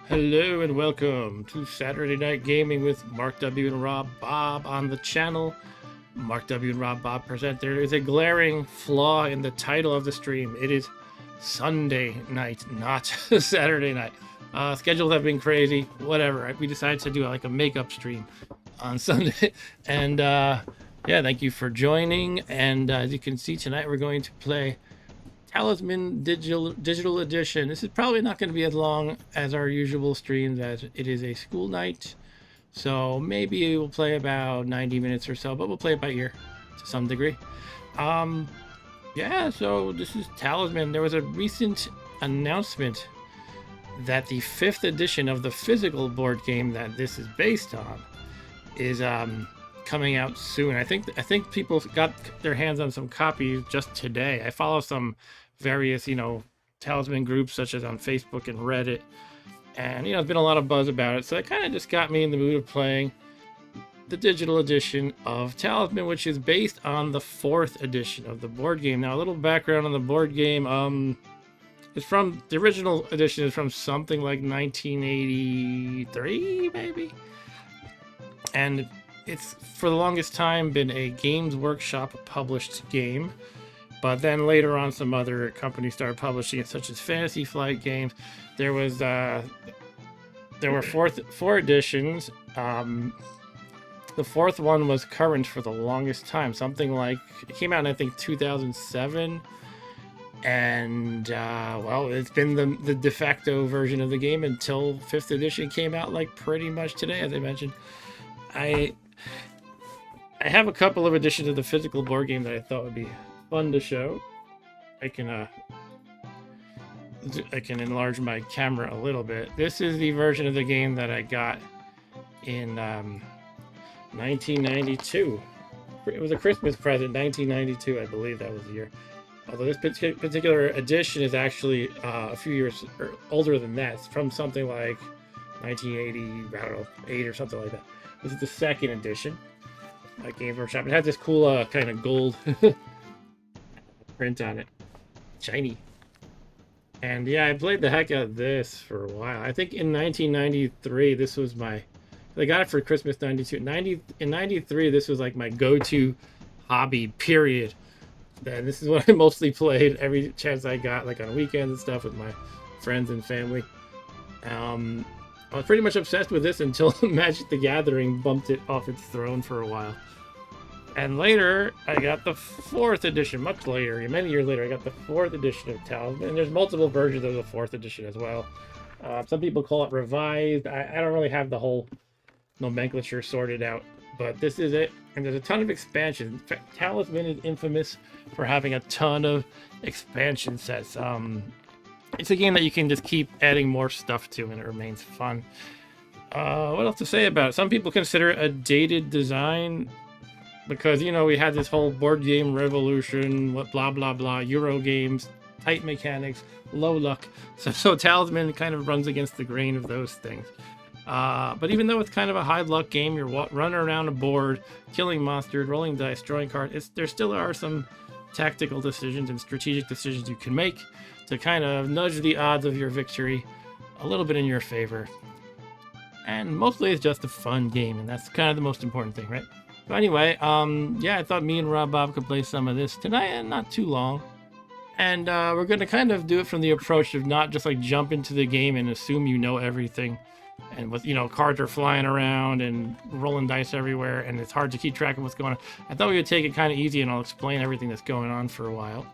Hello and welcome to Saturday Night Gaming with Mark W. and Rob Bob on the channel. Mark W. and Rob Bob present. There is a glaring flaw in the title of the stream. It is Sunday night, not Saturday night. Schedules have been crazy, whatever. We decided to do like a makeup stream on Sunday. And yeah, thank you for joining. And as you can see tonight, we're going to play Talisman Digital Edition. This is probably not going to be as long as our usual streams, as it is a school night. So maybe we'll play about 90 minutes or so, but we'll play it by ear to some degree. Yeah, so this is Talisman. There was a recent announcement that the 5th edition of the physical board game that this is based on is coming out soon. I think people got their hands on some copies just today. I follow some various, Talisman groups such as on Facebook and Reddit, and there's been a lot of buzz about it, so it kind of just got me in the mood of playing the digital edition of Talisman, which is based on the 4th edition of the board game. Now, a little background on the board game. It's from the original edition is from something like 1983, maybe, and it's for the longest time been a Games Workshop published game. But then later on, some other companies started publishing it, such as Fantasy Flight Games. There were four editions. The 4th one was current for the longest time. Something like, it came out in, I think, 2007. And, well, it's been the de facto version of the game until 5th edition came out, like, pretty much today, as I mentioned. I have a couple of editions of the physical board game that I thought would be fun to show. I can enlarge my camera a little bit. This is the version of the game that I got in 1992. It was a Christmas present, 1992, I believe that was the year. Although this particular edition is actually a few years older than that. It's from something like 1980, I don't know, 8 or something like that. This is the 2nd edition. Games Workshop. It has this cool kind of gold print on it, shiny. And yeah, I played the heck out of this for a while. I think in 1993, this was I got it for Christmas '92. In '93, this was like my go-to hobby. Period. And this is what I mostly played every chance I got, like on weekends and stuff with my friends and family. I was pretty much obsessed with this until Magic the Gathering bumped it off its throne for a while. And later, I got the 4th edition, much later, many years later, I got the 4th edition of Talisman. And there's multiple versions of the 4th edition as well. Some people call it revised. I don't really have the whole nomenclature sorted out, but this is it. And there's a ton of expansions. In fact, Talisman is infamous for having a ton of expansion sets. It's a game that you can just keep adding more stuff to, and it remains fun. What else to say about it? Some people consider it a dated design because, we had this whole board game revolution, blah, blah, blah, Euro games, tight mechanics, low luck. So Talisman kind of runs against the grain of those things. But even though it's kind of a high luck game, you're running around a board, killing monsters, rolling dice, drawing cards, there still are some tactical decisions and strategic decisions you can make to kind of nudge the odds of your victory a little bit in your favor. And mostly it's just a fun game, and that's kind of the most important thing, right? So anyway, yeah, I thought me and Rob Bob could play some of this tonight, and not too long. And we're going to kind of do it from the approach of not just like jump into the game and assume you know everything. And with, cards are flying around and rolling dice everywhere, and it's hard to keep track of what's going on. I thought we would take it kind of easy, and I'll explain everything that's going on for a while.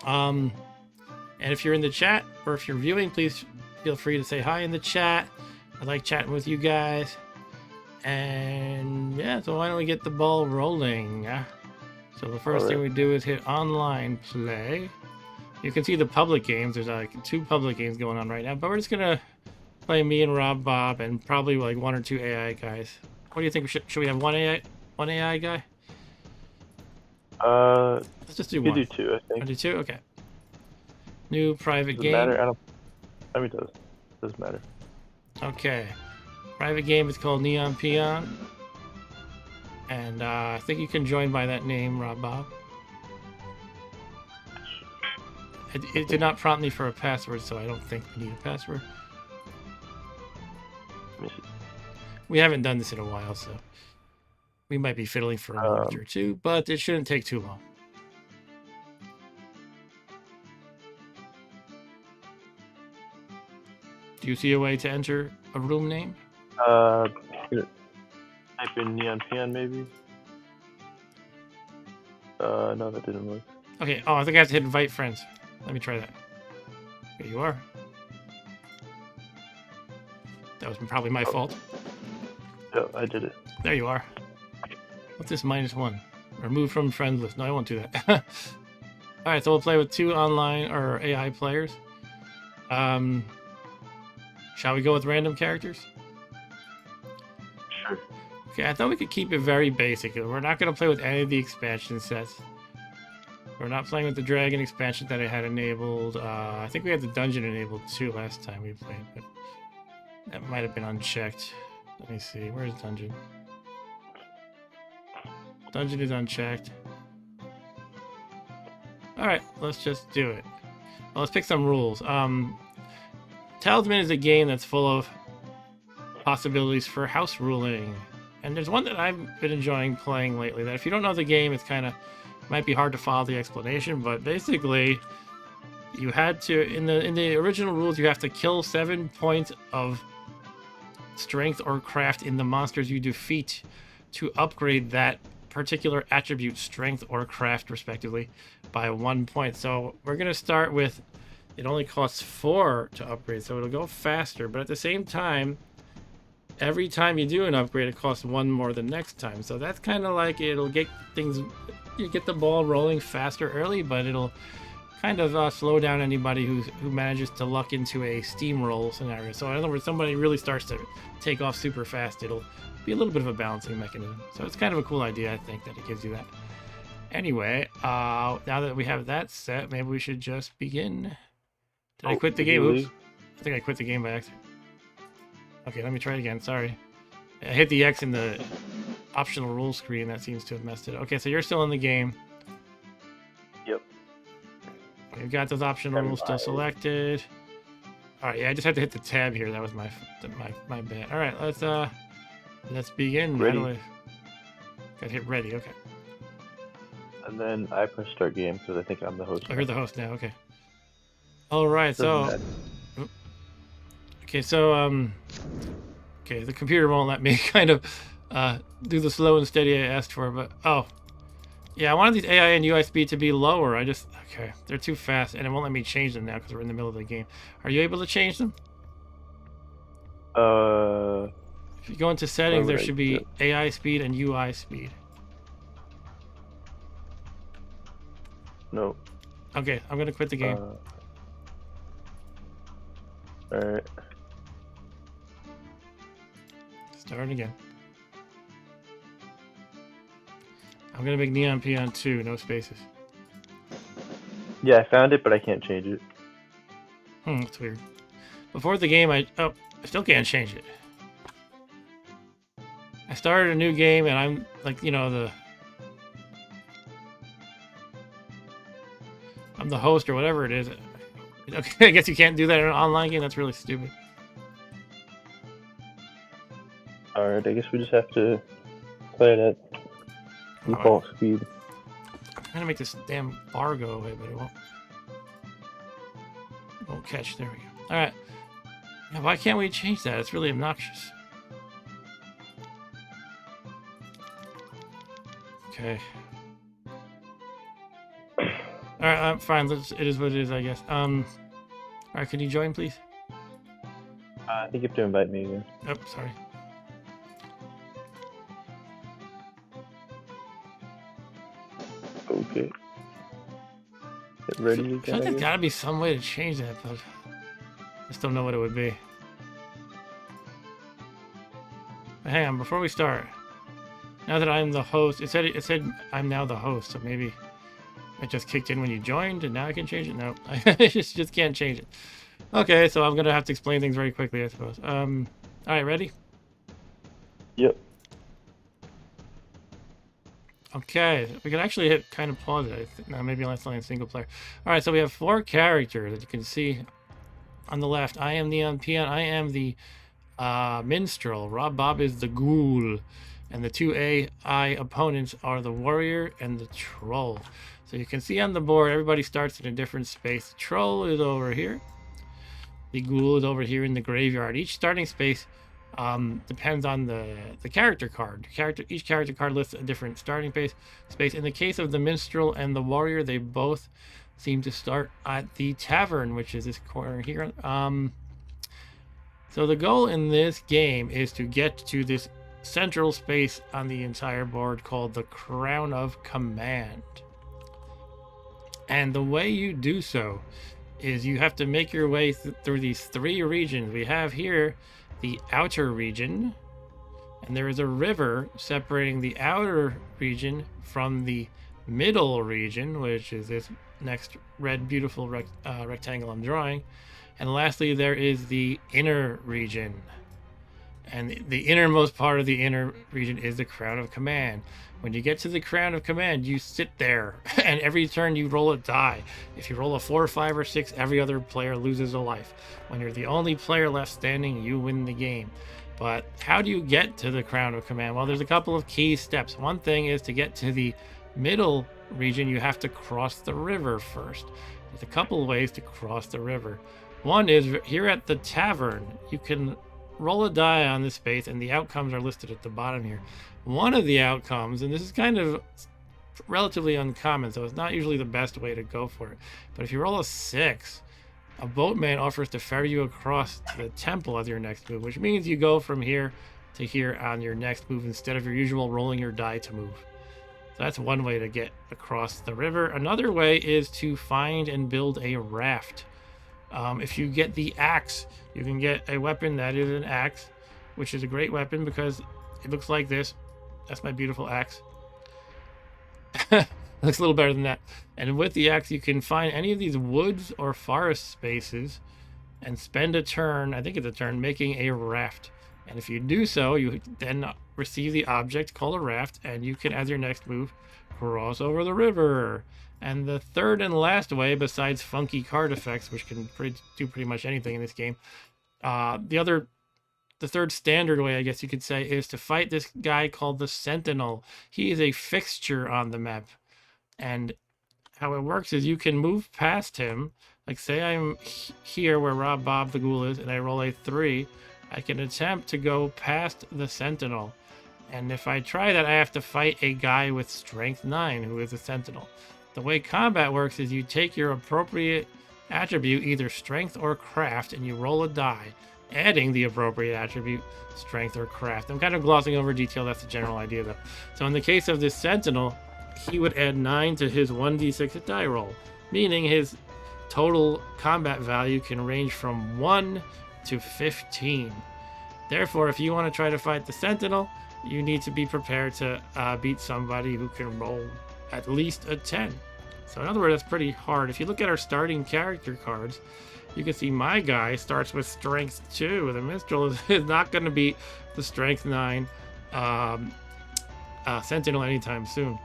And if you're in the chat, or if you're viewing, please feel free to say hi in the chat. I like chatting with you guys. And yeah, so why don't we get the ball rolling? So the first thing we do is hit online play. You can see the public games. There's like 2 public games going on right now, but we're just gonna play me and Rob Bob and probably like 1 or 2 AI guys. What do you think? Should we have one AI guy? Let's just do one. You do 2, I think. I do 2? Okay. New private Does it game. matter? I mean, it does. Doesn't matter. Okay. Private game is called Neon Peon. And I think you can join by that name, Rob Bob. It did not prompt me for a password, so I don't think we need a password. We haven't done this in a while, so we might be fiddling for a moment or two, but it shouldn't take too long. Do you see a way to enter a room name? Type in Neon Peon maybe. No, that didn't work. Okay. Oh, I think I have to hit invite friends. Let me try that. Here you are. That was probably my fault. Yeah, I did it. There you are. What's this -1? Remove from friend list. No, I won't do that. All right, so we'll play with 2 online or AI players. Shall we go with random characters? Sure. Okay, I thought we could keep it very basic. We're not going to play with any of the expansion sets. We're not playing with the Dragon expansion that I had enabled. I think we had the Dungeon enabled too last time we played, but that might have been unchecked. Let me see. Where's Dungeon? Dungeon is unchecked. Alright, let's just do it. Well, let's pick some rules. Talisman is a game that's full of possibilities for house ruling. And there's one that I've been enjoying playing lately that if you don't know the game, it's kind of might be hard to follow the explanation, but basically you had to in the original rules you have to kill 7 points of strength or craft in the monsters you defeat to upgrade that particular attribute, strength or craft respectively, by 1 point. So we're going to start with it only costs 4 to upgrade, so it'll go faster, but at the same time every time you do an upgrade it costs 1 more the next time. So that's kind of like it'll get things, you get the ball rolling faster early, but it'll kind of slow down anybody who manages to luck into a steamroll scenario. So in other words, somebody really starts to take off super fast, it'll be a little bit of a balancing mechanism. So it's kind of a cool idea, I think, that it gives you that. Anyway, now that we have that set, maybe we should just begin. Did I quit the game? Oops. I think I quit the game by accident. Okay, let me try it again. Sorry. I hit the X in the optional rules screen. That seems to have messed it up. Okay, so you're still in the game. Yep. We've got those optional rules still selected. All right, yeah, I just had to hit the tab here. That was my bad. All right, let's begin. Ready. Gotta hit ready. Okay. And then I press start game because I think I'm the host. Oh, you're the host now. Okay. All right, so. Okay, so okay, the computer won't let me kind of do the slow and steady I asked for, but oh, yeah, I wanted these AI and UI speed to be lower. Okay, they're too fast, and it won't let me change them now because we're in the middle of the game. Are you able to change them? If you go into settings, there should be AI speed and UI speed. No. Okay, I'm gonna quit the game. Alright. Start again. I'm gonna make Neon Peon 2, no spaces. Yeah, I found it, but I can't change it. That's weird. Before the game, I still can't change it. I started a new game, and I'm like, you know, I'm the host or whatever it is. Okay, I guess you can't do that in an online game. That's really stupid. Alright, I guess we just have to play it at default speed. I'm trying to make this damn bar go away, but it won't catch. There we go. Alright. Yeah, why can't we change that? It's really obnoxious. Okay. Alright, I'm fine. It is what it is, I guess. Alright, can you join, please? I think you have to invite me again. Oh, sorry. Okay. Get ready again. I feel like there's gotta be some way to change that, but I just don't know what it would be. But hang on, before we start, now that I'm the host, it said I'm now the host, so maybe it just kicked in when you joined, and now I can change it. No, I just can't change it. Okay, so I'm gonna have to explain things very quickly, I suppose. All right, ready? Yep. Okay, we can actually hit kind of pause it. Now maybe let's play in single player. All right, so we have 4 characters that you can see on the left. I am Neon Peon. I am the Minstrel. Rob Bob is the ghoul. And the two AI opponents are the warrior and the troll. So you can see on the board, everybody starts in a different space. The troll is over here. The ghoul is over here in the graveyard. Each starting space depends on the character card. Each character card lists a different starting space. In the case of the minstrel and the warrior, they both seem to start at the tavern, which is this corner here. So the goal in this game is to get to this central space on the entire board called the Crown of Command. And the way you do so is you have to make your way through these three regions. We have here the outer region, and there is a river separating the outer region from the middle region, which is this next red beautiful rectangle I'm drawing. And lastly, there is the inner region. And the innermost part of the inner region is the Crown of Command. When you get to the Crown of Command, you sit there, and every turn you roll a die. If you roll a 4, 5, or 6, every other player loses a life. When you're the only player left standing, you win the game. But how do you get to the Crown of Command? Well, there's a couple of key steps. One thing is to get to the middle region, you have to cross the river first. There's a couple of ways to cross the river. One is here at the tavern, you can roll a die on this space, and the outcomes are listed at the bottom here. One of the outcomes, and this is kind of relatively uncommon, so it's not usually the best way to go for it, but if you roll a 6, a boatman offers to ferry you across to the temple as your next move, which means you go from here to here on your next move instead of your usual rolling your die to move. So that's one way to get across the river. Another way is to find and build a raft. If you get the axe, you can get a weapon that is an axe, which is a great weapon because it looks like this. That's my beautiful axe. Looks a little better than that. And with the axe, you can find any of these woods or forest spaces and spend a turn, I think it's a turn, making a raft. And if you do so, you then receive the object called a raft, and you can, as your next move, cross over the river. And the third and last way, besides funky card effects, which can do pretty much anything in this game, the third standard way, I guess you could say, is to fight this guy called the Sentinel. He is a fixture on the map. And how it works is you can move past him. Like, say I'm here where Rob Bob the Ghoul is, and I roll a 3. I can attempt to go past the Sentinel. And if I try that, I have to fight a guy with Strength 9, who is a Sentinel. The way combat works is you take your appropriate attribute, either Strength or Craft, and you roll a die, adding the appropriate attribute, Strength or Craft. I'm kind of glossing over detail, that's the general idea though. So in the case of this Sentinel, he would add 9 to his 1d6 die roll, meaning his total combat value can range from 1 to 15. Therefore, if you want to try to fight the Sentinel, you need to be prepared to beat somebody who can roll at least a 10. So in other words, that's pretty hard. If you look at our starting character cards, you can see my guy starts with Strength 2. The Minstrel is not going to beat the Strength 9 Sentinel anytime soon.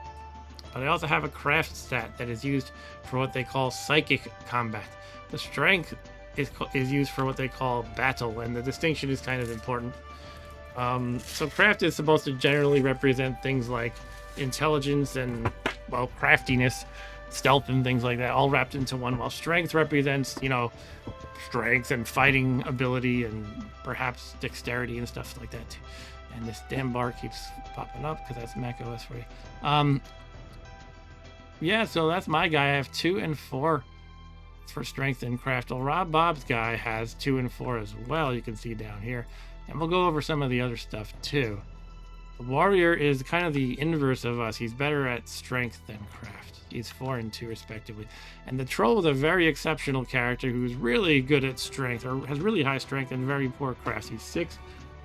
But I also have a craft stat that is used for what they call psychic combat. The Strength is used for what they call battle, and the distinction is kind of important. So craft is supposed to generally represent things like intelligence and, well, craftiness, stealth and things like that, all wrapped into one, while strength represents, you know, strength and fighting ability and perhaps dexterity and stuff like that too. And this damn bar keeps popping up because that's Mac OS for you. Yeah, so that's my guy. I have 2 and 4 for strength and craft. Well, Rob Bob's guy has 2 and 4 as well, you can see down here. And we'll go over some of the other stuff too. The warrior is kind of the inverse of us. He's better at strength than craft. He's 4 and 2 respectively. And the troll is a very exceptional character who's really good at strength, or has really high strength and very poor craft. He's 6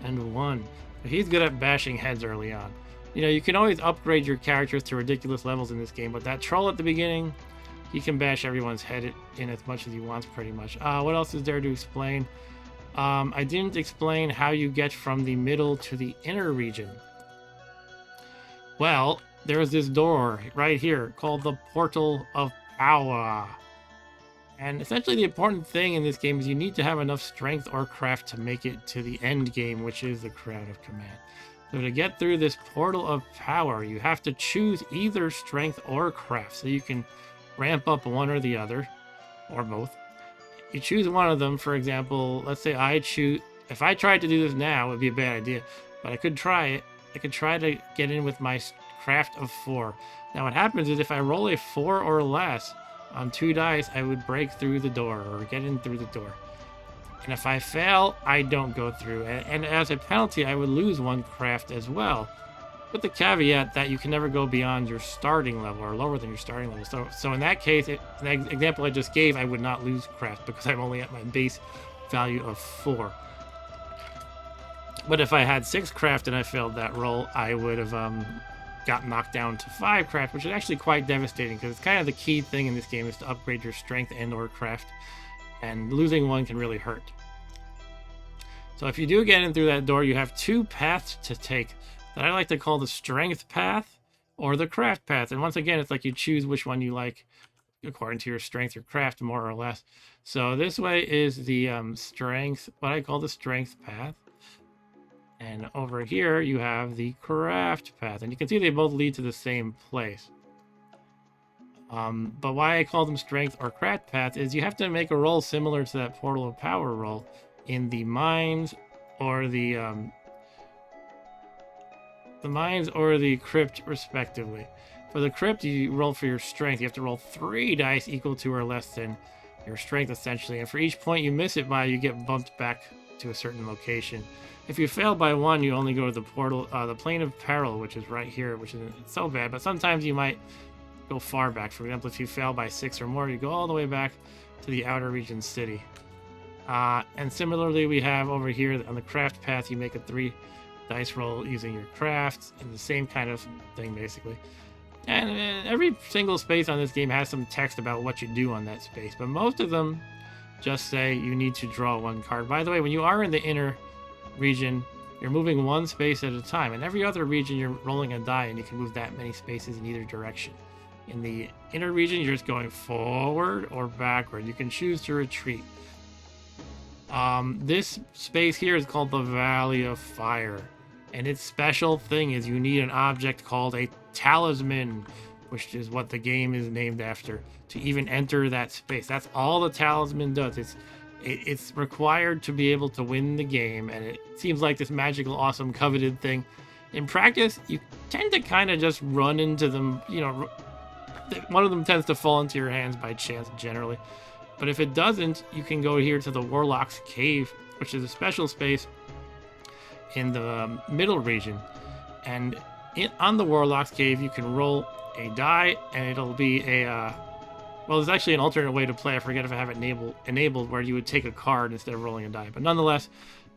and 1. But he's good at bashing heads early on. You know, you can always upgrade your characters to ridiculous levels in this game, but that troll at the beginning, he can bash everyone's head in as much as he wants, pretty much. What else is there to explain? I didn't explain how you get from the middle to the inner region. Well, there's this door right here called the Portal of Power. And essentially the important thing in this game is you need to have enough strength or craft to make it to the end game, which is the Crown of Command. So to get through this portal of power, you have to choose either strength or craft. So you can ramp up one or the other, or both. You choose one of them. For example, let's say I choose, if I tried to do this now, it would be a bad idea, but I could try it. I could try to get in with my craft of 4. Now what happens is if I roll a 4 or less on 2 dice, I would break through the door or get in through the door. And if I fail, I don't go through. And as a penalty, I would lose 1 craft as well, with the caveat that you can never go beyond your starting level or lower than your starting level. So in that case, in the example I just gave, I would not lose craft because I'm only at my base value of 4. But if I had 6 craft and I failed that roll, I would have got knocked down to 5 craft, which is actually quite devastating because it's kind of the key thing in this game is to upgrade your strength and or craft, and losing 1 can really hurt. So if you do get in through that door, you have 2 paths to take that I like to call the strength path or the craft path. And once again, it's like you choose which one you like according to your strength or craft, more or less. So this way is the strength, what I call the strength path. And over here, you have the craft path. And you can see they both lead to the same place. But why I call them strength or craft path is you have to make a roll similar to that portal of power roll in the mines or the mines or the crypt, respectively. For the crypt, you roll for your strength. You have to roll 3 dice equal to or less than your strength, essentially. And for each point you miss it by, you get bumped back to a certain location. If you fail by 1, you only go to the portal, the plane of peril, which is right here, which isn't so bad. But sometimes you might go far back. For example, if you fail by 6 or more, you go all the way back to the outer region city. And similarly, we have over here on the craft path, you make a 3 dice roll using your crafts, and the same kind of thing, basically. And every single space on this game has some text about what you do on that space, but most of them just say you need to draw 1 card. By the way, when you are in the inner region, you're moving 1 space at a time. In every other region, you're rolling a die, and you can move that many spaces in either direction. In the inner region, you're just going forward or backward. You can choose to retreat. This space here is called the Valley of Fire, and its special thing is you need an object called a talisman, which is what the game is named after, to even enter that space. That's all the talisman does. It's required to be able to win the game, and it seems like this magical, awesome, coveted thing. In practice, you tend to kind of just run into them. You know, one of them tends to fall into your hands by chance, generally. But if it doesn't, you can go here to the Warlock's Cave, which is a special space in the middle region. And on the Warlock's Cave, you can roll a die, and it'll be a... well, there's actually an alternate way to play. I forget if I have it enabled, where you would take a card instead of rolling a die. But nonetheless,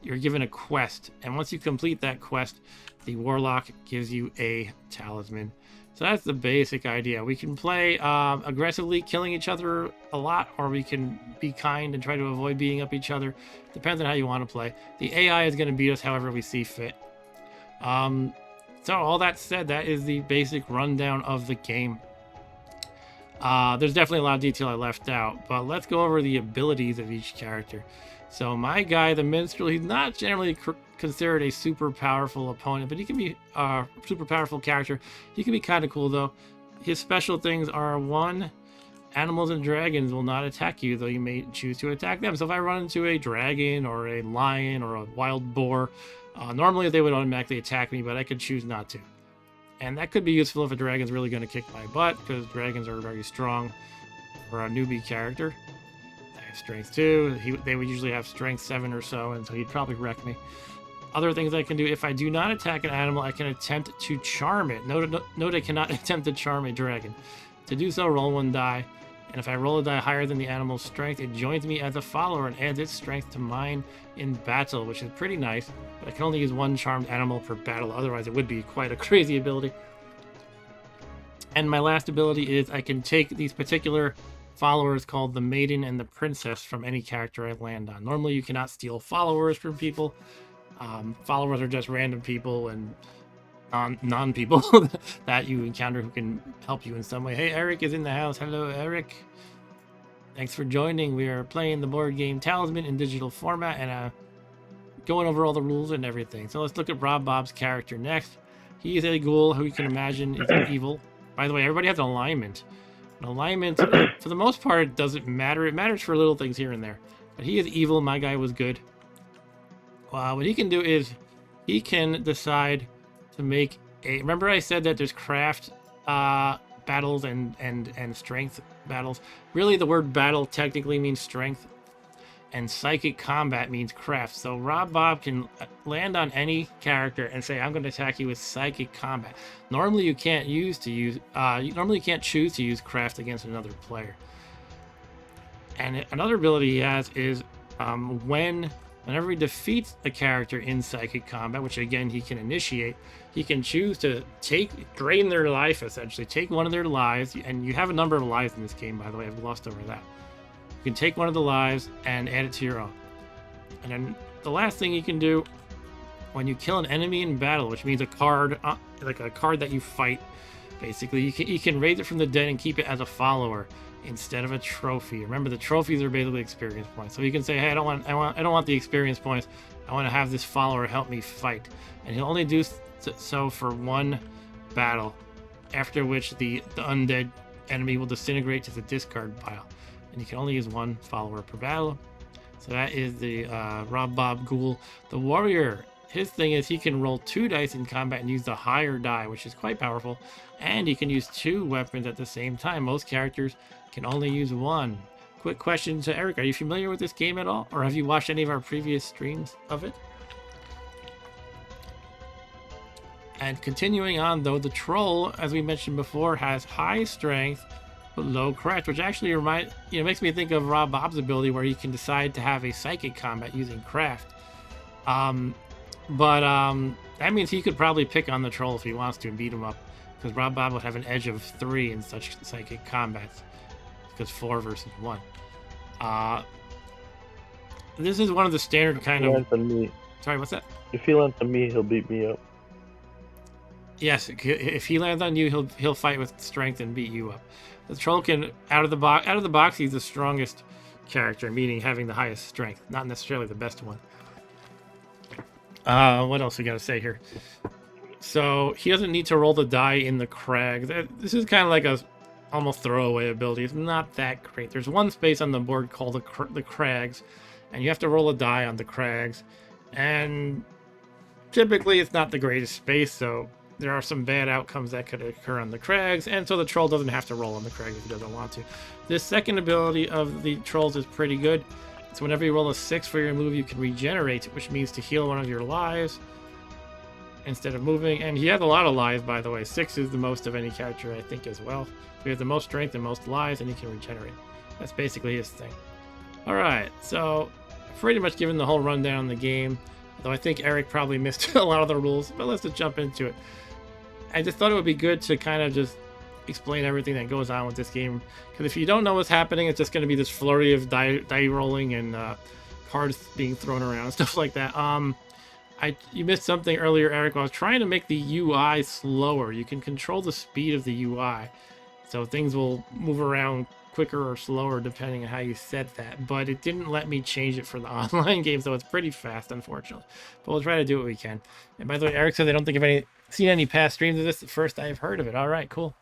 you're given a quest. And once you complete that quest, the Warlock gives you a talisman. So that's the basic idea. We can play aggressively, killing each other a lot, or we can be kind and try to avoid beating up each other. Depends on how you want to play. The AI is going to beat us however we see fit. So all that said, that is the basic rundown of the game. There's definitely a lot of detail I left out, but let's go over the abilities of each character. So my guy, the Minstrel, he's not generally considered a super powerful opponent, but he can be a super powerful character. He can be kind of cool, though. His special things are, 1, animals and dragons will not attack you, though you may choose to attack them. So if I run into a dragon or a lion or a wild boar, normally they would automatically attack me, but I could choose not to. And that could be useful if a dragon's really going to kick my butt, because dragons are very strong for a newbie character. I have strength 2. They would usually have strength 7 or so, and so he'd probably wreck me. Other things I can do, if I do not attack an animal, I can attempt to charm it. Note I cannot attempt to charm a dragon. To do so, roll 1 die. And if I roll a die higher than the animal's strength, it joins me as a follower and adds its strength to mine in battle, which is pretty nice. But I can only use 1 charmed animal per battle, otherwise it would be quite a crazy ability. And my last ability is I can take these particular followers called the Maiden and the Princess from any character I land on. Normally you cannot steal followers from people. Followers are just random people and non-people that you encounter who can help you in some way. Hey, Eric is in the house. Hello, Eric. Thanks for joining. We are playing the board game Talisman in digital format and going over all the rules and everything. So let's look at Rob Bob's character next. He is a ghoul who you can imagine is evil. By the way, everybody has an alignment. An alignment, for the most part, it doesn't matter. It matters for little things here and there. But he is evil. My guy was good. What he can do is he can decide to make a... Remember I said that there's craft battles and strength battles? Really, the word battle technically means strength. And psychic combat means craft. So Rob Bob can land on any character and say, I'm going to attack you with psychic combat. Normally you can't choose to use craft against another player. And another ability he has is whenever he defeats a character in psychic combat, which again he can initiate, he can choose to drain their life, essentially. Take one of their lives, and you have a number of lives in this game, by the way. I've glossed over that. You can take one of the lives and add it to your own. And then the last thing you can do when you kill an enemy in battle, which means a card, like a card that you fight, basically, you can raise it from the dead and keep it as a follower instead of a trophy. Remember, the trophies are basically experience points. So you can say, hey, I don't want the experience points. I want to have this follower help me fight, and he'll only do so for one battle, after which the undead enemy will disintegrate to the discard pile. And you can only use one follower per battle. So that is the Rob Bob Ghoul. The warrior, his thing is he can roll 2 dice in combat and use the higher die, which is quite powerful. And he can use 2 weapons at the same time. Most characters can only use 1. Quick question to Eric. Are you familiar with this game at all? Or have you watched any of our previous streams of it? And continuing on, though, the troll, as we mentioned before, has high strength but low craft, which actually makes me think of Rob Bob's ability where he can decide to have a psychic combat using craft. That means he could probably pick on the troll if he wants to and beat him up, because Rob Bob would have an edge of 3 in such psychic combats, because 4 versus 1. This is one of the standard kind of... Sorry, what's that? If he lands on me, he'll beat me up. Yes, if he lands on you, he'll fight with strength and beat you up. The troll can out of the box. He's the strongest character, meaning having the highest strength, not necessarily the best one. What else we got to say here? So he doesn't need to roll the die in the crags. This is kind of like a almost throwaway ability. It's not that great. There's one space on the board called the crags, and you have to roll a die on the crags. And typically, it's not the greatest space, so there are some bad outcomes that could occur on the crags, and so the troll doesn't have to roll on the crags if he doesn't want to. This second ability of the trolls is pretty good. So whenever you roll a 6 for your move, you can regenerate, which means to heal one of your lives instead of moving. And he has a lot of lives, by the way. 6 is the most of any character, I think, as well. So he has the most strength and most lives, and he can regenerate. That's basically his thing. Alright, so pretty much given the whole rundown on the game, though I think Eric probably missed a lot of the rules, but let's just jump into it. I just thought it would be good to kind of just explain everything that goes on with this game, because if you don't know what's happening, it's just going to be this flurry of die rolling and cards being thrown around and stuff like that. You missed something earlier, Eric. I was trying to make the UI slower. You can control the speed of the UI, so things will move around quicker or slower depending on how you set that, but it didn't let me change it for the online game, so it's pretty fast, unfortunately. But we'll try to do what we can. And by the way, Eric said I don't think I've seen any past streams of this. The first I've heard of it. All right, cool.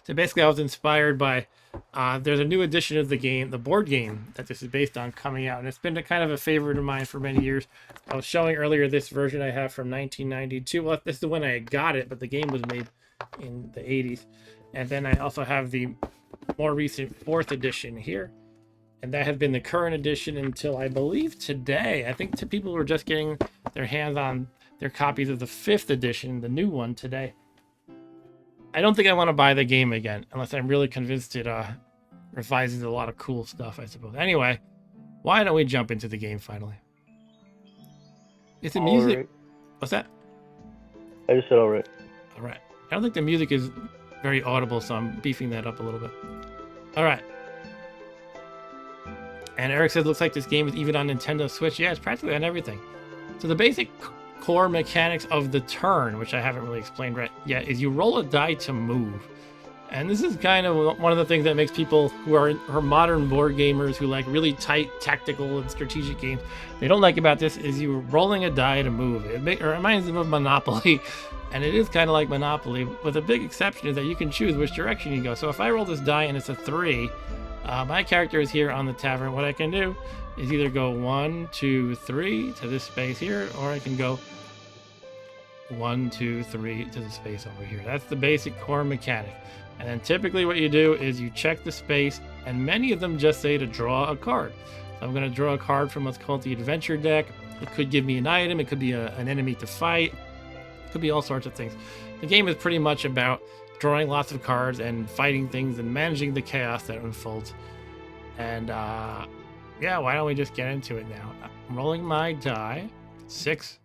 So basically I was inspired by there's a new edition of the game, the board game that this is based on, coming out, and it's been a kind of a favorite of mine for many years. I was showing earlier this version I have from 1992. Well, this is the when I got it, but the game was made in the 80s. And then I also have the more recent 4th edition here, and that has been the current edition until I believe today. I think people were just getting their hands on their copies of the 5th edition, the new one, today. I don't think I want to buy the game again unless I'm really convinced it revises a lot of cool stuff, I suppose. Anyway, why don't we jump into the game finally? It's the music. Right. What's that? I just said all right. All right. I don't think the music is very audible, so I'm beefing that up a little bit. All right. And Eric says, looks like this game is even on Nintendo Switch. Yeah, it's practically on everything. So the basic core mechanics of the turn, which I haven't really explained right yet, is you roll a die to move. And this is kind of one of the things that makes people who are modern board gamers who like really tight tactical and strategic games, they don't like about this is you rolling a die to move. It reminds them of Monopoly, and it is kind of like Monopoly, with a big exception is that you can choose which direction you go. So if I roll this die and it's a 3, my character is here on the tavern. What I can do is either go 1, 2, 3 to this space here, or I can go 1, 2, 3 to the space over here. That's the basic core mechanic. And then typically what you do is you check the space, and many of them just say to draw a card. So I'm going to draw a card from what's called the adventure deck. It could give me an item, it could be an enemy to fight, it could be all sorts of things. The game is pretty much about drawing lots of cards and fighting things and managing the chaos that unfolds. And yeah, why don't we just get into it now? I'm rolling my die. 6.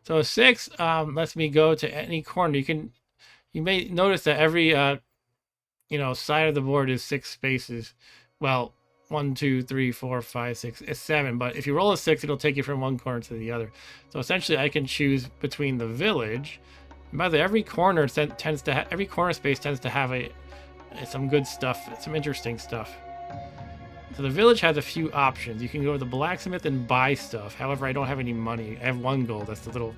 So a 6 lets me go to any corner. You may notice that every side of the board is 6 spaces. Well, 1, 2, 3, 4, 5, 6. It's 7. But if you roll a 6, it'll take you from one corner to the other. So essentially, I can choose between the village. And by the way, every corner space tends to have some good stuff, some interesting stuff. So the village has a few options. You can go to the blacksmith and buy stuff. However, I don't have any money. I have 1 gold. That's the little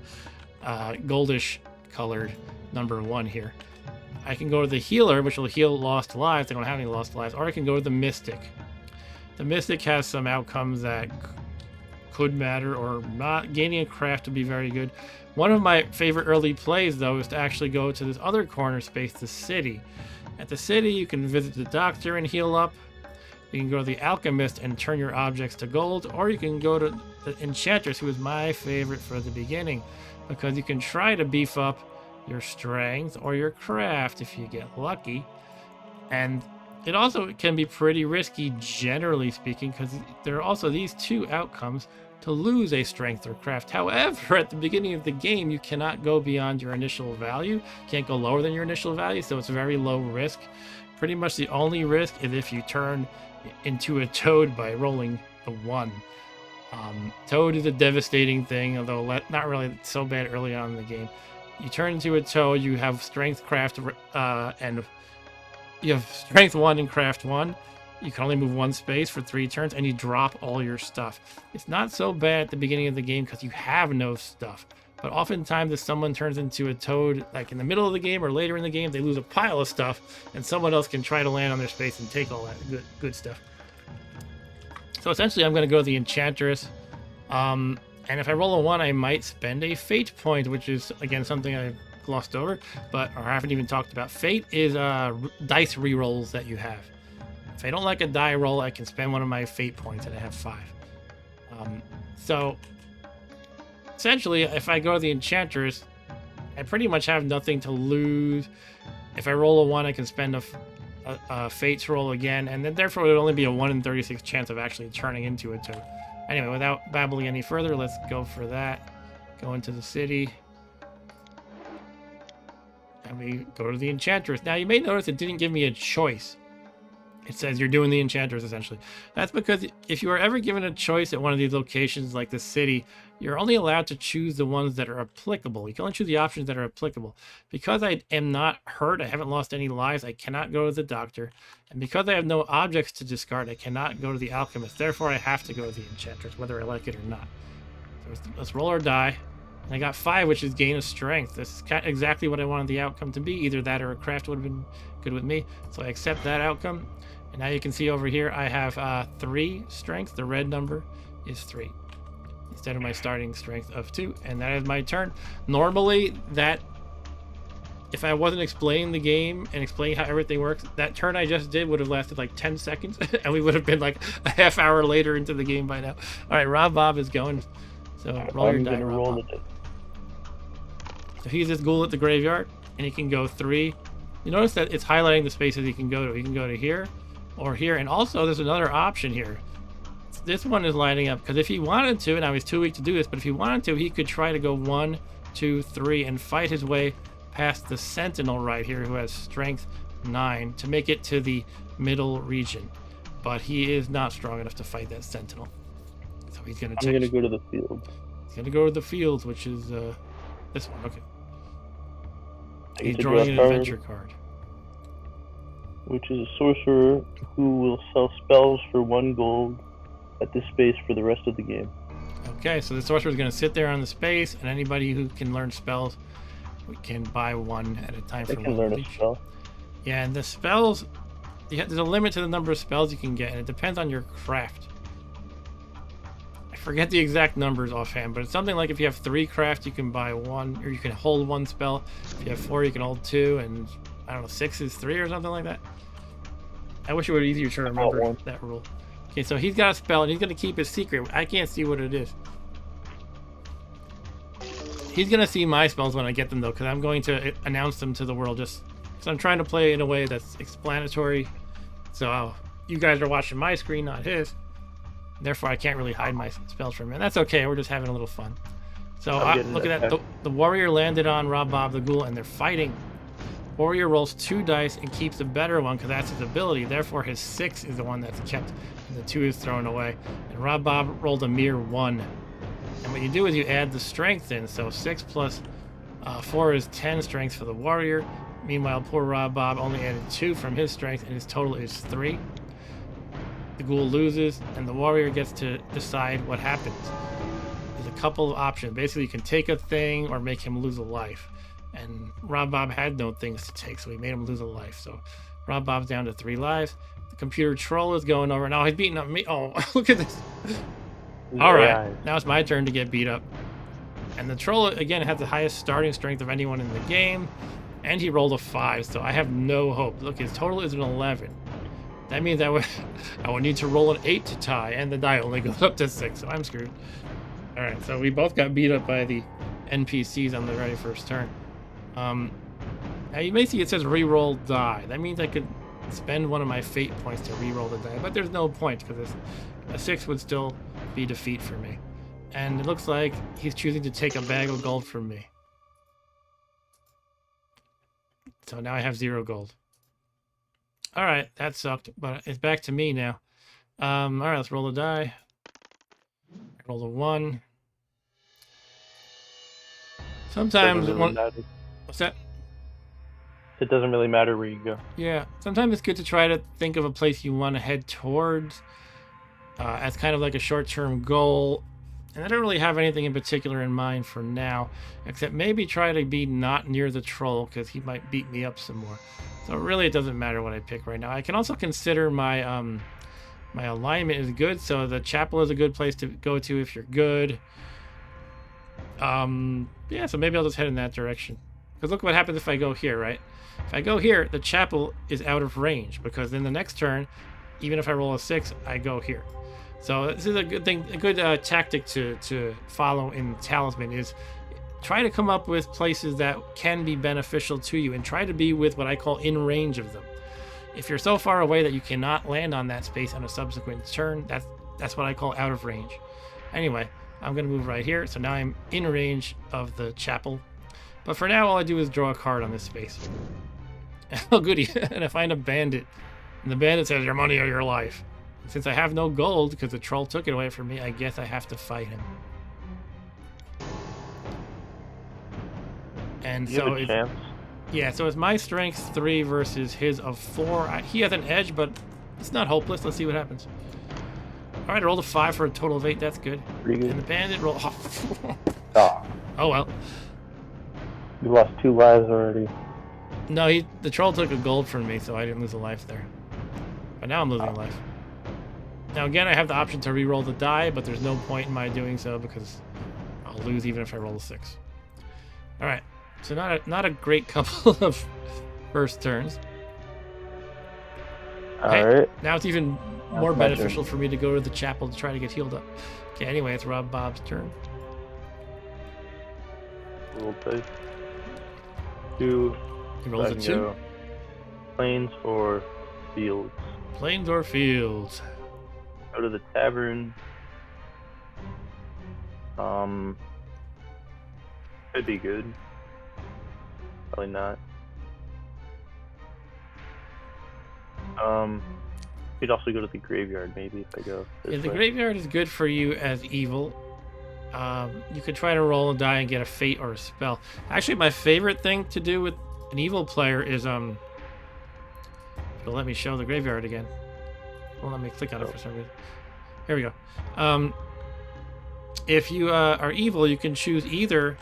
goldish colored number 1 here. I can go to the healer, which will heal lost lives. I don't have any lost lives. Or I can go to the mystic. The mystic has some outcomes that could matter or not. Gaining a craft would be very good. One of my favorite early plays, though, is to actually go to this other corner space, the city. At the city, you can visit the doctor and heal up. You can go to the alchemist and turn your objects to gold. Or you can go to the enchantress, who is my favorite for the beginning, because you can try to beef up your strength or your craft if you get lucky. And it also can be pretty risky, generally speaking, because there are also these 2 outcomes to lose a strength or craft. However, at the beginning of the game, you cannot go beyond your initial value. You can't go lower than your initial value, so it's very low risk. Pretty much the only risk is if you turn into a toad by rolling the 1. Toad is a devastating thing, although not really so bad early on in the game. You turn into a toad, you have strength, craft, and you have strength 1 and craft 1. You can only move 1 space for 3 turns, and you drop all your stuff. It's not so bad at the beginning of the game because you have no stuff. But oftentimes, if someone turns into a toad, like in the middle of the game or later in the game, they lose a pile of stuff, and someone else can try to land on their space and take all that good stuff. So essentially, I'm going to go to the enchantress. And if I roll a 1, I might spend a fate point, which is, again, something I've glossed over, or haven't even talked about. Fate is dice rerolls that you have. If I don't like a die roll, I can spend one of my fate points, and I have 5. So, essentially, if I go to the enchantress, I pretty much have nothing to lose. If I roll a 1, I can spend a fate's roll again, and then therefore it would only be a 1 in 36 chance of actually turning into a toad. Anyway, without babbling any further, let's go for that. Go into the city. And we go to the enchantress. Now, you may notice it didn't give me a choice. It says you're doing the enchantress, essentially. That's because if you are ever given a choice at one of these locations, like the city, you're only allowed to choose the ones that are applicable. You can only choose the options that are applicable. Because I am not hurt, I haven't lost any lives, I cannot go to the doctor. And because I have no objects to discard, I cannot go to the alchemist. Therefore, I have to go to the enchantress, whether I like it or not. So let's roll our die. And I got 5, which is gain of strength. This is exactly what I wanted the outcome to be. Either that or a craft would have been good with me. So I accept that outcome. And now you can see over here, I have 3 strength. The red number is 3 instead of my starting strength of 2. And that is my turn. Normally, if I wasn't explaining the game and explaining how everything works, that turn I just did would have lasted like 10 seconds. And we would have been like a half hour later into the game by now. All right, Rob Bob is going. So roll your die, Rob Bob. So he's this ghoul at the graveyard, and he can go 3. You notice that it's highlighting the spaces he can go to. He can go to here or here. And also, there's another option here. This one is lighting up, because if he wanted to, and I was too weak to do this, but if he wanted to, he could try to go 1, 2, 3, and fight his way past the sentinel right here, who has strength 9, to make it to the middle region. But he is not strong enough to fight that sentinel. So he's going to I'm going to go to the field. He's going to go to the fields, which is this one. Okay. I He's get to drawing draw an a card. adventure card. which is a sorcerer who will sell spells for 1 gold at this space for the rest of the game. Okay, so the sorcerer is going to sit there on the space, and anybody who can learn spells, we can buy one at a time. I can learn a spell. Yeah, and the spells, there's a limit to the number of spells you can get, and it depends on your craft. I forget the exact numbers offhand, but it's something like if you have 3 craft, you can buy 1, or you can hold 1 spell. If you have 4, you can hold 2, and I don't know, 6 is 3 or something like that. I wish it would be easier to remember that rule. Okay, so he's got a spell, and he's going to keep it secret. I can't see what it is. He's going to see my spells when I get them, though, because I'm going to announce them to the world. Just so I'm trying to play in a way that's explanatory. So you guys are watching my screen, not his. Therefore, I can't really hide my spells from him. And that's okay. We're just having a little fun. So look at that. The warrior landed on Rob Bob the Ghoul, and they're fighting. Warrior rolls 2 dice and keeps the better one because that's his ability. Therefore, his 6 is the one that's kept, and the 2 is thrown away. And Rob Bob rolled a mere 1. And what you do is you add the strength in. So 6 plus 4 is 10 strength for the warrior. Meanwhile, poor Rob Bob only added 2 from his strength, and his total is 3. The ghoul loses, and the warrior gets to decide what happens. There's a couple of options. Basically, you can take a thing or make him lose a life. And Rob Bob had no things to take, so he made him lose a life. So Rob Bob's down to 3 lives. The computer troll is going over. Now he's beating up me. Oh, look at this. All right, now it's my turn to get beat up. And the troll, again, has the highest starting strength of anyone in the game. And he rolled a 5, so I have no hope. Look, his total is an 11. That means I would need to roll an 8 to tie, and the die only goes up to 6, so I'm screwed. All right, so we both got beat up by the NPCs on the very first turn. Now you may see it says re-roll die. That means I could spend one of my fate points to re-roll the die, but there's no point because a 6 would still be defeat for me. And it looks like he's choosing to take a bag of gold from me. So now I have 0 gold. All right, that sucked, but it's back to me now. All right, let's roll the die. Roll a 1. Sometimes what's that? It doesn't really matter where you go. Yeah, sometimes it's good to try to think of a place you want to head towards as kind of like a short-term goal. And I don't really have anything in particular in mind for now, except maybe try to be not near the troll because he might beat me up some more. So really, it doesn't matter what I pick right now. I can also consider my my alignment is good, so the chapel is a good place to go to if you're good. Yeah, so maybe I'll just head in that direction. Because look what happens if I go here, right? If I go here, the chapel is out of range because then the next turn, even if I roll a 6, I go here. So this is a good thing, a good tactic to follow in Talisman is try to come up with places that can be beneficial to you and try to be with what I call in range of them. If you're so far away that you cannot land on that space on a subsequent turn, that's what I call out of range. Anyway, I'm going to move right here. So now I'm in range of the chapel. But for now, all I do is draw a card on this space. Oh, goody. And I find a bandit. And the bandit says, your money or your life. And since I have no gold, because the troll took it away from me, I guess I have to fight him. And you have a chance. Yeah, so it's my strength 3 versus his of 4. He has an edge, but it's not hopeless. Let's see what happens. All right, I rolled a 5 for a total of 8. That's good. Pretty good. And the bandit rolled... Oh. Oh, well. You lost 2 lives already. No, the troll took a gold from me, so I didn't lose a life there. But now I'm losing a life. Now, again, I have the option to re-roll the die, but there's no point in my doing so because I'll lose even if I roll a 6. All right. So not a great couple of first turns. All right. Now it's even more beneficial for me to go to the chapel to try to get healed up. Okay, anyway, it's Rob Bob's turn. Roll dice. 2. He rolls a 2. Plains or fields? Plains or fields? Go to the tavern. Could be good. Probably not. You'd also go to the graveyard, maybe, if I go this Yeah, the way. graveyard is good for you as evil. You could try to roll a die and get a fate or a spell. Actually, my favorite thing to do with an evil player is It'll let me show the graveyard again. Well, let me click on it for some reason. Here we go. If you are evil, you can choose either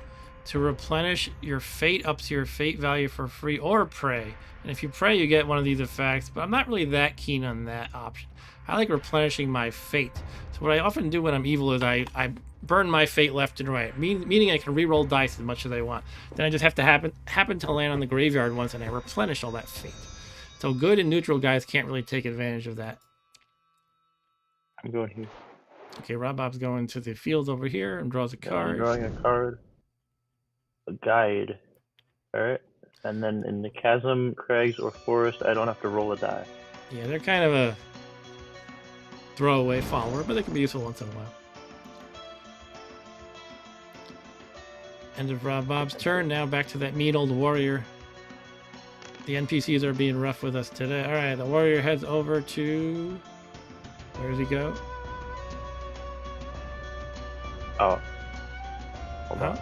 to replenish your fate up to your fate value for free or pray. And if you pray, you get one of these effects, but I'm not really that keen on that option. I like replenishing my fate. So what I often do when I'm evil is I burn my fate left and right, meaning I can re-roll dice as much as I want. Then I just have to happen to land on the graveyard once, and I replenish all that fate. So good and neutral guys can't really take advantage of that. I'm going here. Okay, Rob Bob's going to the field over here and draws a card. I'm drawing a card. A guide. Alright. And then in the chasm, crags, or forest, I don't have to roll a die. Yeah, they're kind of a throwaway follower, but they can be useful once in a while. End of Rob Bob's turn. Now back to that mean old warrior. The NPCs are being rough with us today. Alright, the warrior heads over to... Where does he go? Oh. Hold on.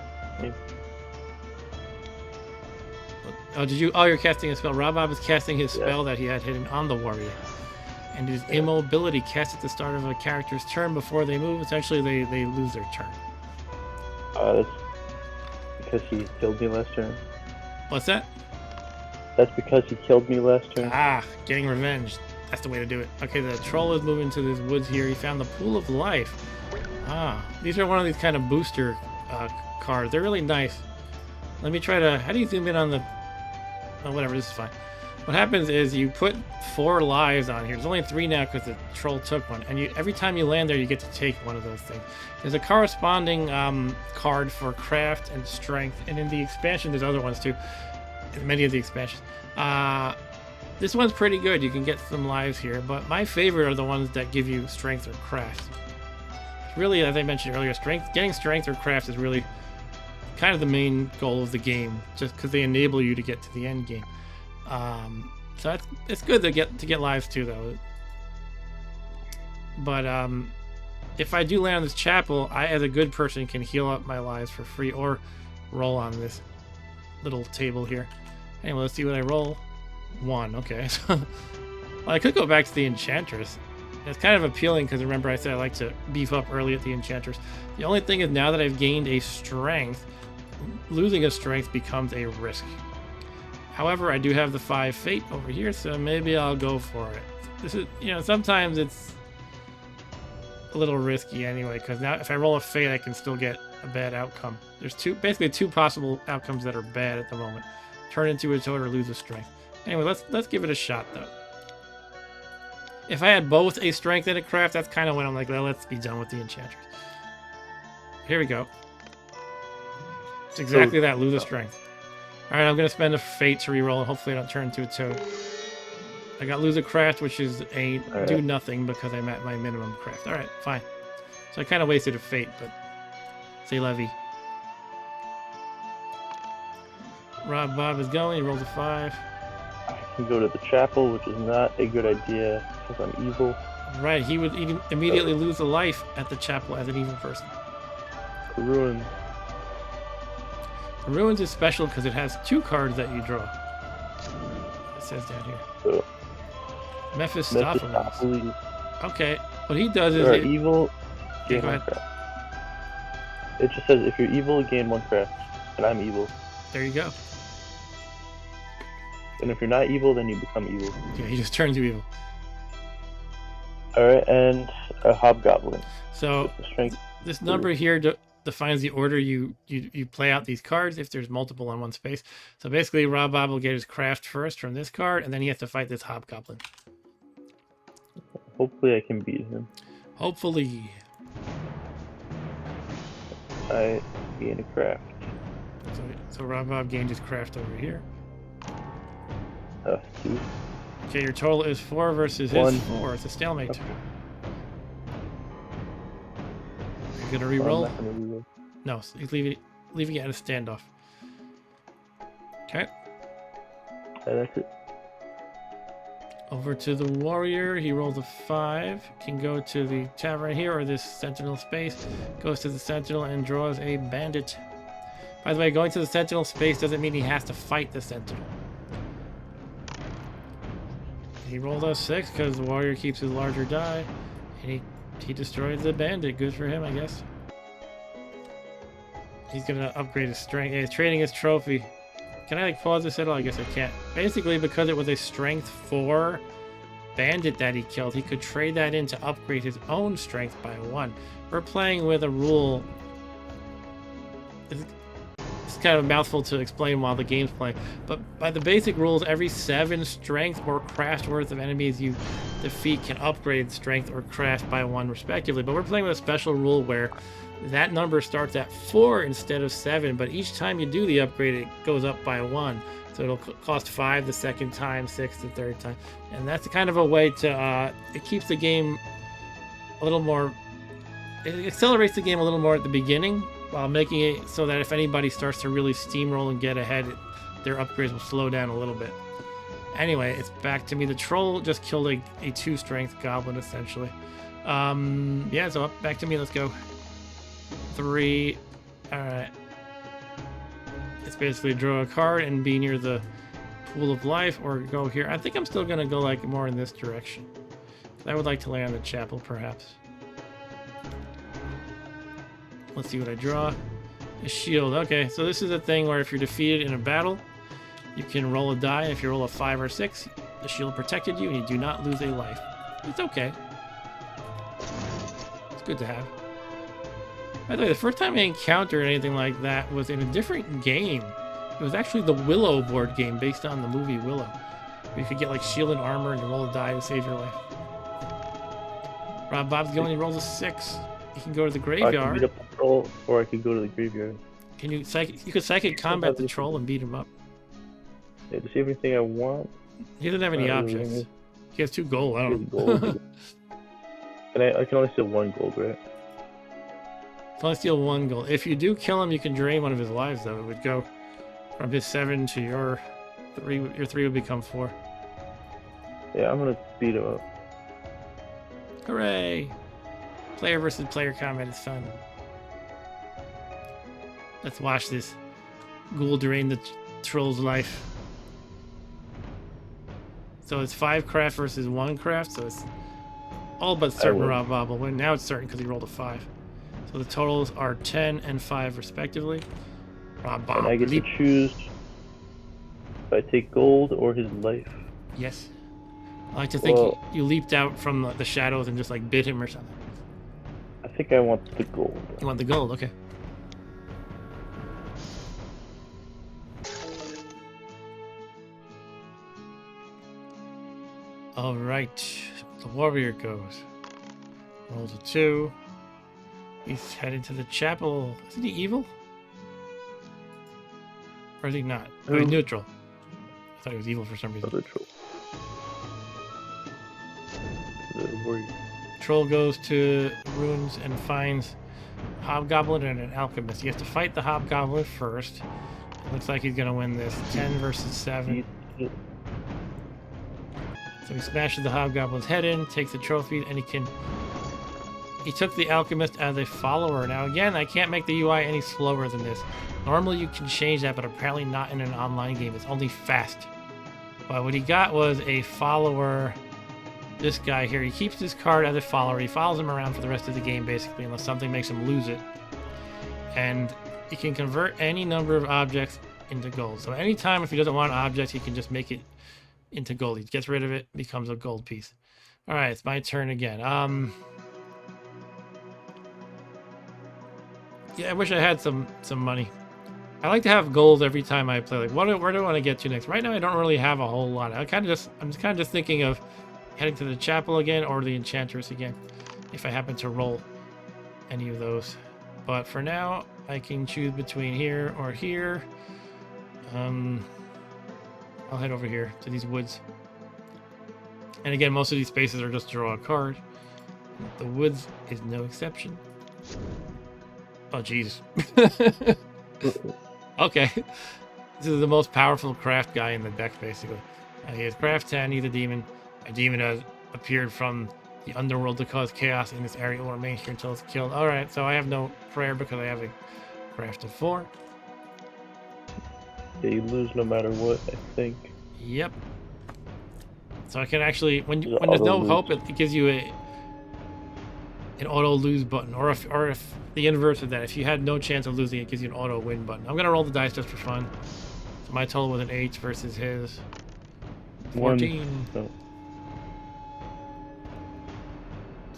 Oh, you're casting a spell. Rob Bob is casting his spell that he had hidden on the warrior. And his immobility cast at the start of a character's turn before they move. Essentially, they lose their turn. That's because he killed me last turn. What's that? That's because he killed me last turn. Ah, getting revenge. That's the way to do it. Okay, the troll is moving to these woods here. He found the Pool of Life. Ah, these are one of these kind of booster cards. They're really nice. Let me try to... How do you zoom in on the... Oh, whatever, this is fine. What happens is you put 4 lives on here. There's only 3 now because the troll took one. And every time you land there, you get to take one of those things. There's a corresponding card for craft and strength. And in the expansion, there's other ones too. In many of the expansions. This one's pretty good. You can get some lives here. But my favorite are the ones that give you strength or craft. Really, as I mentioned earlier, getting strength or craft is really kind of the main goal of the game, just because they enable you to get to the end game. So it's good to get lives too, though. But if I do land on this chapel, I, as a good person, can heal up my lives for free or roll on this little table here. Anyway, let's see what I roll. 1. Okay. Well, I could go back to the Enchantress. It's kind of appealing because remember I said I like to beef up early at the Enchantress. The only thing is now that I've gained a strength, losing a strength becomes a risk. However, I do have the 5 fate over here, so maybe I'll go for it. This is, sometimes it's a little risky anyway, because now if I roll a fate, I can still get a bad outcome. There's basically two possible outcomes that are bad at the moment. Turn into a toad or lose a strength. Anyway, let's give it a shot though. If I had both a strength and a craft, that's kind of when I'm like, well, let's be done with the Enchantress. Here we go. It's exactly that, lose a strength. Alright, I'm going to spend a fate to reroll, and hopefully I don't turn into a toad. I got lose a craft, which is a do nothing because I'm at my minimum craft. Alright, fine. So I kind of wasted a fate, but c'est la vie. Rob Bob is going, he rolls a 5. I can go to the chapel, which is not a good idea because I'm evil. Right, he would immediately lose a life at the chapel as an evil person. Ruins. Ruins is special because it has 2 cards that you draw. It says down here. So, Mephistopheles. Okay, what he does is... evil, yeah, gain 1 craft. It just says if you're evil, gain 1 craft. And I'm evil. There you go. And if you're not evil, then you become evil. Yeah, he just turns you evil. Alright, and a hobgoblin. So, this number here defines the order you play out these cards if there's multiple on one space. So basically, Rob Bob will get his craft first from this card, and then he has to fight this hobgoblin. Hopefully I can beat him. Hopefully. I gain a craft. So Rob Bob gained his craft over here. 2. Okay, your total is 4 versus 1. his 4. It's a stalemate. Okay. You're gonna re-roll? I'm not gonna re-roll. No, he's leaving it at a standoff. Okay. That's it. Over to the warrior. He rolls a 5. Can go to the tavern here or this sentinel space. Goes to the sentinel and draws a bandit. By the way, going to the sentinel space doesn't mean he has to fight the sentinel. He rolled a 6 because the warrior keeps his larger die. And he destroyed the bandit. Good for him, I guess. He's gonna upgrade his strength. Yeah, he's trading his trophy. Can I like pause this at all? I guess I can't. Basically, because it was a strength 4 bandit that he killed, he could trade that in to upgrade his own strength by 1. We're playing with a rule. It's kind of a mouthful to explain while the game's playing, but by the basic rules, every 7 strength or craft worth of enemies you defeat can upgrade strength or craft by 1 respectively. But we're playing with a special rule where that number starts at 4 instead of 7, but each time you do the upgrade, it goes up by 1. So it'll cost 5 the second time, 6 the third time. And that's kind of a way to, it keeps the game a little more, it accelerates the game a little more at the beginning, while making it so that if anybody starts to really steamroll and get ahead, their upgrades will slow down a little bit. Anyway, it's back to me. The troll just killed a 2 strength goblin, essentially. Yeah, so back to me. Let's go. 3. Alright. It's basically draw a card and be near the pool of life, or go here. I think I'm still going to go like more in this direction. I would like to land the chapel, perhaps. Let's see what I draw. A shield. Okay, so this is a thing where if you're defeated in a battle, you can roll a die. If you roll a 5 or 6, the shield protected you and you do not lose a life. It's okay. It's good to have. By the way, the first time I encountered anything like that was in a different game. It was actually the Willow board game based on the movie Willow. Where you could get like shield and armor and you roll a die to save your life. Rob Bob's going, he rolls a 6. You can go to the graveyard. I can beat up the troll, or I could go to the graveyard. Can you you could psychic combat the troll and beat him up. Yeah, does he have anything I want? He doesn't have any objects. He has 2 gold. I don't know. I can only steal 1 gold, right? Can only steal 1 gold. If you do kill him, you can drain one of his lives, though. It would go from his 7 to your 3. Your 3 would become 4. Yeah, I'm gonna beat him up. Hooray! Player versus player combat is fun. Let's watch this ghoul drain the troll's life. So it's 5 craft versus 1 craft, so it's all but certain Rob Bob will win. Now it's certain because he rolled a 5. So the totals are 10 and 5 respectively. Rob Bob. And I get to choose if I take gold or his life. Yes. I like to think you leaped out from the shadows and just like bit him or something. I think I want the gold. You want the gold? Okay. All right. The warrior goes. Rolls a 2. He's headed to the chapel. Isn't he evil? Or is he not? Oh, he's neutral. I thought he was evil for some reason. The troll. The warrior. Troll goes to ruins and finds a hobgoblin and an alchemist. He has to fight the hobgoblin first. It looks like he's going to win this. 10 versus 7. So he smashes the hobgoblin's head in, takes the trophy, and he took the alchemist as a follower. Now again, I can't make the UI any slower than this. Normally you can change that, but apparently not in an online game. It's only fast. But what he got was a follower. This guy here, he keeps this card as a follower. He follows him around for the rest of the game, basically, unless something makes him lose it. And he can convert any number of objects into gold. So anytime if he doesn't want an object, he can just make it into gold. He gets rid of it, becomes a gold piece. All right, it's my turn again. Yeah, I wish I had some money. I like to have goals every time I play. Like, where do I want to get to next? Right now, I don't really have a whole lot. I'm kind of just thinking of heading to the chapel again or the enchantress again, if I happen to roll any of those. But for now, I can choose between here or here. I'll head over here to these woods. And again, most of these spaces are just draw a card. The woods is no exception. Oh, jeez. Okay. This is the most powerful craft guy in the deck, basically. He has craft 10, he's a demon. A demon has appeared from the underworld to cause chaos in this area. Will remain here until it's killed. Alright, so I have no prayer because I have a craft of 4. Yeah, you lose no matter what, I think. Yep. So I can actually, when Yeah, there's no auto hope, lose. it gives you an auto lose button, or if the inverse of that, if you had no chance of losing, it gives you an auto win button. I'm gonna roll the dice just for fun. So my total was an 8 versus his 14. 1. No.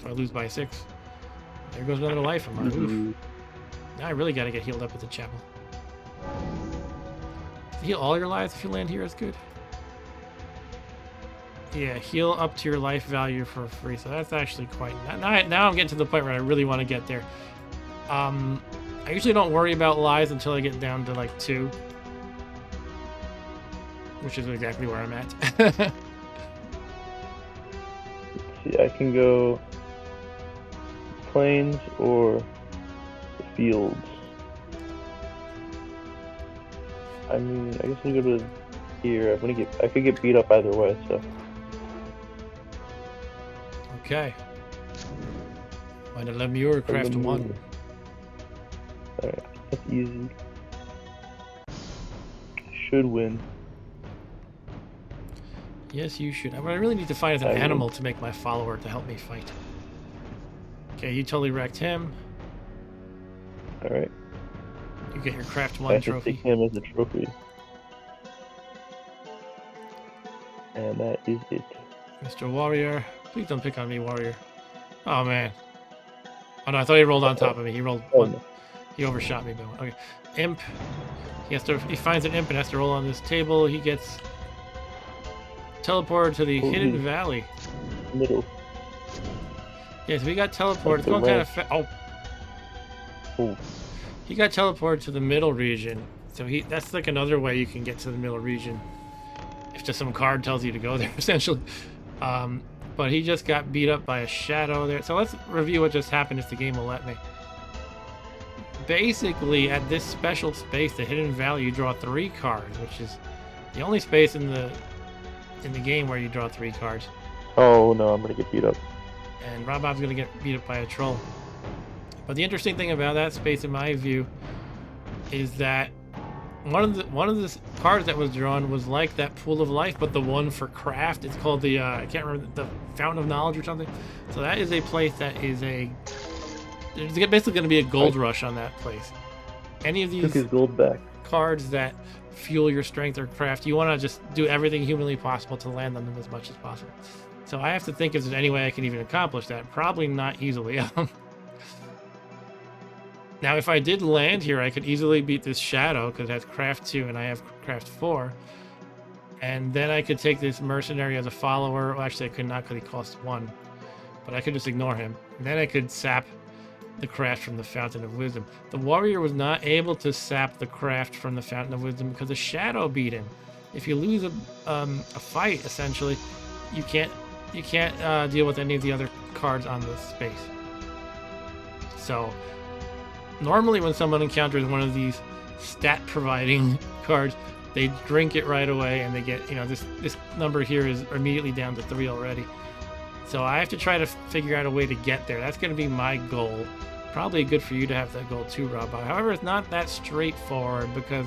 So I lose by 6. There goes another life of mine. Oof. Ooh. Now I really gotta get healed up at the chapel. Heal all your lives if you land here is good. Yeah, heal up to your life value for free. So that's actually quite... Now I'm getting to the point where I really want to get there. I usually don't worry about lives until I get down to like 2. Which is exactly where I'm at. Let's see, I can go plains or the fields. I mean, I guess I'll go to here. I could get beat up either way, so. Okay. Find a Lemure, craft 1. Alright, that's easy. Should win. Yes, you should. What I really need to find is an I will. animal to make my follower to help me fight. Okay, you totally wrecked him. Alright. You get your craft I 1 have to trophy. take him as a trophy. And that is it. Mr. Warrior. Please don't pick on me, Warrior. Oh, man. Oh, no, I thought he rolled on top of me. He rolled Oh, one. no. He overshot me by 1. Okay. Imp. He finds an imp and has to roll on this table. He gets teleported to the Oh, Hidden geez. Valley. Middle. Yes, we got teleported. It's the going kind of ranch. Oh. He got teleported to the middle region. So that's like another way you can get to the middle region. If just some card tells you to go there, essentially. But he just got beat up by a shadow there. So let's review what just happened if the game will let me. Basically, at this special space, the Hidden Valley, you draw 3 cards, which is the only space in the game where you draw 3 cards. Oh no, I'm gonna get beat up. And Bob's gonna get beat up by a troll. But the interesting thing about that space, in my view, is that one of the cards that was drawn was like that Pool of Life, but the one for craft. It's called the I can't remember, the Fountain of Knowledge or something. So that is a place that is there's basically going to be a gold rush on that place. Any of Took these his gold back. cards that fuel your strength or craft, you want to just do everything humanly possible to land on them as much as possible. So I have to think if there's any way I can even accomplish that. Probably not easily. Now, if I did land here, I could easily beat this shadow because it has craft 2 and I have craft 4. And then I could take this mercenary as a follower. Well, actually, I could not because he costs 1. But I could just ignore him. And then I could sap the craft from the Fountain of Wisdom. The warrior was not able to sap the craft from the Fountain of Wisdom because the shadow beat him. If you lose a fight, essentially, you can't deal with any of the other cards on the space. So normally when someone encounters one of these stat providing cards, they drink it right away and they get, this number here is immediately down to 3 already. So I have to try to figure out a way to get there. That's going to be my goal. Probably good for you to have that goal too, Rob. However, it's not that straightforward because,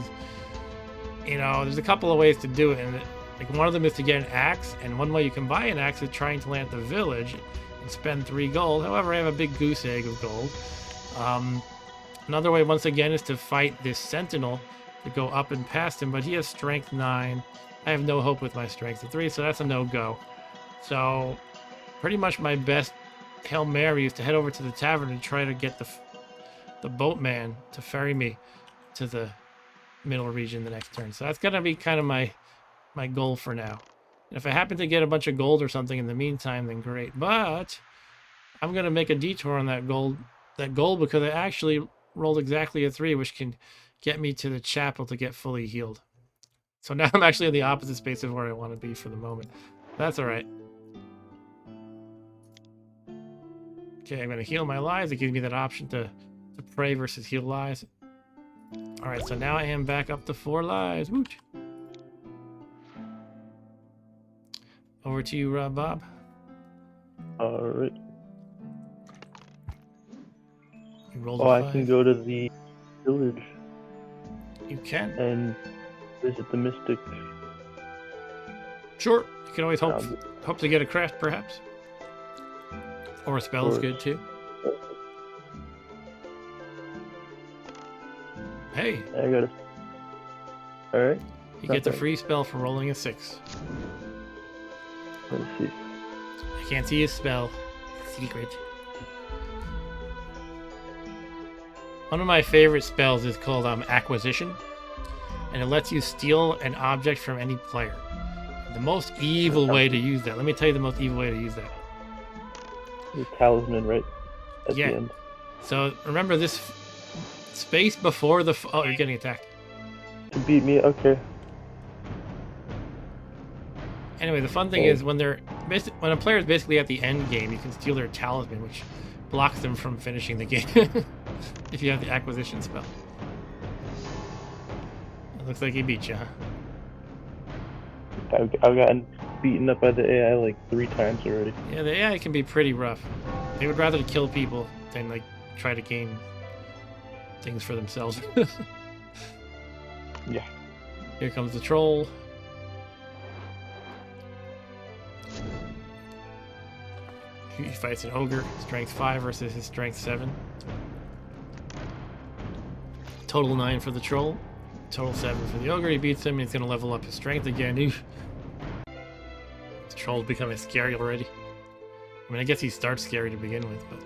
there's a couple of ways to do it. And like one of them is to get an axe, and one way you can buy an axe is trying to land at the village and spend 3 gold. However, I have a big goose egg of gold. Another way, once again, is to fight this sentinel to go up and past him, but he has strength 9. I have no hope with my strength of 3, so that's a no-go. So pretty much my best Hail Mary is to head over to the tavern and try to get the boatman to ferry me to the middle region the next turn. So that's going to be kind of my goal for now. And if I happen to get a bunch of gold or something in the meantime, then great. But I'm going to make a detour on that gold because I actually rolled exactly a 3, which can get me to the chapel to get fully healed. So now I'm actually in the opposite space of where I want to be for the moment. That's all right. Okay, I'm going to heal my lives. It gives me that option to pray versus heal lives. All right, so now I am back up to 4 lives. Woot. Over to you, Bob. Alright. You rolled Oh, a I 5. can go to the village You can. and visit the mystic. Sure, you can always hope Um, hope to get a craft, perhaps. Or a spell is Or- good too. Hey, I got it. All right. you Not get the bad. free spell for rolling a 6. Let's see. I can't see his spell. Secret. One of my favorite spells is called Acquisition, and it lets you steal an object from any player. The most evil way to use that. Let me tell you the most evil way to use that. The talisman, right? At Yeah. the end. So remember this space before the. Oh, you're getting attacked. To beat me, okay. Anyway, the fun thing is when when a player is basically at the end game, you can steal their talisman, which blocks them from finishing the game if you have the acquisition spell. It looks like he beat you, huh? I've gotten beaten up by the AI like 3 times already. Yeah, the AI can be pretty rough. They would rather kill people than like try to gain things for themselves. Yeah. Here comes the troll. He fights an ogre, strength 5 versus his strength 7. Total 9 for the troll. Total 7 for the ogre. He beats him. He's going to level up his strength again. This troll's becoming scary already. I mean, I guess he starts scary to begin with, but...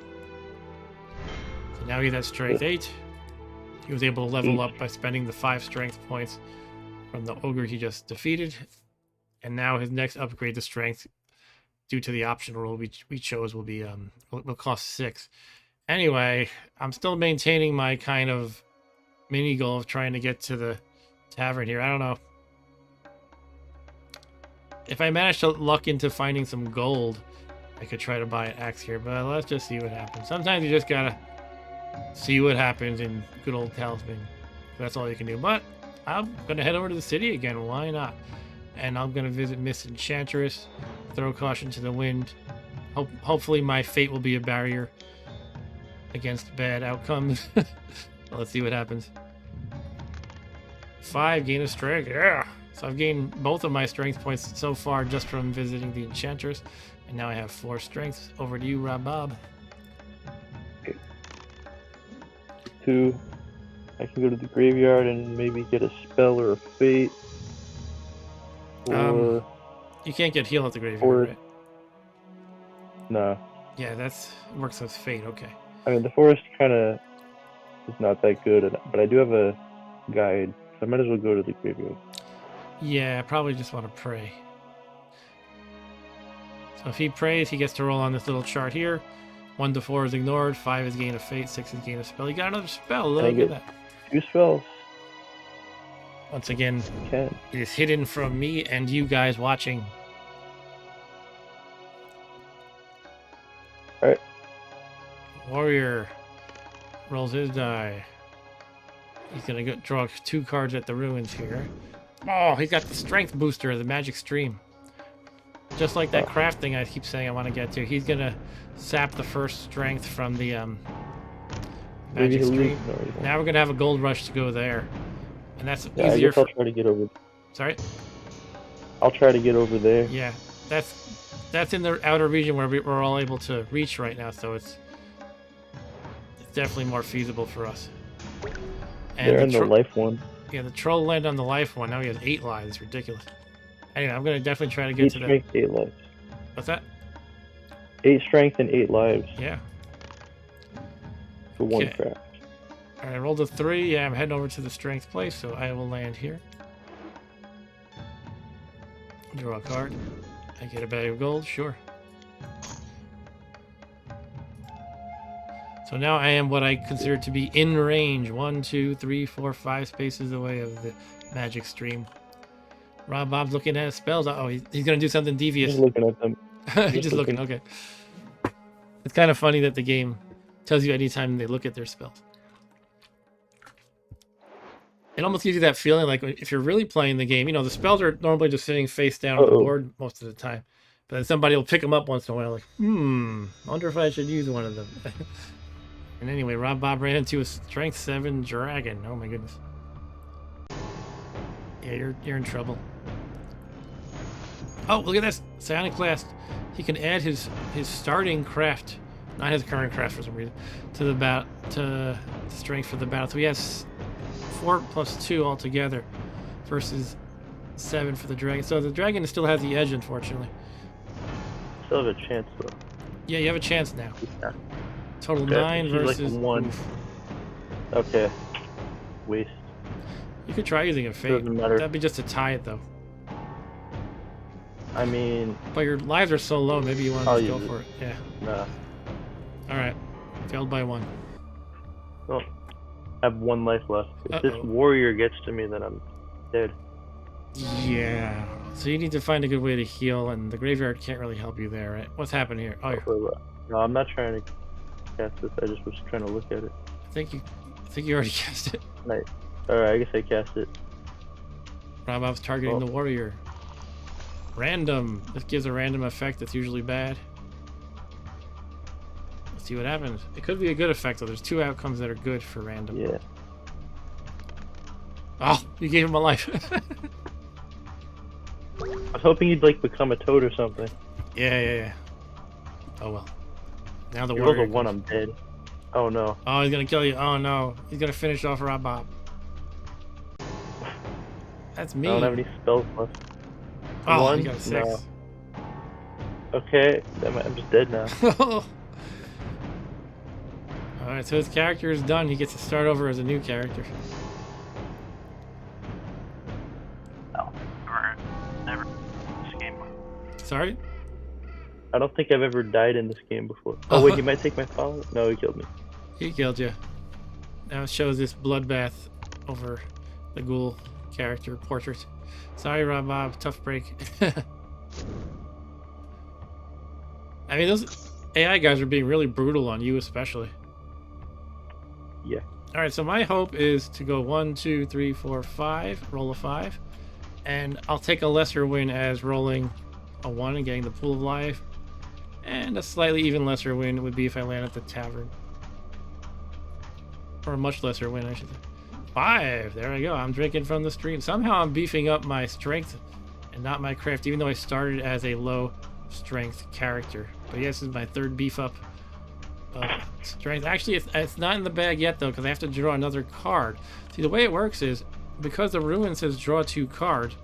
So now he's at strength 8. He was able to level up by spending the 5 strength points from the ogre he just defeated. And now his next upgrade to strength, due to the optional rule we chose, will be will cost 6. Anyway, I'm still maintaining my kind of mini goal of trying to get to the tavern here. I don't know. If I manage to luck into finding some gold, I could try to buy an axe here, but let's just see what happens. Sometimes you just gotta see what happens in good old Talisman. That's all you can do. But I'm gonna head over to the city again. Why not? And I'm gonna visit Miss Enchantress. Throw caution to the wind. Hopefully my fate will be a barrier against bad outcomes. Let's see what happens. 5 gain of strength. Yeah. So I've gained both of my strength points so far just from visiting the Enchantress. And now I have 4 strengths. Over to you, Rob Bob. 2. I can go to the graveyard and maybe get a spell or a fate. Or You can't get heal at the graveyard, or- right? no. Yeah, works with fate. Okay. I mean, the forest kind of is not that good, but I do have a guide, so I might as well go to the graveyard. Yeah, I probably just want to pray. So if he prays, he gets to roll on this little chart here. 1 to 4 is ignored. 5 is gain of fate. 6 is gain of spell. You got another spell. Can I Look at get that. 2 spells? Once again, Can. it is hidden from me and you guys watching. Alright. Warrior rolls his die. He's gonna draw 2 cards at the ruins here. Oh, he's got the strength booster, the magic stream. Just like that craft thing I keep saying I want to get to. He's gonna sap the first strength from the Maybe magic he'll stream. lose. No, he won't. Now we're gonna have a gold rush to go there, and that's Yeah, I easier guess I'll for. try to get over. Sorry. I'll try to get over there. Yeah, that's in the outer region where we're all able to reach right now, so it's definitely more feasible for us. And They're in the life one. yeah, the troll landed on the life one. Now he has 8 lives. It's ridiculous. Anyway, I'm gonna definitely try to get 8 to that. strength, 8 lives. What's that? 8 strength and 8 lives Yeah. for 1 Okay. craft. All right, I rolled a 3. Yeah, I'm heading over to the strength place, so I will land here. Draw a card. I get a bag of gold. Sure. So now I am what I consider to be in range. 1, 2, 3, 4, 5 spaces away of the magic stream. Rob Bob's looking at his spells. Oh, he's going to do something devious. Just looking at them. He's just looking. Okay. It's kind of funny that the game tells you anytime they look at their spells. It almost gives you that feeling like if you're really playing the game, you know, the spells are normally just sitting face down on the board most of the time. But then somebody will pick them up once in a while, like, I wonder if I should use one of them. And anyway, Rob Bob ran into a strength 7 dragon. Oh my goodness. Yeah, you're in trouble. Oh, look at this. Psionic Blast. He can add his starting craft, not his current craft for some reason, to the strength for the battle. So he has 4 + 2 altogether versus 7 for the dragon. So the dragon still has the edge, unfortunately. Still have a chance though. Yeah, you have a chance now. Yeah. Total Okay, 9 she's versus like 1. Oof. Okay. Waste. You could try using a fate. Doesn't matter. That'd be just to tie it though. I mean, But your lives are so low, maybe you want to I'll just go use for it. Yeah. nah. Alright. Failed by 1. Well, I have 1 life left. If this Uh-oh. warrior gets to me, then I'm dead. Yeah. So you need to find a good way to heal, and the graveyard can't really help you there, right? What's happened here? Oh, No, I'm not trying to cast this. I just was trying to look at it. I think you already cast it. Nice. Alright, I guess I cast it. Robob's targeting Oh. the warrior. Random. This gives a random effect that's usually bad. Let's see what happens. It could be a good effect, though. There's 2 outcomes that are good for random. Yeah. Oh, you gave him a life. I was hoping you'd like become a toad or something. Yeah. Oh well. Now the You rolled warrior. a 1, comes. I'm dead. Oh no. Oh, he's gonna kill you. Oh no, he's gonna finish off Robob. That's me. I don't have any spells left. Oh, 1? you got a 6. No. Okay, I'm just dead now. Alright, so his character is done. He gets to start over as a new character. No. Never. This game. Sorry? I don't think I've ever died in this game before. Oh wait, he might take my follow? No, he killed me. He killed you. Now it shows this bloodbath over the ghoul character portrait. Sorry, Robob. Tough break. I mean, those AI guys are being really brutal on you, especially. Yeah. All right, so my hope is to go 1, 2, 3, 4, 5, roll a 5, and I'll take a lesser win as rolling a 1 and getting the pool of life, and a slightly even lesser win would be if I land at the tavern, or a much lesser win, I should say. 5. There I go. I'm drinking from the stream. Somehow I'm beefing up my strength and not my craft, even though I started as a low strength character. But yes, this is my 3rd beef up of strength. Actually, it's not in the bag yet though, because I have to draw another card. See, the way it works is because the ruin says draw 2 cards,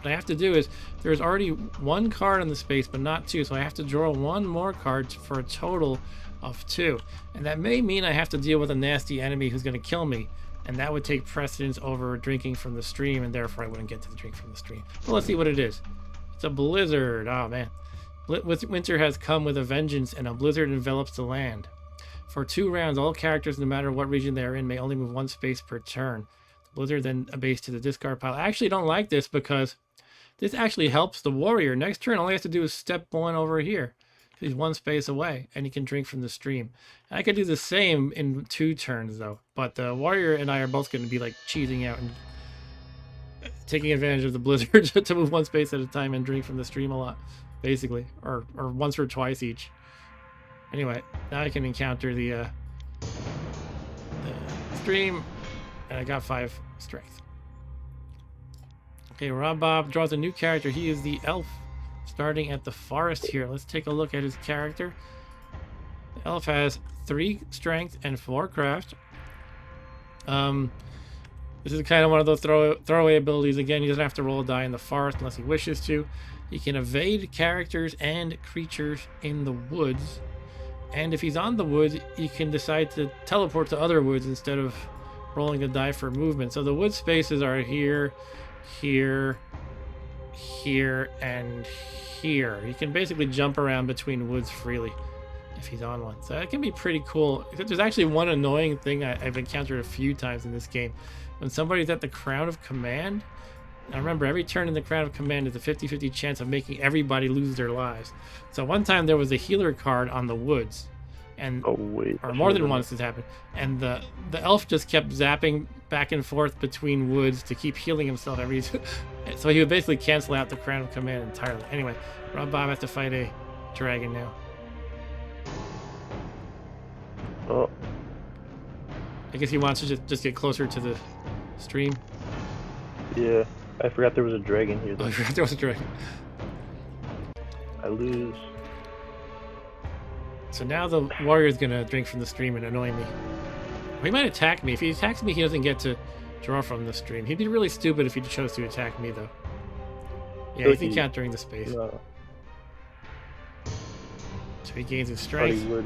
what I have to do is there's already 1 card in the space but not 2, so I have to draw 1 more card for a total of 2, and that may mean I have to deal with a nasty enemy who's going to kill me, and that would take precedence over drinking from the stream, and therefore I wouldn't get to the drink from the stream. But let's see what it is. It's a blizzard. Oh man. Winter has come with a vengeance, and a blizzard envelops the land. For 2 rounds, all characters, no matter what region they are in, may only move 1 space per turn. The blizzard then abates to the discard pile. I actually don't like this because this actually helps the warrior. Next turn, all he has to do is step 1 over here. He's 1 space away, and he can drink from the stream. I could do the same in 2 turns, though. But the warrior and I are both going to be like cheesing out and taking advantage of the blizzard to move 1 space at a time and drink from the stream a lot, basically, or once or twice each. Anyway, now I can encounter the stream, and I got 5 strength. Okay, Robob draws a new character. He is the elf, starting at the forest here. Let's take a look at his character. The elf has 3 strength and 4 craft. This is kind of one of those throwaway abilities. Again, he doesn't have to roll a die in the forest unless he wishes to. He can evade characters and creatures in the woods. And if he's on the woods, he can decide to teleport to other woods instead of rolling a die for movement. So the wood spaces are here, here, here, and here. He can basically jump around between woods freely if he's on one. So that can be pretty cool. There's actually one annoying thing I've encountered a few times in this game. When somebody's at the Crown of Command, now remember, every turn in the Crown of Command is a 50-50 chance of making everybody lose their lives. So one time there was a healer card on the woods, and or more than once this happened, and the elf just kept zapping back and forth between woods to keep healing himself every so he would basically cancel out the Crown of Command entirely. Anyway, Robob has to fight a dragon now. Oh. I guess he wants to just get closer to the stream. Yeah, I forgot there was a dragon here. Oh, I forgot there was a dragon. I lose. So now the warrior's gonna drink from the stream and annoy me. He might attack me. If he attacks me, he doesn't get to draw from the stream. He'd be really stupid if he chose to attack me, though. Yeah, he's encountering the space. No. So he gains his Thought strength. he would.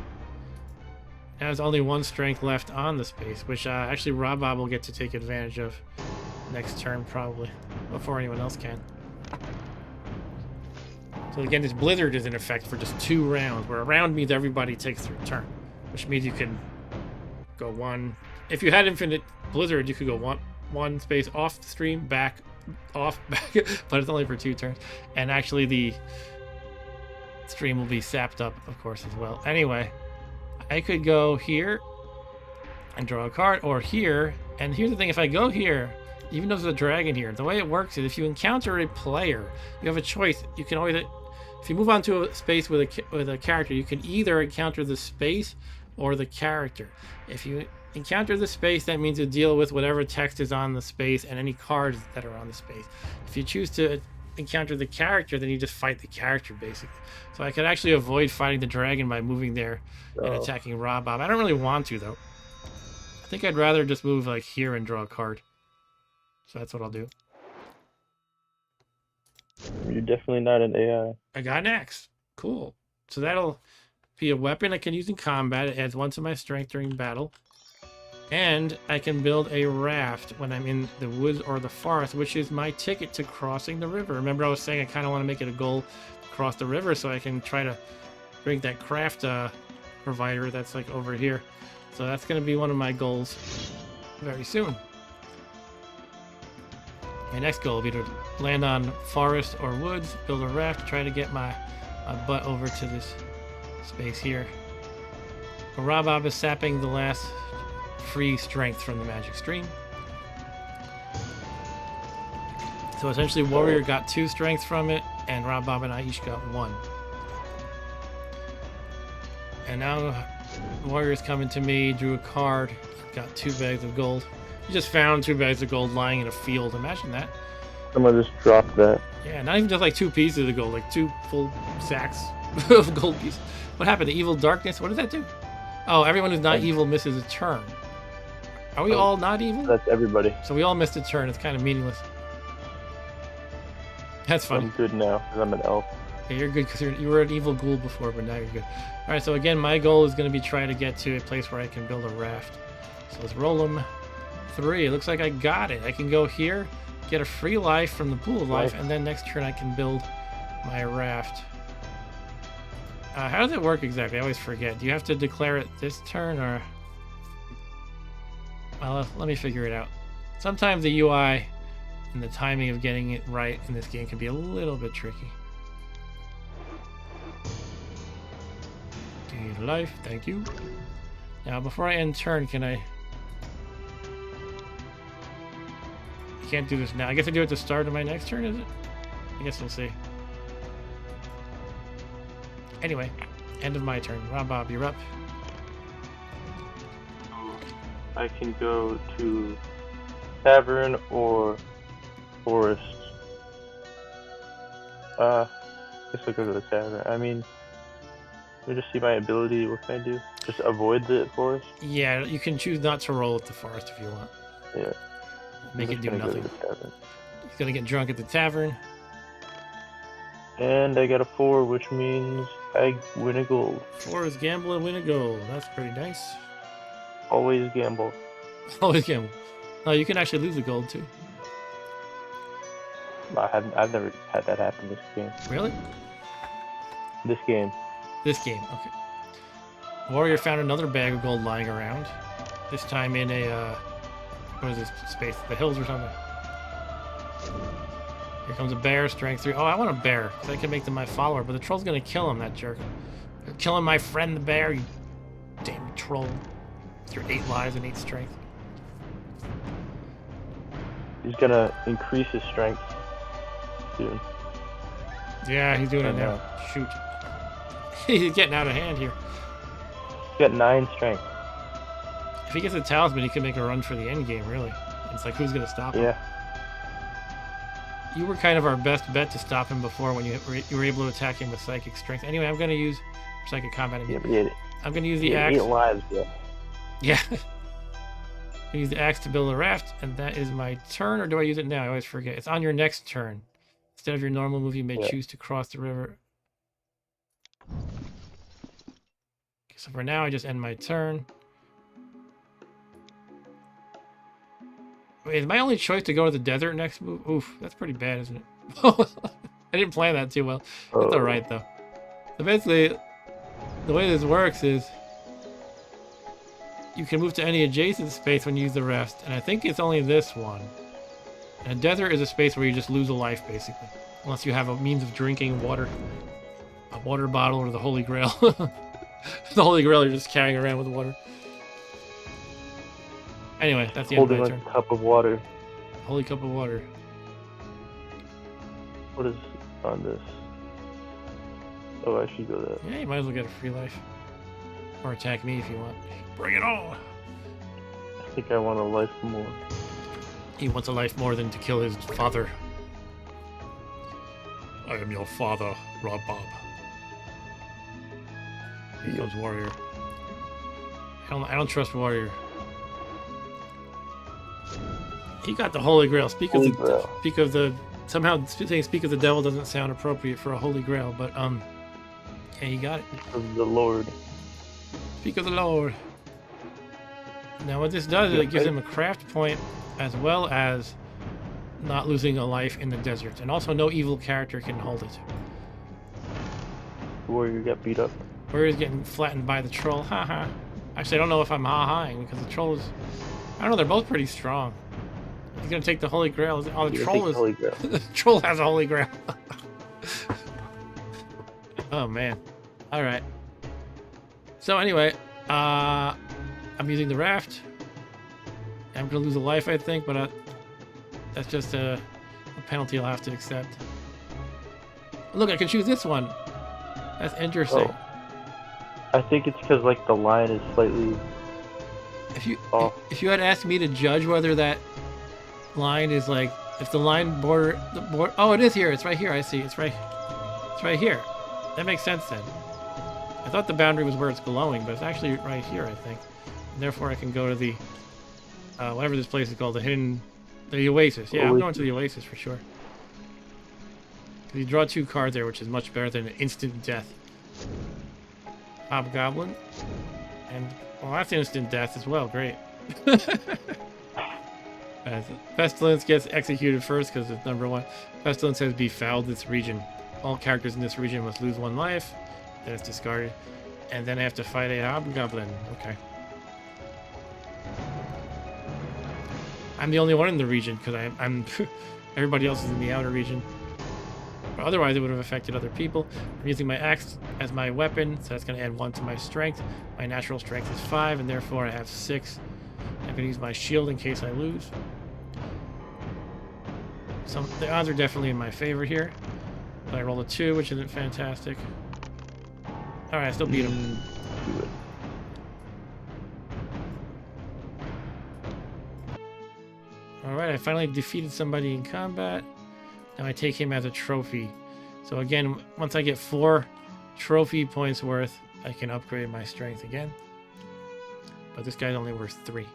Now there's only one strength left on the space, which actually Rob will get to take advantage of next turn, probably, before anyone else can. So again, this blizzard is in effect for just 2 rounds, where a round means everybody takes their turn, which means you can go one. If you had infinite blizzard, you could go one space off the stream, back, off, back, but it's only for 2 turns. And actually, the stream will be sapped up, of course, as well. Anyway, I could go here and draw a card, or here. And here's the thing: if I go here, even though there's a dragon here, the way it works is if you encounter a player, you have a choice. You can always, if you move on to a space with a character, you can either encounter the space or the character. If you encounter the space, that means you deal with whatever text is on the space and any cards that are on the space. If you choose to encounter the character, then you just fight the character, basically. So I could actually avoid fighting the dragon by moving there and attacking Rob. I don't really want to, though. I think I'd rather just move like here and draw a card. So that's what I'll do. You're definitely not an AI. I got an axe. Cool. So that'll be a weapon I can use in combat. It adds 1 to my strength during battle. And I can build a raft when I'm in the woods or the forest, which is my ticket to crossing the river. Remember I was saying I kind of want to make it a goal to cross the river so I can try to bring that craft provider that's like over here. So that's going to be one of my goals very soon. My next goal will be to land on forest or woods, build a raft, try to get my butt over to this space here. Rob is sapping the last free strength from the magic stream. So essentially warrior got 2 strength from it, and Rob and I each got 1. And now warrior's coming to me, drew a card, got 2 bags of gold. You just found 2 bags of gold lying in a field. Imagine that. Someone just dropped that. Yeah, not even just like 2 pieces of gold, like 2 full sacks of gold pieces. What happened to evil darkness? What does that do? Oh, everyone who's not evil misses a turn. Are we all not evil? That's everybody. So we all missed a turn. It's kind of meaningless. That's funny. I'm good now because I'm an elf. Yeah, you're good because you were an evil ghoul before, but now you're good. All right, so again, my goal is going to be trying to get to a place where I can build a raft. So let's roll them. 3. It looks like I got it. I can go here, get a free life from the pool of life, and then next turn I can build my raft. How does it work exactly? I always forget. Do you have to declare it this turn, or... Well, let me figure it out. Sometimes the UI and the timing of getting it right in this game can be a little bit tricky. Gain life, thank you. Now, before I end turn, can I... I can't do this now. I guess I do it at the start of my next turn, is it? I guess we'll see. Anyway, end of my turn. Rob, you're up. I can go to tavern or forest. I guess I'll go to the tavern. I mean, let me just see my ability. What can I do? Just avoid the forest? Yeah, you can choose not to roll at the forest if you want. Yeah. Make it do nothing. He's gonna get drunk at the tavern. And I got a 4, which means I win a gold. 4 is gamble and win a gold. That's pretty nice. Always gamble. Always gamble. Oh, you can actually lose the gold too. I've never had that happen this game. Really? This game. This game, okay. Warrior found another bag of gold lying around. This time in a, what is this space? The hills or something? Here comes a bear, strength 3. Oh, I want a bear, because I can make them my follower, but the troll's gonna kill him, that jerk. You're killing my friend the bear, you damn troll. With your 8 lives and 8 strength. He's gonna increase his strength soon. Yeah, he's doing it now. Shoot. He's getting out of hand here. He's got 9 strength. If he gets a talisman, he can make a run for the end game, really. It's like, who's gonna stop him? Yeah. you were kind of our best bet to stop him before when you were able to attack him with psychic strength. Anyway, I'm gonna use psychic combat. Yeah, but he had, I'm gonna use he the had axe. 8 lives, bro. Yeah. I use the axe to build a raft, and that is my turn, or do I use it now? I always forget. It's on your next turn. Instead of your normal move, you may choose to cross the river. Okay, so for now, I just end my turn. Wait, is my only choice to go to the desert next move? Oof, that's pretty bad, isn't it? I didn't plan that too well. That's alright, though. So basically, the way this works is you can move to any adjacent space when you use the rest, and I think it's only this one. And a desert is a space where you just lose a life, basically. Unless you have a means of drinking water. A water bottle or the Holy Grail. The Holy Grail you're just carrying around with water. Anyway, that's the end of my turn. Holding a cup of water. Holy cup of water. What is on this? Oh, I should go there. Yeah, you might as well get a free life. Or attack me if you want. Bring it on! I think I want a life more. He wants a life more than to kill his father. I am your father, Rob Bob. Here comes Warrior. I don't trust Warrior. He got the Holy Grail. Speak of the somehow saying "Speak of the Devil" doesn't sound appropriate for a Holy Grail, but yeah, he got it. Of the Lord. Speak of the Lord. Now what this does is it gives him a craft point as well as not losing a life in the desert, and also no evil character can hold it. Warrior got beat up. Warrior's getting flattened by the troll. Haha. Actually, I don't know if I'm ha-haing because the troll is. I don't know. They're both pretty strong. He's gonna take the Holy Grail. Oh, the troll is. Holy Grail. The troll has a Holy Grail. Oh man. All right. So anyway, I'm using the raft. I'm gonna lose a life, I think, but that's just a penalty I'll have to accept. Look, I can choose this one. That's interesting. Oh. I think it's because like the line is slightly. If you had asked me to judge whether that line is like, if the line border, oh, it is here. It's right here. I see. It's right here. That makes sense then. I thought the boundary was where it's glowing, but it's actually right here, I think. And therefore, I can go to the whatever this place is called, the Oasis. Yeah, I'm going to the Oasis for sure. You draw 2 cards there, which is much better than instant death. Hobgoblin, and well, that's instant death as well. Great. Pestilence gets executed first because it's number 1. Pestilence has befouled this region. All characters in this region must lose 1 life. Then it's discarded, and then I have to fight a hobgoblin. Okay. I'm the only one in the region because I'm everybody else is in the outer region. But otherwise, it would have affected other people. I'm using my axe as my weapon, so that's going to add 1 to my strength. My natural strength is 5, and therefore I have 6. I'm going to use my shield in case I lose. The odds are definitely in my favor here. But I rolled a 2, which isn't fantastic. Alright, I still beat him. Alright, I finally defeated somebody in combat. Now I take him as a trophy. So again, once I get 4 trophy points worth, I can upgrade my strength again. But this guy's only worth 3.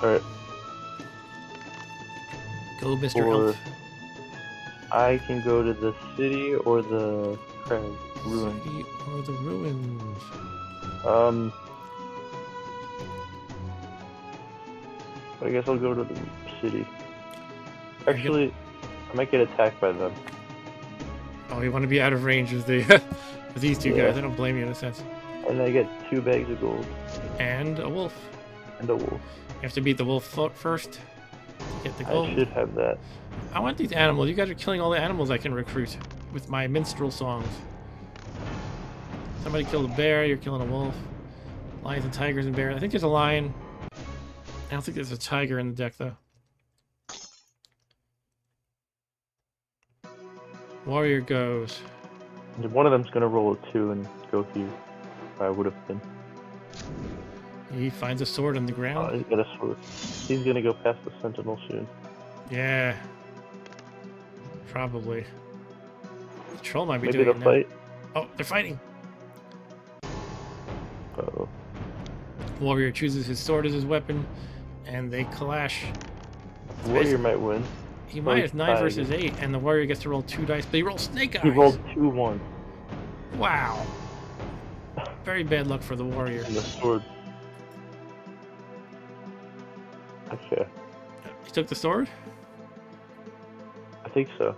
Alright. Go, Mr. Elf. I can go to the city or the ruins. City or the ruins. I guess I'll go to the city. Actually, I might get attacked by them. Oh, you want to be out of range of the of these 2 guys. I don't blame you in a sense. And I get 2 bags of gold. And a wolf. And a wolf. You have to beat the wolf first to get the gold. I should have that. I want these animals. You guys are killing all the animals I can recruit with my minstrel songs. Somebody killed a bear. You're killing a wolf. Lions and tigers and bears. I think there's a lion. I don't think there's a tiger in the deck, though. Warrior goes. One of them's gonna roll a 2 and go here. I would have been. He finds a sword on the Oh, ground. he's got a sword. He's gonna go past the sentinel soon. Yeah. Probably. The troll might be Maybe doing they'll it now. fight. Oh, they're fighting. Uh-oh. Warrior chooses his sword as his weapon, and they clash. Warrior might win. He Oh, might. he's It's 9 tied. versus 8, and the warrior gets to roll 2 dice, but he rolls snake eyes. He rolled 2-1. Wow. Very bad luck for the warrior. And the sword. Okay. He took the sword? I think so.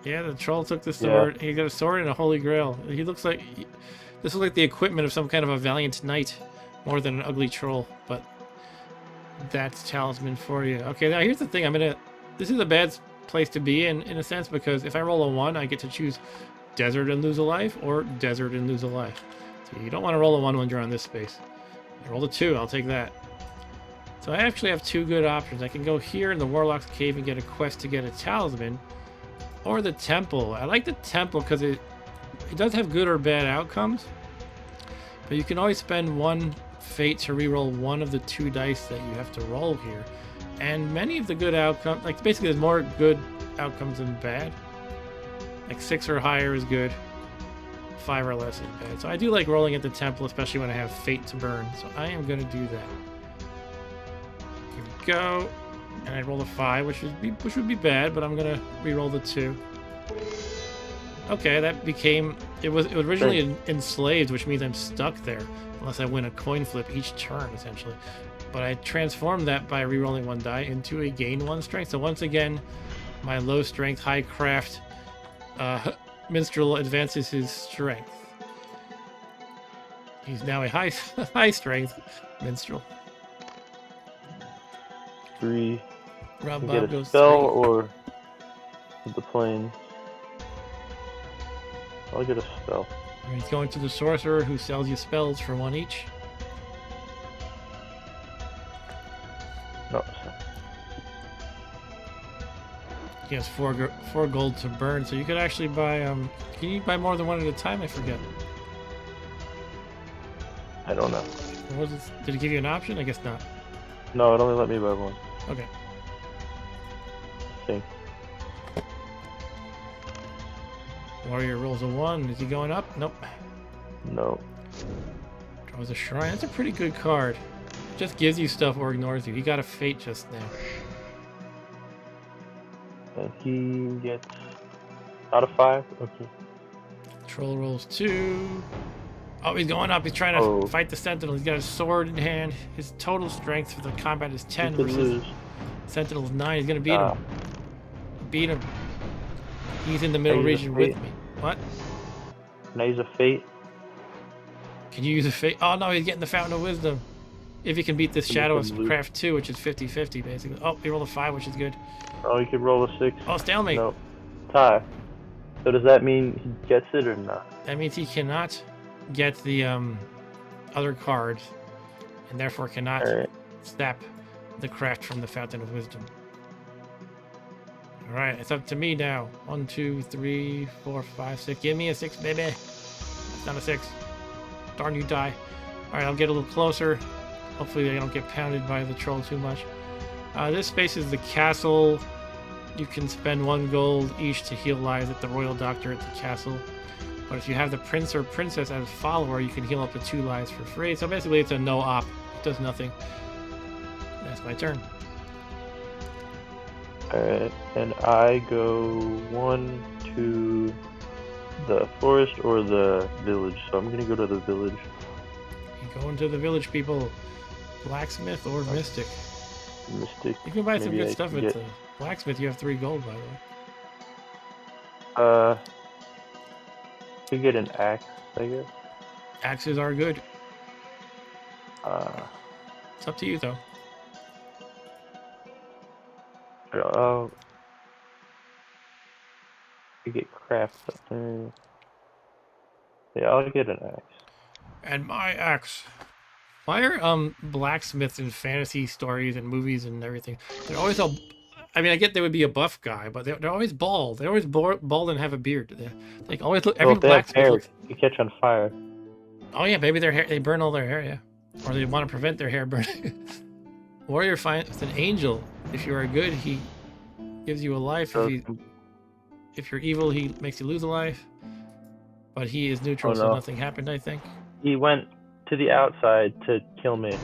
Yeah, the troll took the sword. He got a sword and a holy grail. He looks like... This looks like the equipment of some kind of a valiant knight, more than an ugly troll, but that's Talisman for you. Okay, now here's the thing. This is a bad place to be in a sense, because if I roll a 1, I get to choose desert and lose a life, or desert and lose a life. So you don't want to roll a 1 when you're on this space. I rolled a 2, I'll take that. So I actually have 2 good options. I can go here in the Warlock's Cave and get a quest to get a Talisman, or the Temple. I like the Temple because it does have good or bad outcomes, but you can always spend 1 fate to reroll 1 of the 2 dice that you have to roll here. And many of the good outcomes, like basically there's more good outcomes than bad. Like 6 or higher is good, 5 or less is bad. So I do like rolling at the Temple, especially when I have fate to burn. So I am going to do that. Here we go. And I roll a 5, which would be bad, but I'm gonna re-roll the 2. Okay, that became... It was originally enslaved, which means I'm stuck there, unless I win a coin flip each turn, essentially. But I transformed that by re-rolling 1 die into a gain 1 strength. So once again, my low strength, high craft minstrel advances his strength. He's now a high strength minstrel. 3. Rob You Bob get a goes spell 3. or the planes. I'll get a spell. He's going to the sorcerer, who sells you spells for 1 each. No. He has 4 gold to burn, so you could actually buy. Can you buy more than 1 at a time? I forget. I don't know. What was it? Did it give you an option? I guess not. No, it only let me buy 1. Okay. I think. Warrior rolls a 1. Is he going up? Nope. No. Draws a shrine. That's a pretty good card. Just gives you stuff or ignores you. He got a fate just now. And he gets out of 5. Okay. Troll rolls 2. Oh, he's going up. He's trying to fight the Sentinel. He's got a sword in hand. His total strength for the combat is 10 He could versus lose. Sentinel's 9. He's gonna beat him. Beat him. He's in the middle Use a region with fate. me. What? Can I use a fate? Can you use a fate? Oh no, he's getting the Fountain of Wisdom. If he can beat this Can Shadow make of him lose. Craft 2, which is 50-50 basically. Oh, he rolled a 5, which is good. Oh, he could roll a 6. Oh, stalemate. No. Tie. So does that mean he gets it or not? That means he cannot get the other cards, and therefore cannot Alright. snap the craft from the Fountain of Wisdom. Alright, it's up to me now. 1, 2, 3, 4, 5, 6. Give me a 6, baby. It's not a 6. Darn, you die. Alright, I'll get a little closer. Hopefully they don't get pounded by the troll too much. This space is the castle. You can spend 1 gold each to heal lives at the Royal Doctor at the castle. But if you have the prince or princess as a follower, you can heal up to 2 lives for free. So basically it's a no-op. It does nothing. That's my turn. Alright, and I go 1 to the forest or the village. So I'm gonna go to the village. You go into the village, people. Blacksmith or mystic. Mystic. You can buy some Maybe good I stuff can at get- the blacksmith. You have 3 gold, by the way. Could get an axe, I guess. Axes are good. Uh, It's up to you, though. you get craft. Yeah, I'll get an axe. And my axe. Why are blacksmiths in fantasy stories and movies and everything? They're always all. I mean, I get there would be a buff guy, but they're always bald. They're always bald and have a beard. They always look. Every Well, if they have blacksmith hair, looks. you catch on fire. Oh yeah, maybe their hair. They burn all their hair. Yeah. or they want to prevent their hair burning. Warrior finds an angel. If you are good, he gives you a life. If you're evil, he makes you lose a life. But he is neutral, so nothing happened, I think. He went to the outside to kill me.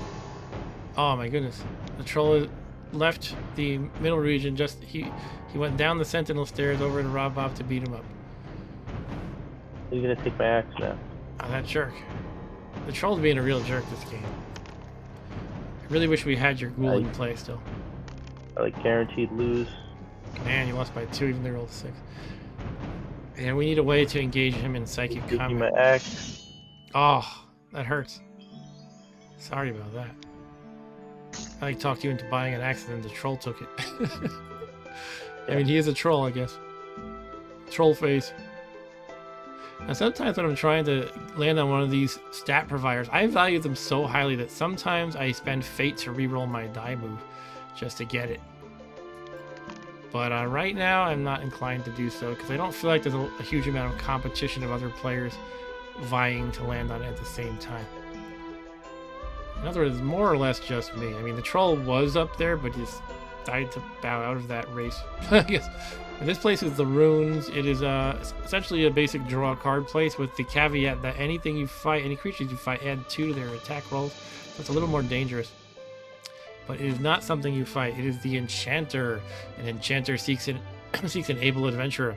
Oh my goodness. The troll left the middle region, he went down the sentinel stairs over to Rob Bob to beat him up. He's gonna take my axe now. Oh, that jerk. The troll's being a real jerk this game. I really wish we had your ghoul in play still. I like guaranteed lose. Man, you lost by 2 even though you rolled a 6. And we need a way to engage him in psychic combat. My axe. Oh, that hurts. Sorry about that. I like talked you into buying an axe and then the troll took it. I mean, he is a troll, I guess. Troll face. Now, sometimes when I'm trying to land on one of these stat providers, I value them so highly that sometimes I spend fate to reroll my die move just to get it. But right now, I'm not inclined to do so because I don't feel like there's a huge amount of competition of other players vying to land on it at the same time. In other words, more or less just me. I mean, the troll was up there, but just died to bow out of that race. I guess. And this place is the ruins. It is essentially a basic draw card place with the caveat that anything you fight, any creatures you fight, add 2 to their attack rolls. So it's a little more dangerous. But it is not something you fight. It is the Enchanter. An Enchanter seeks an able adventurer.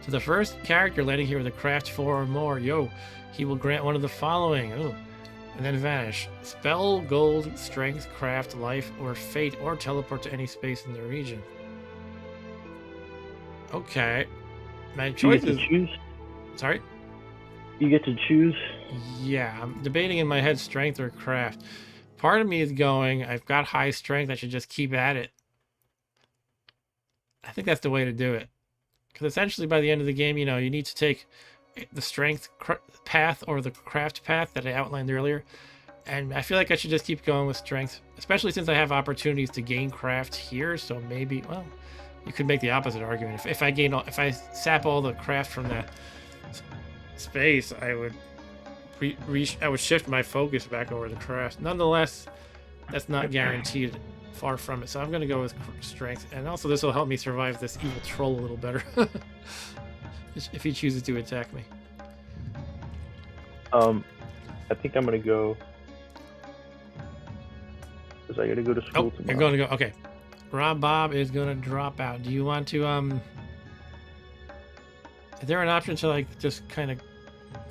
So the first character landing here with a craft 4 or more, he will grant one of the following. And then vanish. Spell, gold, strength, craft, life, or fate, or teleport to any space in the region. Okay. My choice is... choose? Sorry? You get to choose? Yeah, I'm debating in my head strength or craft. Part of me is going, I've got high strength, I should just keep at it. I think that's the way to do it. Because essentially by the end of the game, you need to take the strength path or the craft path that I outlined earlier. And I feel like I should just keep going with strength, especially since I have opportunities to gain craft here. So maybe, well, you could make the opposite argument. If I sap all the craft from that space, I would I would shift my focus back over the craft. Nonetheless, that's not guaranteed. Far from it. So I'm going to go with strength. And also this will help me survive this evil troll a little better. If he chooses to attack me. I think I'm going to go... Because I got to go to school tomorrow. You're going to go... Okay. Rob Bob is going to drop out. Do you want to... Is there an option to, like, just kind of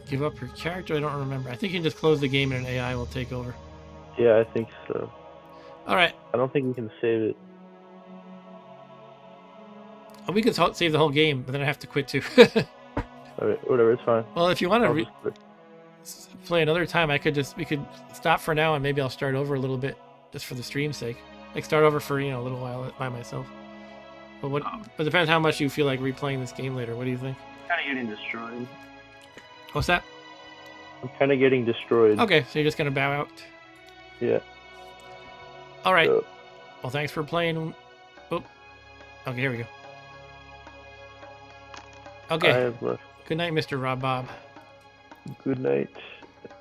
give up your character? I don't remember. I think you can just close the game and an AI will take over. Yeah, I think so. Alright. I don't think we can save it. Oh, we could save the whole game, but then I have to quit too. Alright, whatever, it's fine. Well, if you want to play another time, we could stop for now and maybe I'll start over a little bit just for the stream's sake. Like start over for, a little while by myself. But it depends how much you feel like replaying this game later. What do you think? I'm kind of getting destroyed. What's that? I'm kind of getting destroyed. Okay, so you're just going to bow out? Yeah. All right. Well, thanks for playing. Oh. Okay, here we go. Okay. I have left. Good night, Mr. Rob Bob. Good night.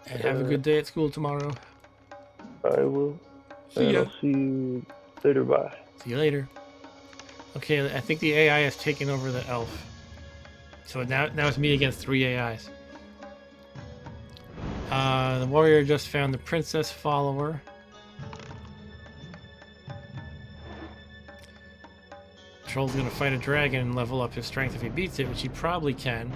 And have a good day at school tomorrow. I will. See ya. I'll see you later. Bye. See you later. Okay, I think the AI has taken over the elf. So now it's me against 3 AIs. The warrior just found the princess follower. Troll's gonna fight a dragon and level up his strength if he beats it, which he probably can.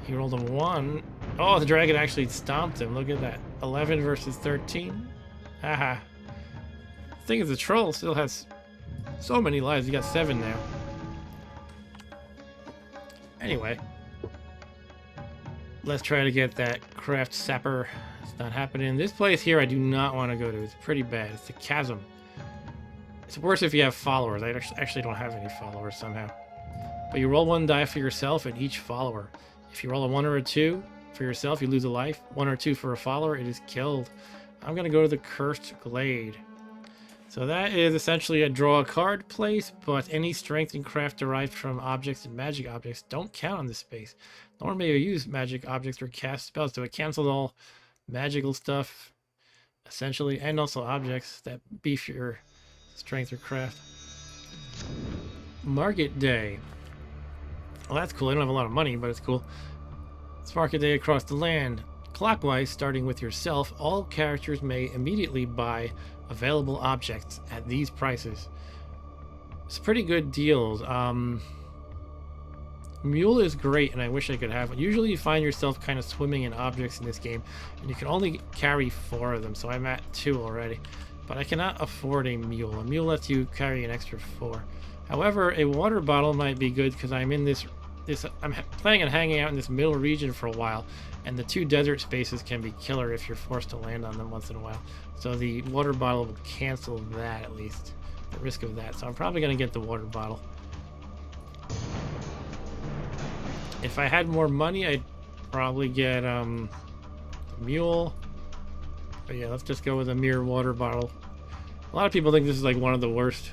He rolled a 1. Oh, the dragon actually stomped him. Look at that. 11 versus 13. Haha. The thing is, the troll still has so many lives. He got 7 now. Anyway. Let's try to get that craft sapper. It's not happening. This place here I do not want to go to. It's pretty bad. It's the chasm. It's worse if you have followers. I actually don't have any followers somehow. But you roll 1 die for yourself and each follower. If you roll a 1 or a 2 for yourself, you lose a life. 1 or 2 for a follower, it is killed. I'm going to go to the Cursed Glade. So that is essentially a draw a card place, but any strength and craft derived from objects and magic objects don't count on this space. Nor may you use magic objects or cast spells, so it cancels all magical stuff, essentially, and also objects that beef your strength or craft. Market Day. Well, that's cool. I don't have a lot of money, but it's cool. It's market day across the land. Clockwise, starting with yourself, all characters may immediately buy available objects at these prices. It's pretty good deals. Mule is great, and I wish I could have it. Usually you find yourself kind of swimming in objects in this game, and you can only carry 4 of them, so I'm at 2 already. But I cannot afford a mule. A mule lets you carry an extra 4. However, a water bottle might be good because I'm in I'm planning on hanging out in this middle region for a while, and the 2 desert spaces can be killer if you're forced to land on them once in a while. So the water bottle would cancel that, at least, the risk of that. So I'm probably going to get the water bottle. If I had more money, I'd probably get a mule. But yeah, let's just go with a mere water bottle. A lot of people think this is like one of the worst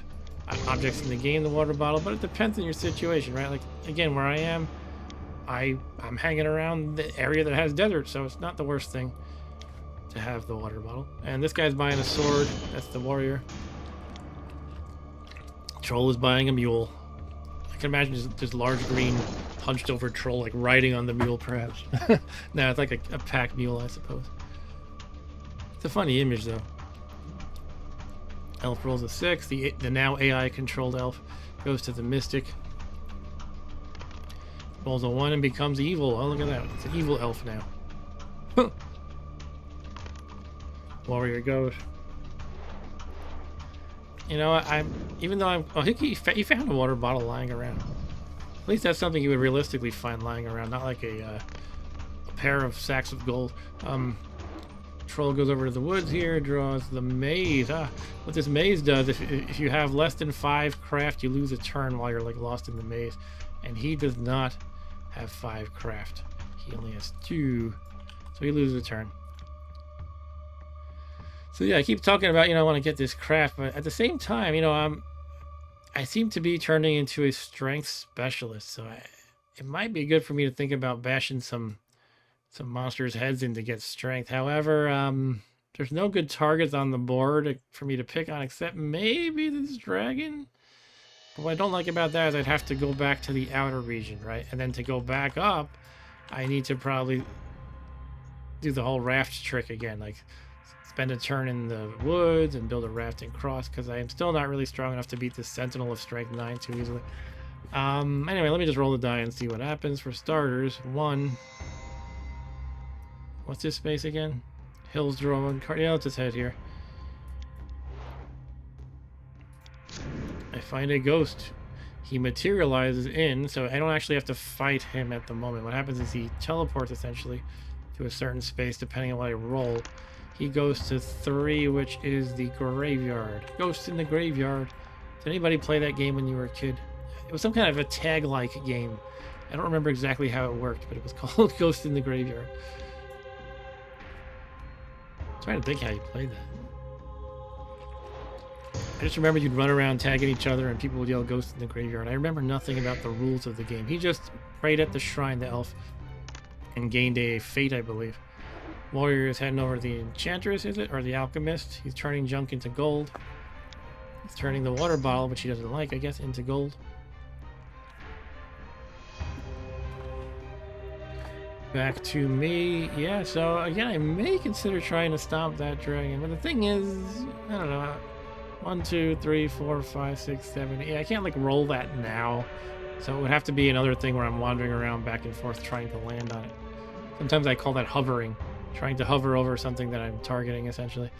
objects in the game, the water bottle, but it depends on your situation, right? Like, again, where I am, I'm hanging around the area that has desert, so it's not the worst thing to have the water bottle. And this guy's buying a sword. That's the warrior. Troll is buying a mule. I can imagine this large green hunched over troll like riding on the mule, perhaps. No, it's like a pack mule, I suppose. It's a funny image, though. Elf rolls a 6. The now AI controlled elf goes to the mystic. Rolls a 1 and becomes evil. Oh, look at that. It's an evil elf now. Warrior goes. You know, he found a water bottle lying around. At least that's something you would realistically find lying around, not like a pair of sacks of gold. Troll goes over to the woods here, draws the maze. What this maze does, if you have less than 5 craft, you lose a turn while you're like lost in the maze. And he does not have 5 craft. He only has 2, so he loses a turn. So yeah, I keep talking about, I want to get this craft, but at the same time, I seem to be turning into a strength specialist, so it might be good for me to think about bashing some monsters' heads in to get strength. However, there's no good targets on the board for me to pick on except maybe this dragon. But what I don't like about that is I'd have to go back to the outer region, right? And then to go back up, I need to probably do the whole raft trick again, like spend a turn in the woods and build a raft and cross, because I am still not really strong enough to beat this Sentinel of Strength 9 too easily. Anyway, let me just roll the die and see what happens. For starters, 1... What's this space again? Hills draw 1 card. Yeah, let's just head here. I find a ghost. He materializes in, so I don't actually have to fight him at the moment. What happens is he teleports essentially to a certain space depending on what I roll. He goes to 3, which is the graveyard. Ghost in the graveyard. Did anybody play that game when you were a kid? It was some kind of a tag-like game. I don't remember exactly how it worked, but it was called Ghost in the Graveyard. I'm trying to think how you played that. I just remember you'd run around tagging each other and people would yell Ghost in the Graveyard. I remember nothing about the rules of the game. He just prayed at the shrine, the elf, and gained a fate, I believe. Warrior is heading over to the Enchantress, is it? Or the Alchemist. He's turning junk into gold. He's turning the water bottle, which he doesn't like, I guess, into gold. Back to me. Yeah, so again, I may consider trying to stomp that dragon, but the thing is, I don't know. 1, 2, 3, 4, 5, 6, 7, 8. I can't like roll that now, so it would have to be another thing where I'm wandering around back and forth trying to land on it. Sometimes I call that hovering, trying to hover over something that I'm targeting essentially.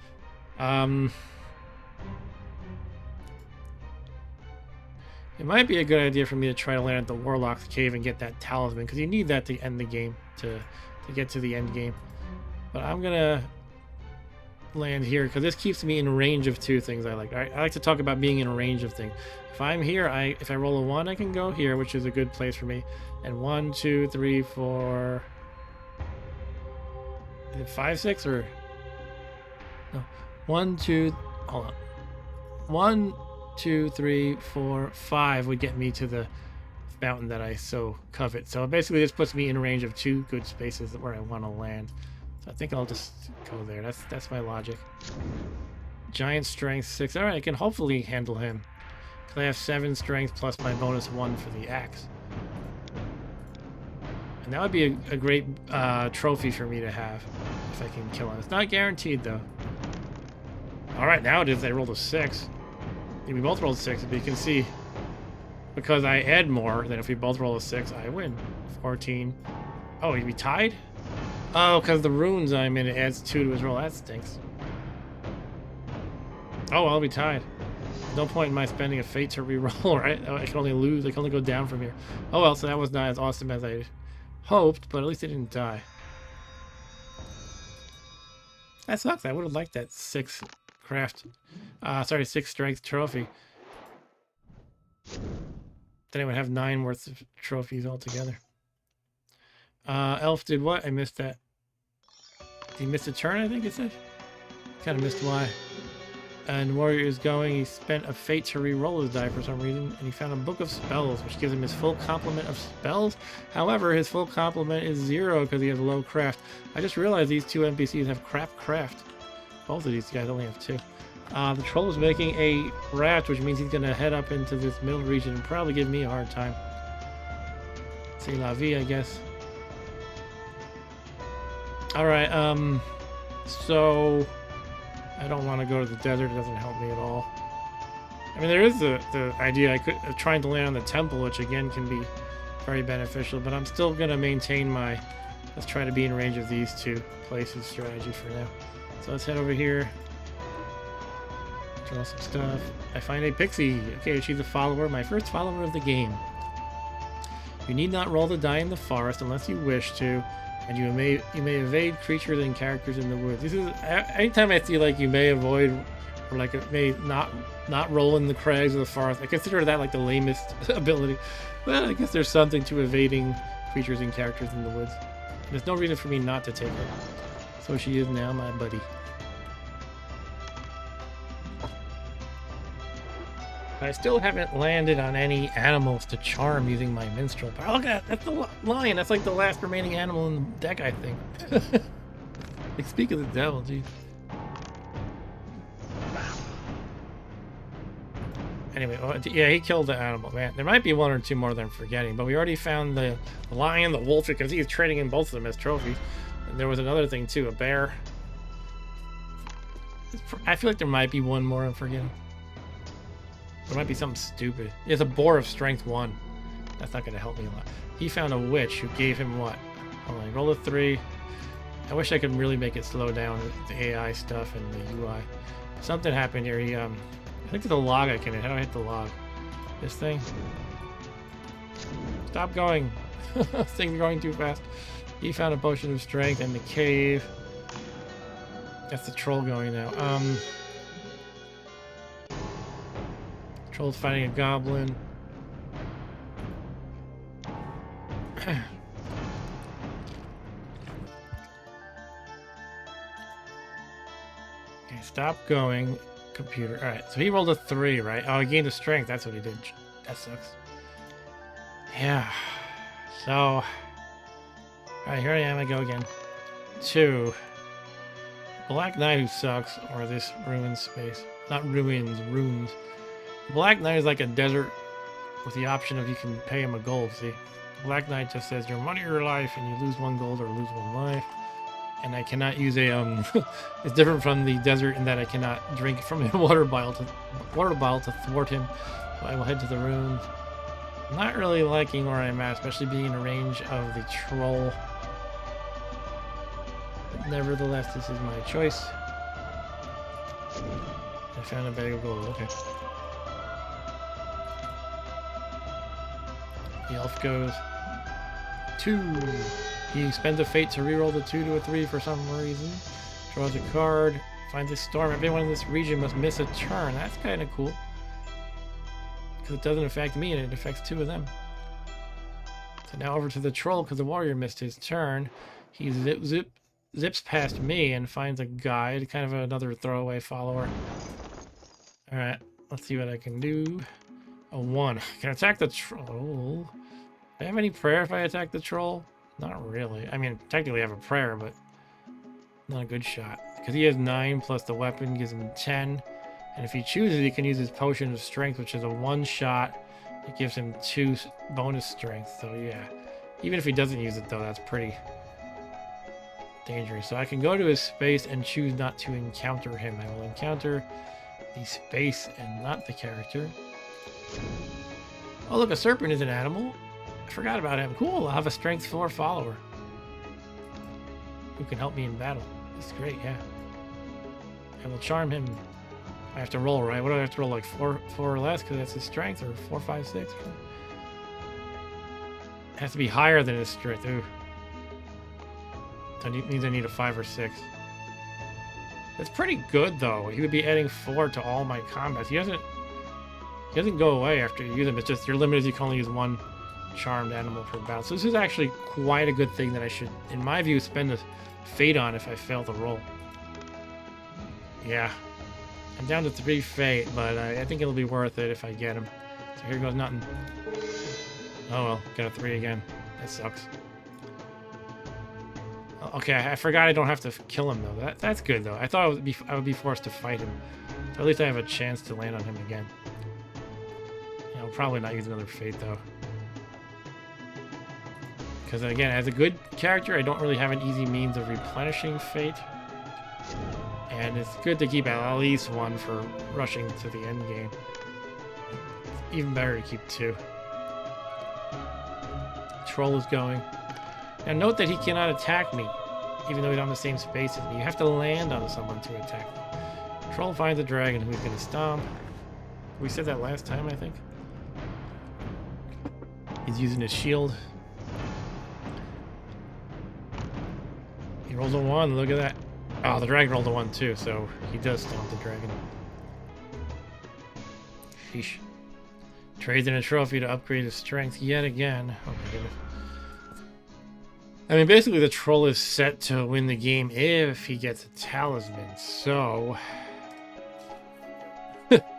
It might be a good idea for me to try to land at the Warlock's Cave and get that talisman, because you need that to end the game, to get to the end game. But I'm gonna land here because this keeps me in range of 2 things I like. I like to talk about being in range of things. If I'm here, if I roll a 1, I can go here, which is a good place for me. And 1, 2, 3, 4. Is it 5, 6 or no? 1, 2. Hold on. 1, 2, 3, 4, 5 would get me to the mountain that I so covet. So basically this puts me in range of 2 good spaces where I want to land. So I think I'll just go there. That's my logic. Giant strength 6. All right, I can hopefully handle him. Because I have 7 strength plus my bonus 1 for the axe. And that would be a great trophy for me to have if I can kill him. It's not guaranteed though. All right, now it is. I rolled a 6. We both rolled 6, but you can see because I add more than if we both roll a 6, I win. 14. Oh, we tied? Oh, because the runes I'm in, it adds 2 to his roll. That stinks. Oh, I'll be tied. No point in my spending a fate to reroll, right? I can only lose. I can only go down from here. Oh well, so that was not as awesome as I hoped, but at least I didn't die. That sucks. I would have liked that 6 craft. 6 strength trophy. Then I would have 9 worth of trophies altogether. Elf did what? I missed that. Did he miss a turn, I think it said? Kind of missed why. And Warrior is going. He spent a fate to re-roll his die for some reason, and he found a book of spells, which gives him his full complement of spells. However, his full complement is 0 because he has low craft. I just realized these 2 NPCs have crap craft. Both of these guys only have 2. The troll is making a raft, which means he's going to head up into this middle region and probably give me a hard time. C'est la vie, I guess. Alright, so I don't want to go to the desert. It doesn't help me at all. I mean, there is the idea of trying to land on the temple, which again can be very beneficial, but I'm still going to maintain my let's try to be in range of these 2 places strategy for now. So let's head over here. Draw some stuff. I find a pixie. Okay, she's a follower, my first follower of the game. You need not roll the die in the forest unless you wish to, and you may evade creatures and characters in the woods. This is anytime I see like you may avoid or like it may not roll in the crags of the forest. I consider that like the lamest ability. Well, I guess there's something to evading creatures and characters in the woods. There's no reason for me not to take her. So she is now my buddy. I still haven't landed on any animals to charm using my minstrel power. Look at that, that's the lion. That's like the last remaining animal in the deck, I think. Like, speak of the devil, geez. Anyway, yeah, he killed the animal, man. There might be 1 or 2 more that I'm forgetting, but we already found the lion, the wolf, because he's trading in both of them as trophies. And there was another thing too, a bear. I feel like there might be 1 more I'm forgetting. There might be something stupid. It's a boar of strength 1. That's not going to help me a lot. He found a witch who gave him what? Hold on, roll a 3. I wish I could really make it slow down the AI stuff and the UI. Something happened here. He, I think there's a log I can hit. How do I hit the log? This thing? Stop going. This thing's going too fast. He found a potion of strength in the cave. That's the troll going now. Troll's fighting a goblin. Okay, stop going, computer. Alright, so he rolled a 3, right? Oh, he gained a strength. That's what he did. That sucks. Yeah. So. Alright, here I am. I go again. 2. Black Knight who sucks, or this ruined space. Not ruins, runes. Black Knight is like a desert with the option of you can pay him a gold, see? Black Knight just says your money or your life, and you lose 1 gold or lose 1 life. And I cannot use a, it's different from the desert in that I cannot drink from a water bottle to thwart him. So I will head to the ruins. I'm not really liking where I'm at, especially being in range of the troll. But nevertheless, this is my choice. I found a bag of gold, okay. The elf goes 2. He spends a fate to reroll the 2 to a 3 for some reason. Draws a card. Finds a storm. Everyone in this region must miss a turn. That's kind of cool. Because it doesn't affect me and it affects 2 of them. So now over to the troll because the warrior missed his turn. He zips past me and finds a guide. Kind of another throwaway follower. Alright. Let's see what I can do. A 1. Can I attack the troll? Do I have any prayer if I attack the troll? Not really. I mean, technically I have a prayer, but not a good shot. Because he has 9 plus the weapon gives him 10. And if he chooses, he can use his potion of strength, which is a 1 shot. It gives him 2 bonus strength. So yeah, even if he doesn't use it though, that's pretty dangerous. So I can go to his space and choose not to encounter him. I will encounter the space and not the character. Oh look, a serpent is an animal. I forgot about him. Cool, I'll have a strength 4 follower who can help me in battle. That's great, yeah. I will charm him. I have to roll, right? What do I have to roll, like 4 or less, because that's his strength, or 4, 5, 6? It has to be higher than his strength. Ooh. That means I need a 5 or 6. That's pretty good, though. He would be adding 4 to all my combats. He doesn't go away after you use him. It's just you're limited. You can only use 1 charmed animal per battle. So this is actually quite a good thing that I should, in my view, spend the fate on if I fail the roll. Yeah. I'm down to 3 fate, but I think it'll be worth it if I get him. So here goes nothing. Oh well, got a 3 again. That sucks. Okay, I forgot I don't have to kill him though. That's good though. I thought I would be forced to fight him. So at least I have a chance to land on him again. I'll probably not use another fate though. Because again, as a good character, I don't really have an easy means of replenishing fate. And it's good to keep at least 1 for rushing to the end game. It's even better to keep 2. Troll is going. Now note that he cannot attack me, even though he's on the same space as me. You have to land on someone to attack me. Troll finds a dragon who's going to stomp. We said that last time, I think. He's using his shield. He rolls a 1, look at that. Oh, the dragon rolled a 1 too, so he does stomp the dragon. Sheesh. Trades in a trophy to upgrade his strength yet again. Oh my goodness. I mean, basically the troll is set to win the game if he gets a talisman, so...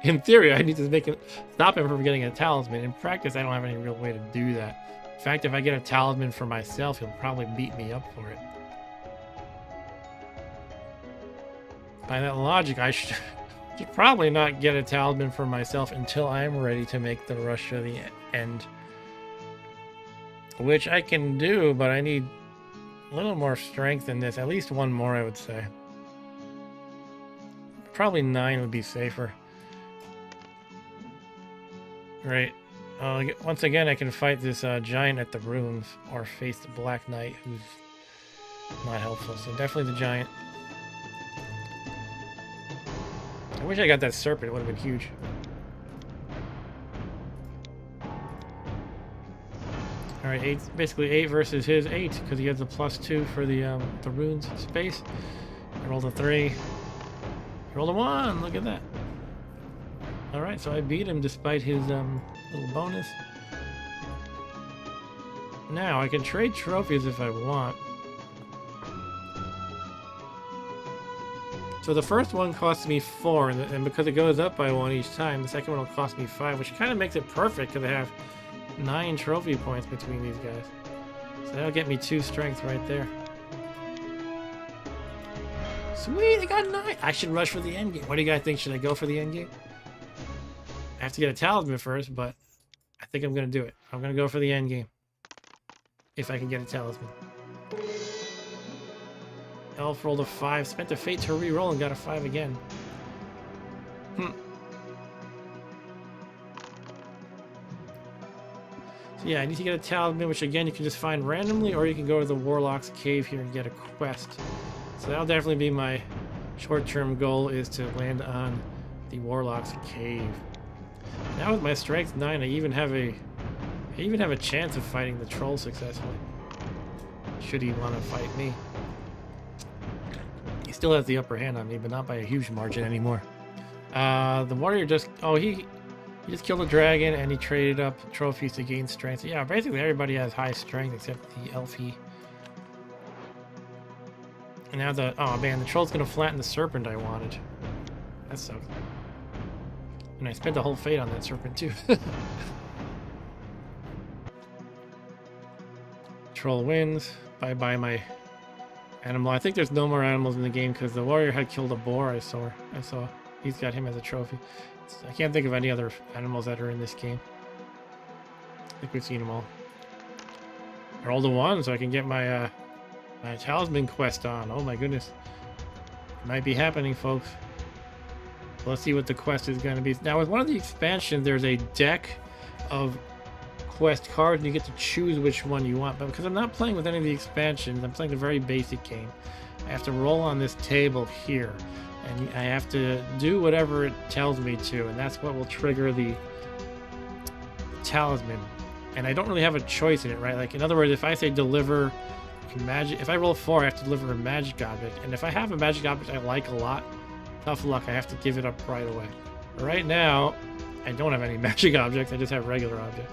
in theory, I need to stop him from getting a talisman. In practice, I don't have any real way to do that. In fact, if I get a talisman for myself, he'll probably beat me up for it. By that logic, I should probably not get a talisman for myself until I'm ready to make the rush to the end. Which I can do, but I need a little more strength than this. At least 1 more, I would say. Probably 9 would be safer. Right. Once again, I can fight this giant at the ruins, or face the Black Knight, who's not helpful. So definitely the giant. I wish I got that serpent. It would have been huge. All right, basically 8 versus his 8, because he has a +2 for the runes space. I rolled a 3. He rolled a 1. Look at that. All right, so I beat him despite his little bonus. Now I can trade trophies if I want. So the first one costs me 4, and because it goes up by 1 each time, the second one will cost me 5, which kind of makes it perfect because I have 9 trophy points between these guys. So that'll get me 2 strength right there. Sweet, I got 9! I should rush for the end game. What do you guys think? Should I go for the end game? I have to get a talisman first, but I think I'm going to do it. I'm going to go for the end game. If I can get a talisman. Elf rolled a 5, spent a fate to re-roll and got a 5 again. So yeah, I need to get a talisman, which again you can just find randomly, or you can go to the Warlock's Cave here and get a quest. So that'll definitely be my short-term goal, is to land on the Warlock's Cave. Now with my strength 9, I even have a chance of fighting the troll successfully. Should he want to fight me. He still has the upper hand on me, but not by a huge margin anymore. The warrior just... Oh, he just killed a dragon, and he traded up trophies to gain strength. So yeah, basically everybody has high strength except the Elfie. And now the... Oh man, the troll's gonna flatten the serpent I wanted. That sucks. And I spent a whole fate on that serpent too. Troll wins. Bye-bye my animal. I think there's no more animals in the game because the warrior had killed a boar. I saw. He's got him as a trophy. I can't think of any other animals that are in this game. I think we've seen them all. They're all the ones, so I can get my my talisman quest on. Oh my goodness. It might be happening, folks. Let's see what the quest is going to be. Now, with one of the expansions, there's a deck of quest cards, and you get to choose which one you want. But because I'm not playing with any of the expansions, I'm playing the very basic game. I have to roll on this table here, and I have to do whatever it tells me to, and that's what will trigger the talisman. And I don't really have a choice in it, right? Like, in other words, if I say deliver a magic, if I roll 4, I have to deliver a magic object. And if I have a magic object I like a lot, tough luck, I have to give it up right away. But right now, I don't have any magic objects, I just have regular objects.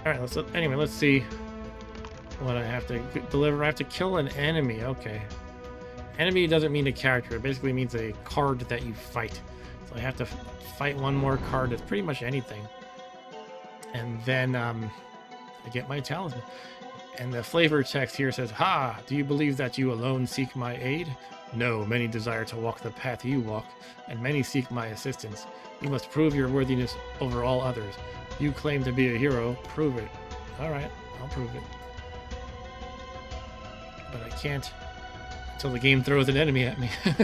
Alright, let's see what I have to deliver. I have to kill an enemy, okay. Enemy doesn't mean a character, it basically means a card that you fight. So I have to fight one more card that's pretty much anything. And then I get my talisman. And the flavor text here says, "Ha! Do you believe that you alone seek my aid? No, many desire to walk the path you walk, and many seek my assistance. You must prove your worthiness over all others. You claim to be a hero, prove it." Alright, I'll prove it. But I can't until the game throws an enemy at me. And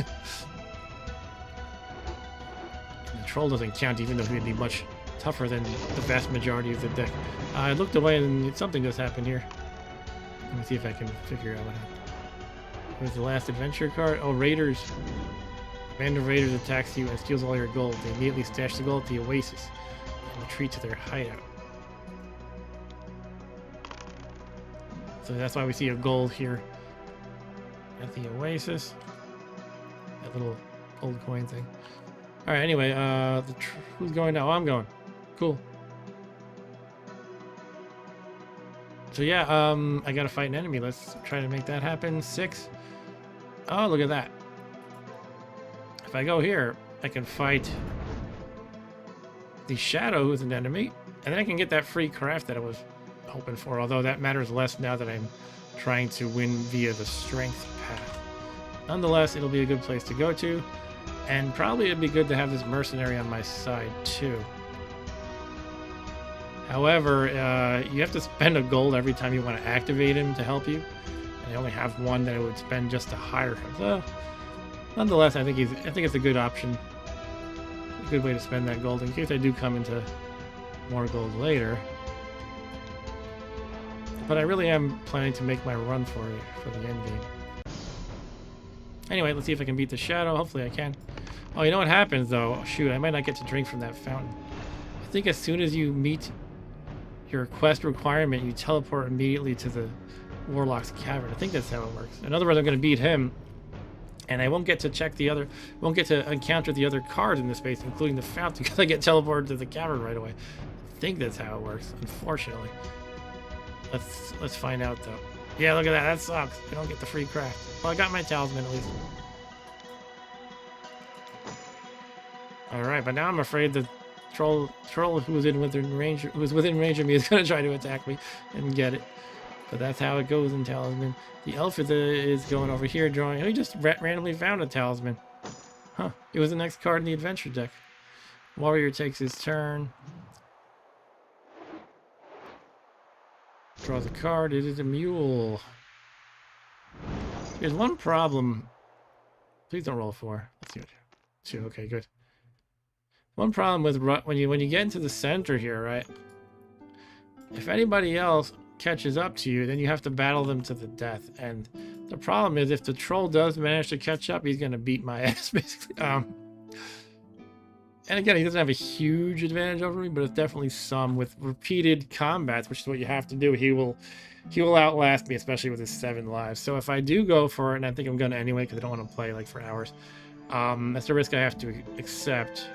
the troll doesn't count, even though he'd be much tougher than the vast majority of the deck. I looked away and something just happened here. Let me see if I can figure out what happened. Where's the last adventure card? Oh, raiders. A band of raiders attacks you and steals all your gold. They immediately stash the gold at the oasis and retreat to their hideout. So that's why we see a gold here at the oasis. That little gold coin thing. Alright, anyway, who's going now? Oh, I'm going. Cool. So yeah, I gotta fight an enemy. Let's try to make that happen. 6. Oh, look at that. If I go here, I can fight the Shadow, who's an enemy, and then I can get that free craft that I was hoping for, although that matters less now that I'm trying to win via the strength path. Nonetheless, it'll be a good place to go to, and probably it'd be good to have this mercenary on my side too. However, you have to spend a gold every time you want to activate him to help you. And I only have one that I would spend just to hire him. So, nonetheless, I think it's a good option. A good way to spend that gold in case I do come into more gold later. But I really am planning to make my run for the end game. Anyway, let's see if I can beat the Shadow. Hopefully I can. Oh, you know what happens though? Oh, shoot, I might not get to drink from that fountain. I think as soon as you meet your quest requirement, you teleport immediately to the Warlock's Cavern. I think that's how it works. In other words, I'm going to beat him, and I won't get to won't get to encounter the other cards in this space, including the fountain, because I get teleported to the cavern right away. I think that's how it works, unfortunately. Let's find out though. Yeah, look at that. That sucks. I don't get the free craft. Well, I got my talisman at least. All right, but now I'm afraid the troll who was within range of me is going to try to attack me and get it. But that's how it goes in Talisman. The elf is going over here drawing. Oh, he just randomly found a talisman. Huh. It was the next card in the adventure deck. Warrior takes his turn. Draws a card. It is a mule. There's one problem. Please don't roll a 4. Let's see what 2. Okay, good. One problem with when you get into the center here, right? If anybody else catches up to you, then you have to battle them to the death. And the problem is, if the troll does manage to catch up, he's gonna beat my ass, basically. And again, he doesn't have a huge advantage over me, but it's definitely some. With repeated combats, which is what you have to do, he will outlast me, especially with his 7 lives. So if I do go for it, and I think I'm gonna anyway, because I don't want to play like for hours, that's a risk I have to accept.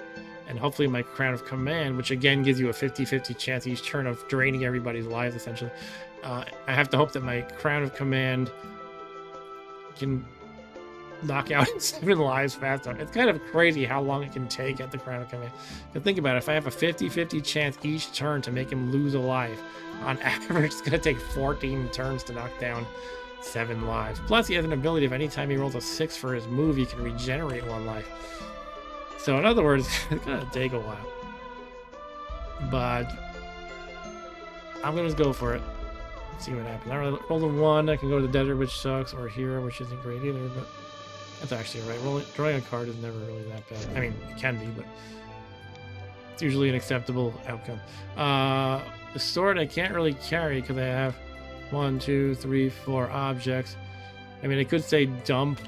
And hopefully my Crown of Command, which again gives you a 50-50 chance each turn of draining everybody's lives, essentially. I have to hope that my Crown of Command can knock out 7 lives fast enough. It's kind of crazy how long it can take at the Crown of Command. But think about it, if I have a 50-50 chance each turn to make him lose a life, on average it's going to take 14 turns to knock down 7 lives. Plus he has an ability of any time he rolls a 6 for his move, he can regenerate 1 life. So in other words, it's going to take a while. But I'm going to just go for it. See what happens. I rolled a 1, I can go to the desert, which sucks, or here, which isn't great either, but that's actually right. Drawing a card is never really that bad. I mean, it can be, but it's usually an acceptable outcome. The sword I can't really carry because I have 1, 2, 3, 4 objects. I mean, I could say dump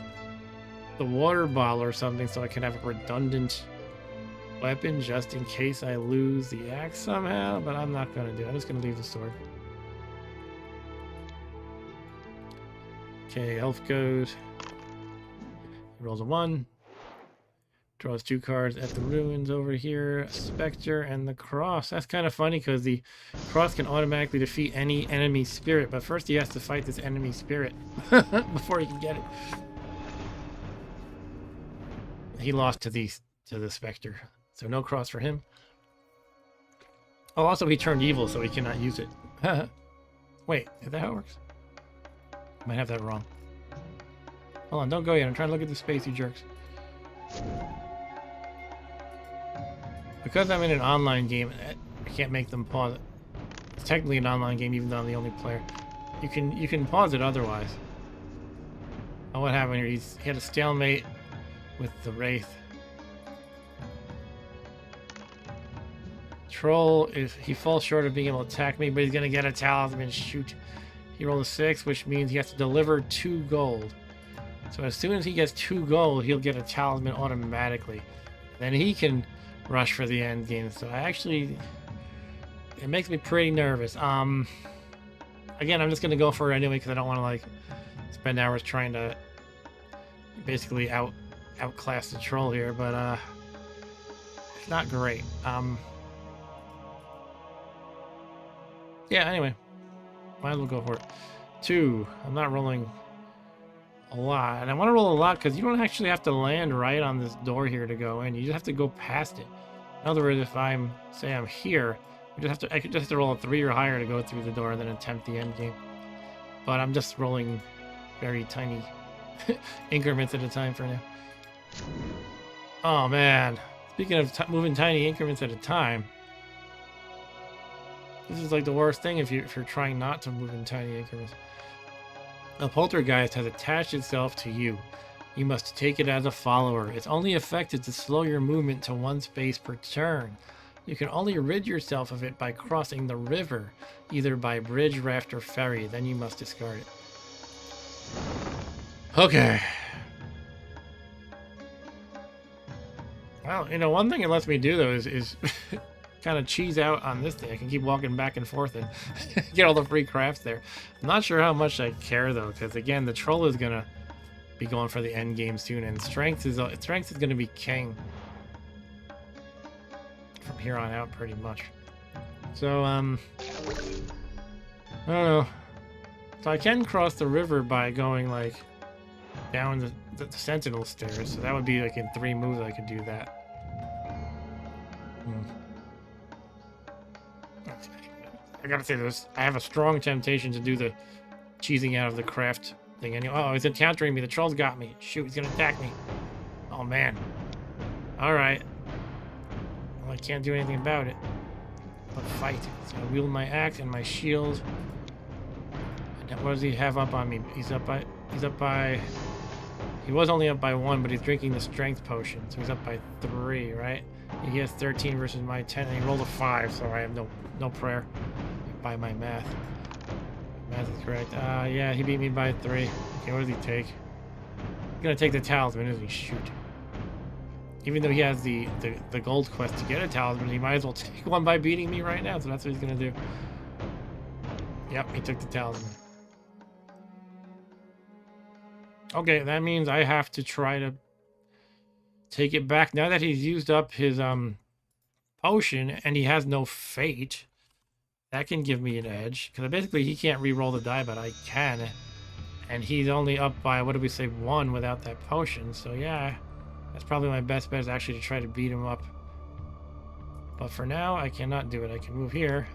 the water bottle or something so I can have a redundant weapon just in case I lose the axe somehow, but I'm not going to do it. I'm just going to leave the sword. Okay, elf goes. He rolls a 1. Draws 2 cards at the ruins over here. A specter and the cross. That's kind of funny because the cross can automatically defeat any enemy spirit, but first he has to fight this enemy spirit before he can get it. He lost to the specter, so no cross for him. Oh, also he turned evil, so he cannot use it. Wait, is that how it works? Might have that wrong. Hold on, don't go yet. I'm trying to look at the space, you jerks. Because I'm in an online game, I can't make them pause it. It's technically an online game, even though I'm the only player. You can pause it otherwise. Oh, what happened here? He had a stalemate with the Wraith. Troll, if he falls short of being able to attack me, but he's gonna get a talisman. Shoot. He rolled a 6, which means he has to deliver 2 gold. So as soon as he gets 2 gold, he'll get a talisman automatically. Then he can rush for the end game. So it makes me pretty nervous. Again, I'm just gonna go for it anyway because I don't want to like spend hours trying to basically outclass the troll here. But it's not great. Yeah. Anyway. Might as well go for it. 2. I'm not rolling a lot. And I want to roll a lot because you don't actually have to land right on this door here to go in. You just have to go past it. In other words, if say I'm here, I just have to roll a 3 or higher to go through the door and then attempt the end game. But I'm just rolling very tiny increments at a time for now. Oh man. Speaking of moving tiny increments at a time, this is like the worst thing if you're trying not to move in tiny increments. A poltergeist has attached itself to you. You must take it as a follower. It's only effective to slow your movement to 1 space per turn. You can only rid yourself of it by crossing the river, either by bridge, raft, or ferry. Then you must discard it. Okay. Well, you know, one thing it lets me do though is kind of cheese out on this thing. I can keep walking back and forth and get all the free crafts there. I'm not sure how much I care though, because again, the troll is gonna be going for the end game soon, and strength is gonna be king from here on out, pretty much. So I don't know. So I can cross the river by going like down the sentinel stairs. So that would be like in 3 moves I could do that. I gotta say this, I have a strong temptation to do the cheesing out of the craft thing anyway. Oh, he's encountering me. The troll's got me. Shoot, he's gonna attack me. Oh man. Alright. Well, I can't do anything about it but fight. So I wield my axe and my shield. And what does he have up on me? He's up by he was only up by 1, but he's drinking the strength potion, so he's up by 3, right? He has 13 versus my 10, and he rolled a 5, so I have no prayer by my math. Math is correct. Yeah, he beat me by 3. Okay, what does he take? He's gonna take the talisman, isn't he? Shoot. Even though he has the gold quest to get a talisman, he might as well take one by beating me right now, so that's what he's gonna do. Yep, he took the talisman. Okay, that means I have to try to take it back. Now that he's used up his potion and he has no fate, that can give me an edge. Because basically he can't re-roll the die, but I can. And he's only up by, what did we say, 1 without that potion. So yeah, that's probably my best bet, is actually to try to beat him up. But for now, I cannot do it. I can move here.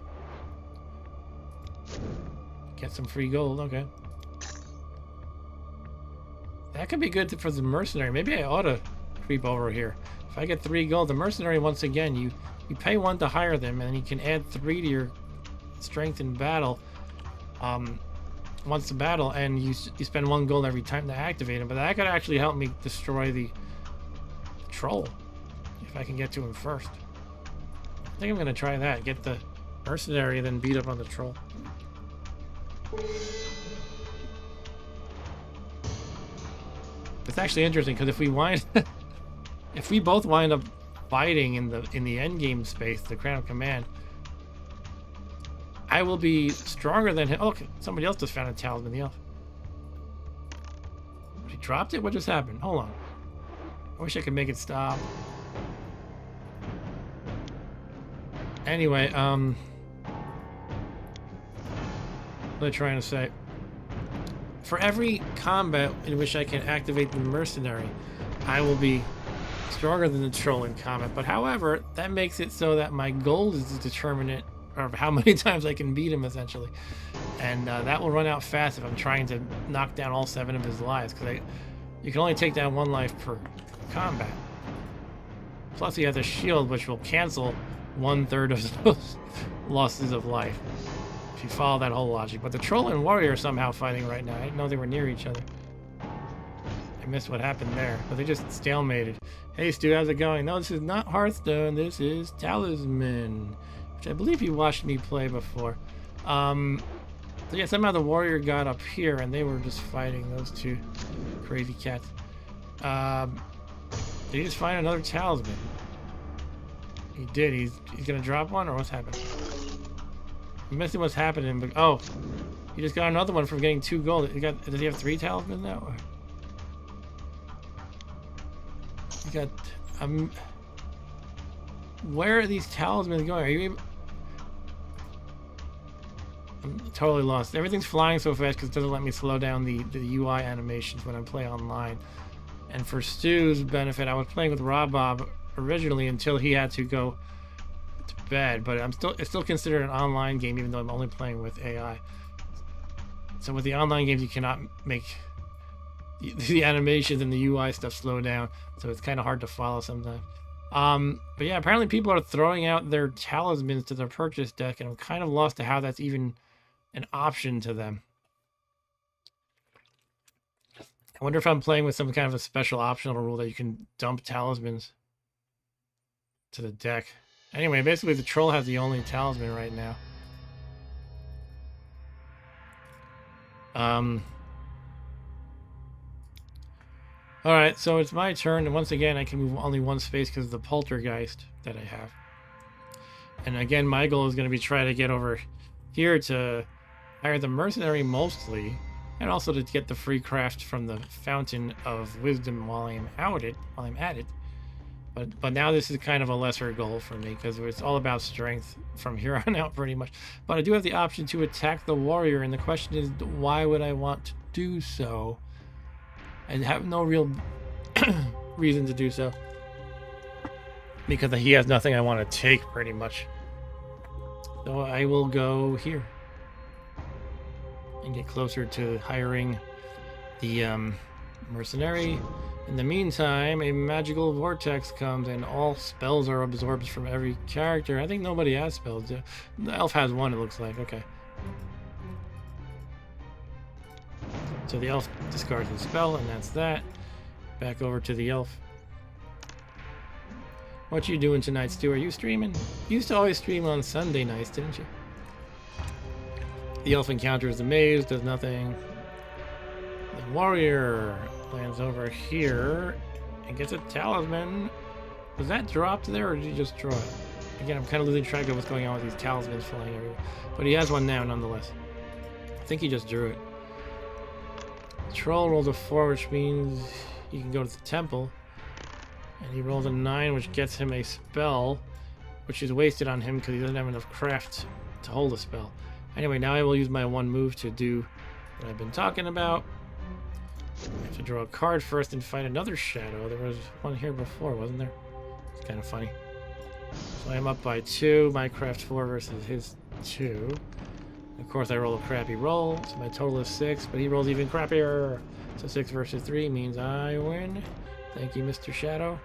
Get some free gold, okay. That could be good for the mercenary. Maybe I ought to creep over here. If I get 3 gold, the mercenary, once again, you pay 1 to hire them, and you can add 3 to your strength in battle. Once the battle, and you spend 1 gold every time to activate him. But that could actually help me destroy the troll if I can get to him first. I think I'm gonna try that. Get the mercenary, then beat up on the troll. It's actually interesting because if we both wind up fighting in the end game space, the Crown of Command, I will be stronger than him. Oh, okay, somebody else just found a talisman, the elf. He dropped it? What just happened? Hold on. I wish I could make it stop. Anyway, what am I trying to say? For every combat in which I can activate the mercenary, I will be stronger than the troll in combat. But however, that makes it so that my gold is the determinant of how many times I can beat him, essentially. And that will run out fast if I'm trying to knock down all 7 of his lives, because you can only take down 1 life per combat. Plus he has a shield which will cancel 1/3 of those losses of life, if you follow that whole logic. But the troll and warrior are somehow fighting right now. I didn't know they were near each other. I missed what happened there, but they just stalemated. Hey Stu, how's it going? No, this is not Hearthstone, this is Talisman, which I believe you watched me play before. So yeah, somehow the warrior got up here and they were just fighting those 2 crazy cats. Did he just find another talisman? He did. He's gonna drop one, or what's happening? I'm missing what's happening, but oh, he just got another one from getting 2 gold. Does he have 3 talismans now? Or? He got where are these talismans going? Are you able... I'm totally lost. Everything's flying so fast because it doesn't let me slow down the UI animations when I play online. And for Stu's benefit, I was playing with Rob Bob originally until he had to go to bed, but it's still considered an online game, even though I'm only playing with AI. So with the online games, you cannot make the animations and the UI stuff slow down, so it's kind of hard to follow sometimes. But yeah, apparently people are throwing out their talismans to their purchase deck, and I'm kind of lost to how that's even an option to them. I wonder if I'm playing with some kind of a special optional rule that you can dump talismans to the deck. Anyway, basically the troll has the only talisman right now. Alright, so it's my turn, and once again I can move only 1 space because of the poltergeist that I have. And again, my goal is going to be try to get over here to hire the mercenary mostly, and also to get the free craft from the Fountain of Wisdom while I'm at it. But now this is kind of a lesser goal for me because it's all about strength from here on out pretty much. But I do have the option to attack the warrior, and the question is, why would I want to do so? I have no real reason to do so, because he has nothing I want to take pretty much. So I will go here and get closer to hiring the mercenary. In the meantime, a magical vortex comes and all spells are absorbed from every character. I think nobody has spells. The elf has 1, it looks like. Okay. So the elf discards the spell, and that's that. Back over to the elf. What you doing tonight, Stu? Are you streaming? You used to always stream on Sunday nights, didn't you? The elf encounters the maze, does nothing. The warrior lands over here and gets a talisman. Was that dropped there, or did he just draw it? Again, I'm kind of losing track of what's going on with these talismans flying everywhere. But he has one now, nonetheless. I think he just drew it. The troll rolls a 4, which means he can go to the temple. And he rolls a 9, which gets him a spell, which is wasted on him because he doesn't have enough craft to hold a spell. Anyway, now I will use my 1 move to do what I've been talking about. I have to draw a card first and find another shadow. There was one here before, wasn't there? It's kind of funny. So I'm up by 2. Minecraft 4 versus his 2. Of course, I roll a crappy roll, so my total is 6, but he rolls even crappier. So 6 versus 3 means I win. Thank you, Mr. Shadow.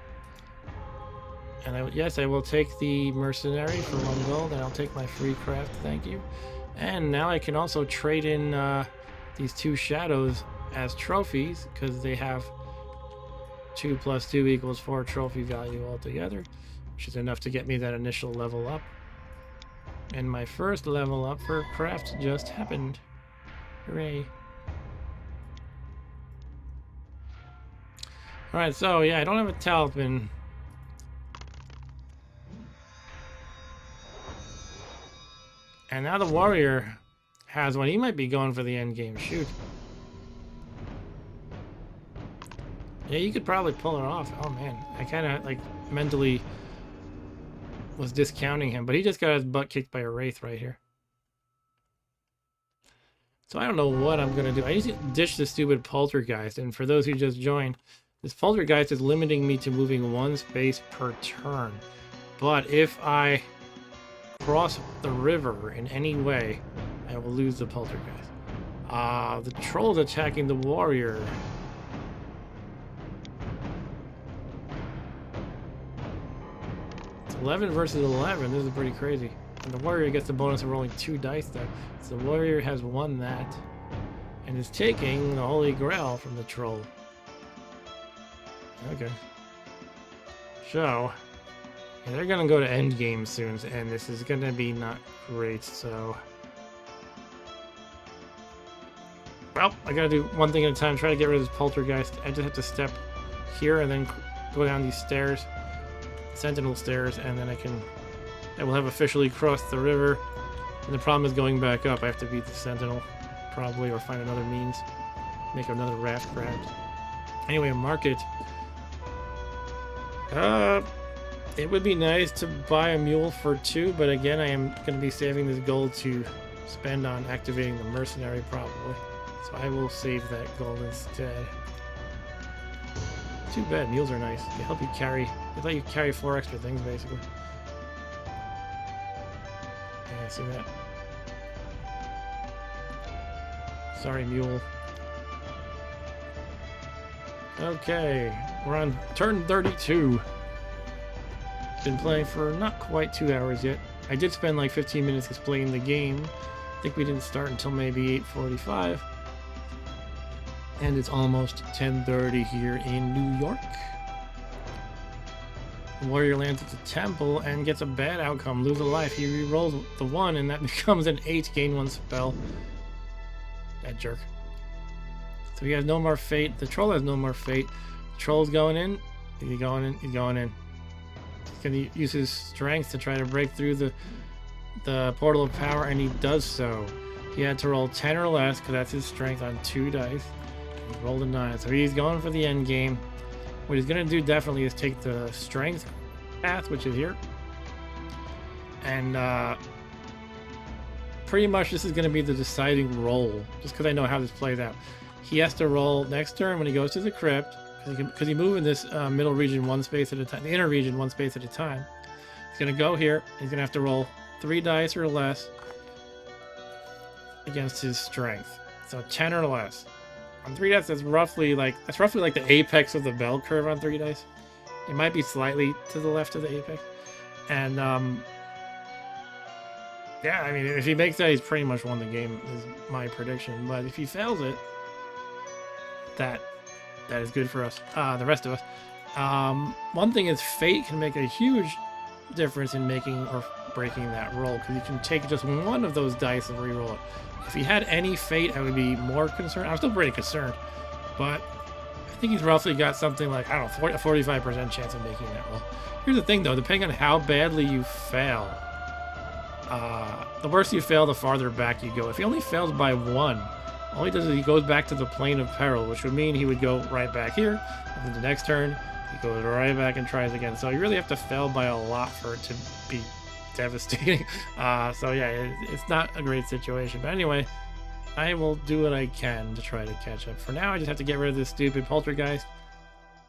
And yes, I will take the mercenary for 1 gold, and I'll take my free craft, thank you. And now I can also trade in these 2 shadows as trophies, because they have 2 + 2 = 4 trophy value altogether, which is enough to get me that initial level up. And my first level up for craft just happened. Hooray. Alright, so yeah, I don't have a talisman. And now the warrior has one. He might be going for the end game. Shoot. Yeah, you could probably pull it off. Oh man, I kind of like mentally was discounting him, but he just got his butt kicked by a wraith right here. So I don't know what I'm gonna do. I need to ditch the stupid poltergeist, and for those who just joined, this poltergeist is limiting me to moving 1 space per turn. But if I cross the river in any way, I will lose the poltergeist. The troll's attacking the warrior. It's 11 versus 11. This is pretty crazy. And the warrior gets the bonus of rolling 2 dice though. So the warrior has won that and is taking the Holy Grail from the troll. Okay. So yeah, they're gonna go to endgame soon, and this is gonna be not great, so. Well, I gotta do one thing at a time, try to get rid of this poltergeist. I just have to step here and then go down these stairs, sentinel stairs, and then I will have officially crossed the river. And the problem is going back up. I have to beat the sentinel, probably, or find another means. Make another raft, perhaps. Anyway, market. It would be nice to buy a mule for 2, but again, I am going to be saving this gold to spend on activating the mercenary, probably. So I will save that gold instead. Too bad, mules are nice. They help you carry, they let you carry 4 extra things, basically. Yeah, I see that. Sorry, mule. Okay, we're on turn 32. Been playing for not quite 2 hours yet. I did spend like 15 minutes explaining the game. I think we didn't start until maybe 8:45. And it's almost 10:30 here in New York. The warrior lands at the temple and gets a bad outcome, lose a life. He re-rolls the 1 and that becomes an 8, gain 1 spell. That jerk. So he has no more fate. The troll has no more fate. The troll's going in. He's going in. He's going in. He's going to use his strength to try to break through the portal of power, and he does so. He had to roll 10 or less because that's his strength on 2 dice. He rolled a 9, so he's going for the end game. What he's going to do definitely is take the strength path, which is here, and pretty much this is going to be the deciding roll, just because I know how this plays out. He has to roll next turn when he goes to the crypt, because he moves in this middle region 1 space at a time, the inner region 1 space at a time. He's going to go here. He's going to have to roll 3 dice or less against his strength. So 10 or less. On 3 dice, that's roughly like the apex of the bell curve on 3 dice. It might be slightly to the left of the apex. And yeah, I mean, if he makes that, he's pretty much won the game, is my prediction. But if he fails it, that is good for us, the rest of us. One thing is fate can make a huge difference in making or breaking that roll, because you can take just 1 of those dice and re-roll it. If he had any fate, I would be more concerned. I'm still pretty concerned, but I think he's roughly got something like, I don't know, a 45% chance of making that roll. Here's the thing though, depending on how badly you fail, the worse you fail, the farther back you go. If he only fails by 1, all he does is he goes back to the plane of peril, which would mean he would go right back here, and then the next turn, he goes right back and tries again. So you really have to fail by a lot for it to be devastating. So yeah, it's not a great situation. But anyway, I will do what I can to try to catch up. For now, I just have to get rid of this stupid poltergeist.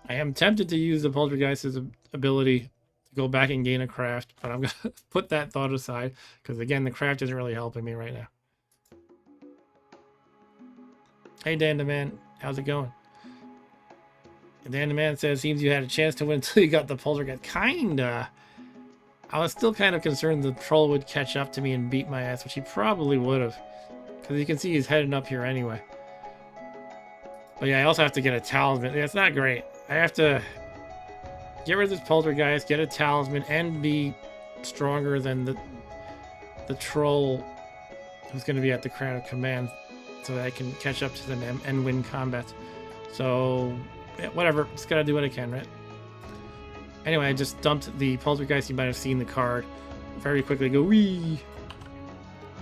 I am tempted to use the poltergeist's ability to go back and gain a craft, but I'm going to put that thought aside because, again, the craft isn't really helping me right now. Hey, Dan the Man. How's it going? And Dan the Man says, seems you had a chance to win until you got the poltergeist. Kinda. I was still kind of concerned the troll would catch up to me and beat my ass, which he probably would have. Because you can see he's heading up here anyway. But yeah, I also have to get a talisman. Yeah, it's not great. I have to get rid of this poltergeist, get a talisman, and be stronger than the troll who's going to be at the Crown of Command so that I can catch up to them and win combat. So, yeah, whatever. Just got to do what I can, right? Anyway, I just dumped the poltergeist. You might have seen the card. Very quickly go, wee!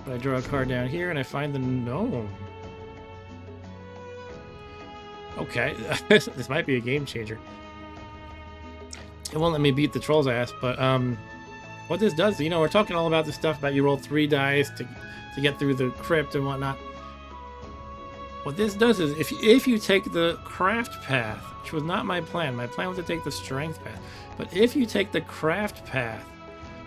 But I draw a card down here, and I find the gnome. Okay, this might be a game changer. It won't let me beat the troll's ass, but what this does, you know, we're talking all about this stuff about you roll 3 dice to get through the crypt and whatnot. What this does is, if you take the craft path, which was not my plan was to take the strength path, but if you take the craft path,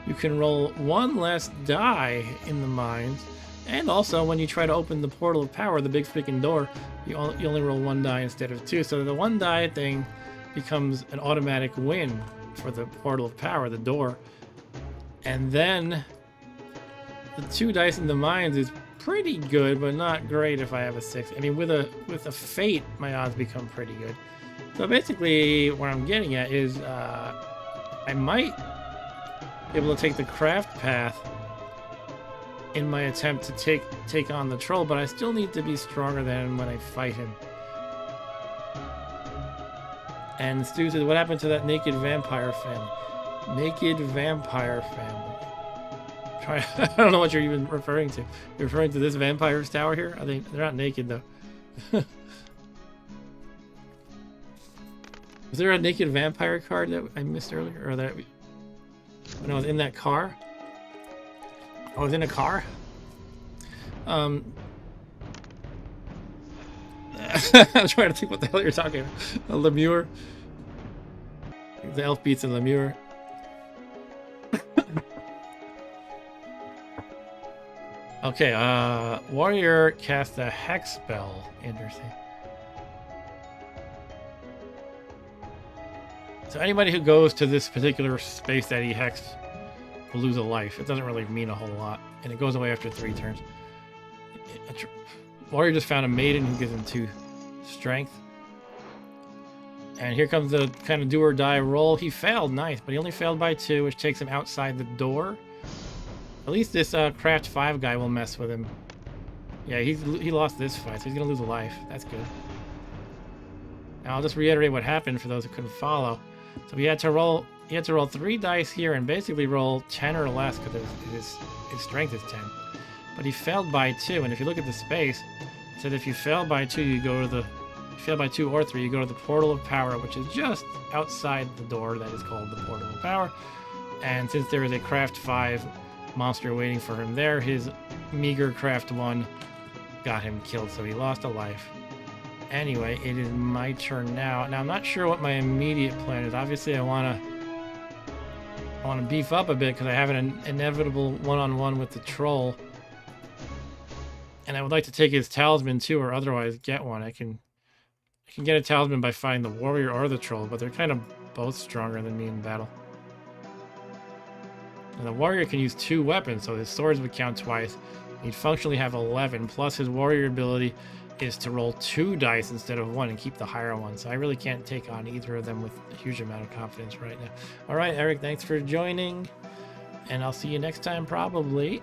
you can roll 1 less die in the mines, and also when you try to open the portal of power, the big freaking door, you only roll 1 die instead of 2. So the 1 die thing becomes an automatic win for the portal of power, the door. And then the 2 dice in the mines is pretty good, but not great if I have a 6. I mean, with a fate, my odds become pretty good. So basically, what I'm getting at is I might be able to take the craft path in my attempt to take on the troll, but I still need to be stronger than him when I fight him. And Stu said, what happened to that naked vampire family? Naked vampire family. I don't know what you're even referring to. You're referring to this vampire's tower here? They're not naked though. Was there a naked vampire card that I missed earlier? Or that when I was in that car? I was in a car? I'm trying to think what the hell you're talking about. A Lemure. The elf beats a Lemure. Okay, warrior cast a hex spell. Interesting. So anybody who goes to this particular space that he hexed will lose a life. It doesn't really mean a whole lot, and it goes away after 3 turns. Warrior just found a maiden who gives him 2 strength. And here comes the kind of do or die roll. He failed, nice, but he only failed by 2, which takes him outside the door. At least this craft 5 guy will mess with him. Yeah, he lost this fight, so he's gonna lose a life. That's good. Now I'll just reiterate what happened for those who couldn't follow. So he had to roll 3 dice here and basically roll 10 or less because his strength is 10. But he failed by 2, and if you look at the space, it said if you fail by 2, you go to the fail by 2 or 3, you go to the portal of power, which is just outside the door that is called the portal of power. And since there is a craft 5 monster waiting for him there, his meager craft 1 got him killed, so he lost a life. Anyway, it is my turn now. Now I'm not sure what my immediate plan is. Obviously I want to beef up a bit because I have an inevitable one-on-one with the troll. And I would like to take his talisman too, or otherwise get one. I can get a talisman by fighting the warrior or the troll, but they're kind of both stronger than me in battle. And the warrior can use 2 weapons, so his swords would count twice. He'd functionally have 11, plus his warrior ability is to roll 2 dice instead of 1 and keep the higher one. So I really can't take on either of them with a huge amount of confidence right now. All right, Eric, thanks for joining, and I'll see you next time probably.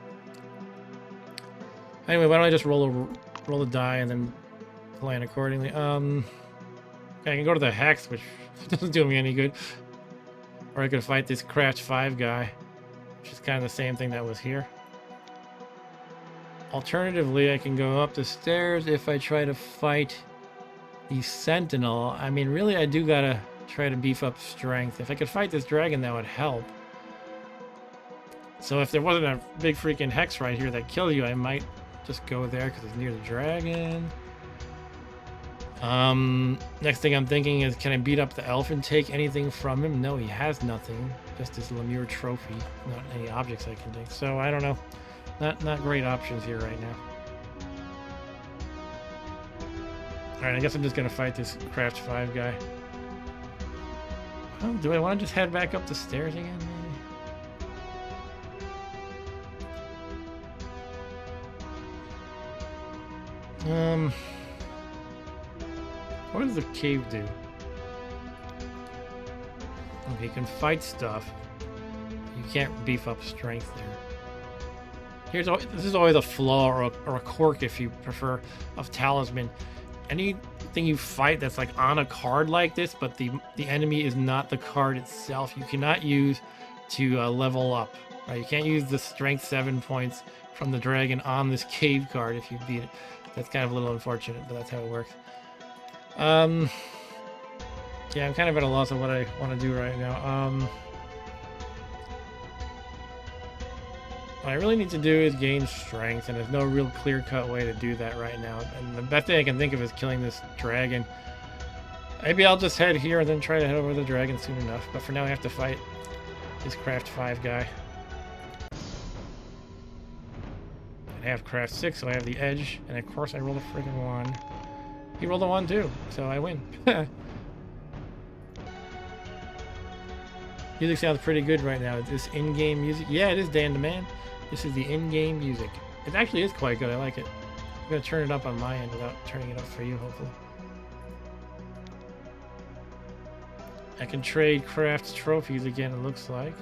Anyway, why don't I just roll a die and then plan accordingly. Okay, I can go to the hex, which doesn't do me any good. Or I could fight this craft 5 guy, which is kind of the same thing that was here. Alternatively, I can go up the stairs if I try to fight the sentinel. I mean, really, I do gotta try to beef up strength. If I could fight this dragon, that would help. So if there wasn't a big freaking hex right here that killed you, I might just go there because it's near the dragon. Next thing I'm thinking is, can I beat up the elf and take anything from him? No, he has nothing. Just his Lemure trophy. Not any objects I can take. So I don't know. Not great options here right now. Alright, I guess I'm just gonna fight this Craft 5 guy. Oh, do I want to just head back up the stairs again, maybe? What does the cave do? Okay, you can fight stuff. You can't beef up strength there. This is always a flaw or a quirk, if you prefer, of Talisman. Anything you fight that's like on a card like this, but the enemy is not the card itself, you cannot use to level up. Right? You can't use the strength 7 points from the dragon on this cave card if you beat it. That's kind of a little unfortunate, but that's how it works. Yeah, I'm kind of at a loss of what I want to do right now. What I really need to do is gain strength, and there's no real clear-cut way to do that right now. And the best thing I can think of is killing this dragon. Maybe I'll just head here and then try to head over the dragon soon enough. But for now, I have to fight this Craft 5 guy. I have Craft 6, so I have the edge. And of course, I rolled a freaking 1. He rolled a 1 too, so I win. Music sounds pretty good right now. Is this in-game music? Yeah, it is, Dan the Man. This is the in-game music. It actually is quite good. I like it. I'm going to turn it up on my end without turning it up for you, hopefully. I can trade Craft's trophies again, it looks like.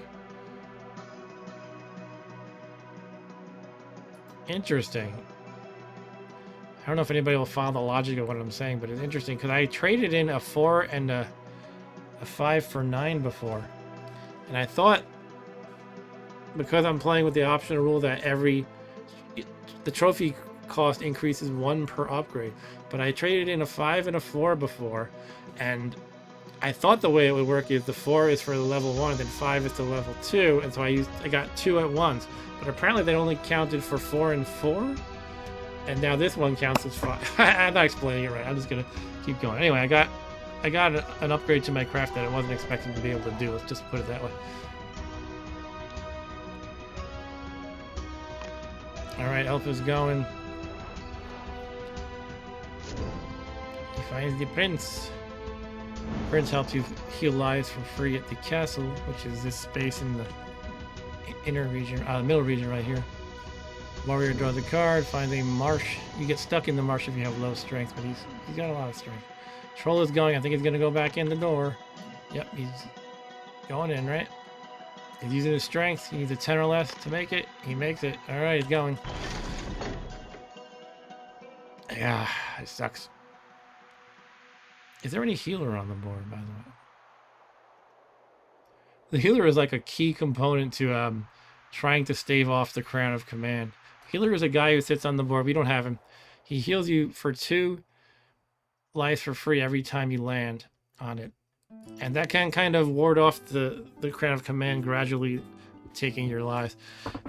Interesting. I don't know if anybody will follow the logic of what I'm saying, but it's interesting because I traded in a 4 and a 5 for 9 before. And I thought, because I'm playing with the optional rule that the trophy cost increases 1 per upgrade, but I traded in a 5 and a 4 before, and I thought the way it would work is the 4 is for the level 1, and then 5 is to level 2, and so I got 2 at once. But apparently they only counted for 4 and 4, and now this one counts as 5. I'm not explaining it right. I'm just gonna keep going. Anyway, I got an upgrade to my craft that I wasn't expecting to be able to do. Let's just put it that way. Alright, Elf is going. He finds the prince. The prince helps you heal lives for free at the castle, which is this space in the inner region, the middle region right here. Warrior draws a card, finds a marsh. You get stuck in the marsh if you have low strength, but he's got a lot of strength. Troll is going. I think he's going to go back in the door. Yep, he's going in, right? He's using his strength. He needs a 10 or less to make it. He makes it. All right, he's going. Yeah, it sucks. Is there any healer on the board, by the way? The healer is like a key component to trying to stave off the Crown of Command. Healer is a guy who sits on the board. We don't have him. He heals you for 2 lives for free every time you land on it. And that can kind of ward off the Crown of Command gradually taking your lives.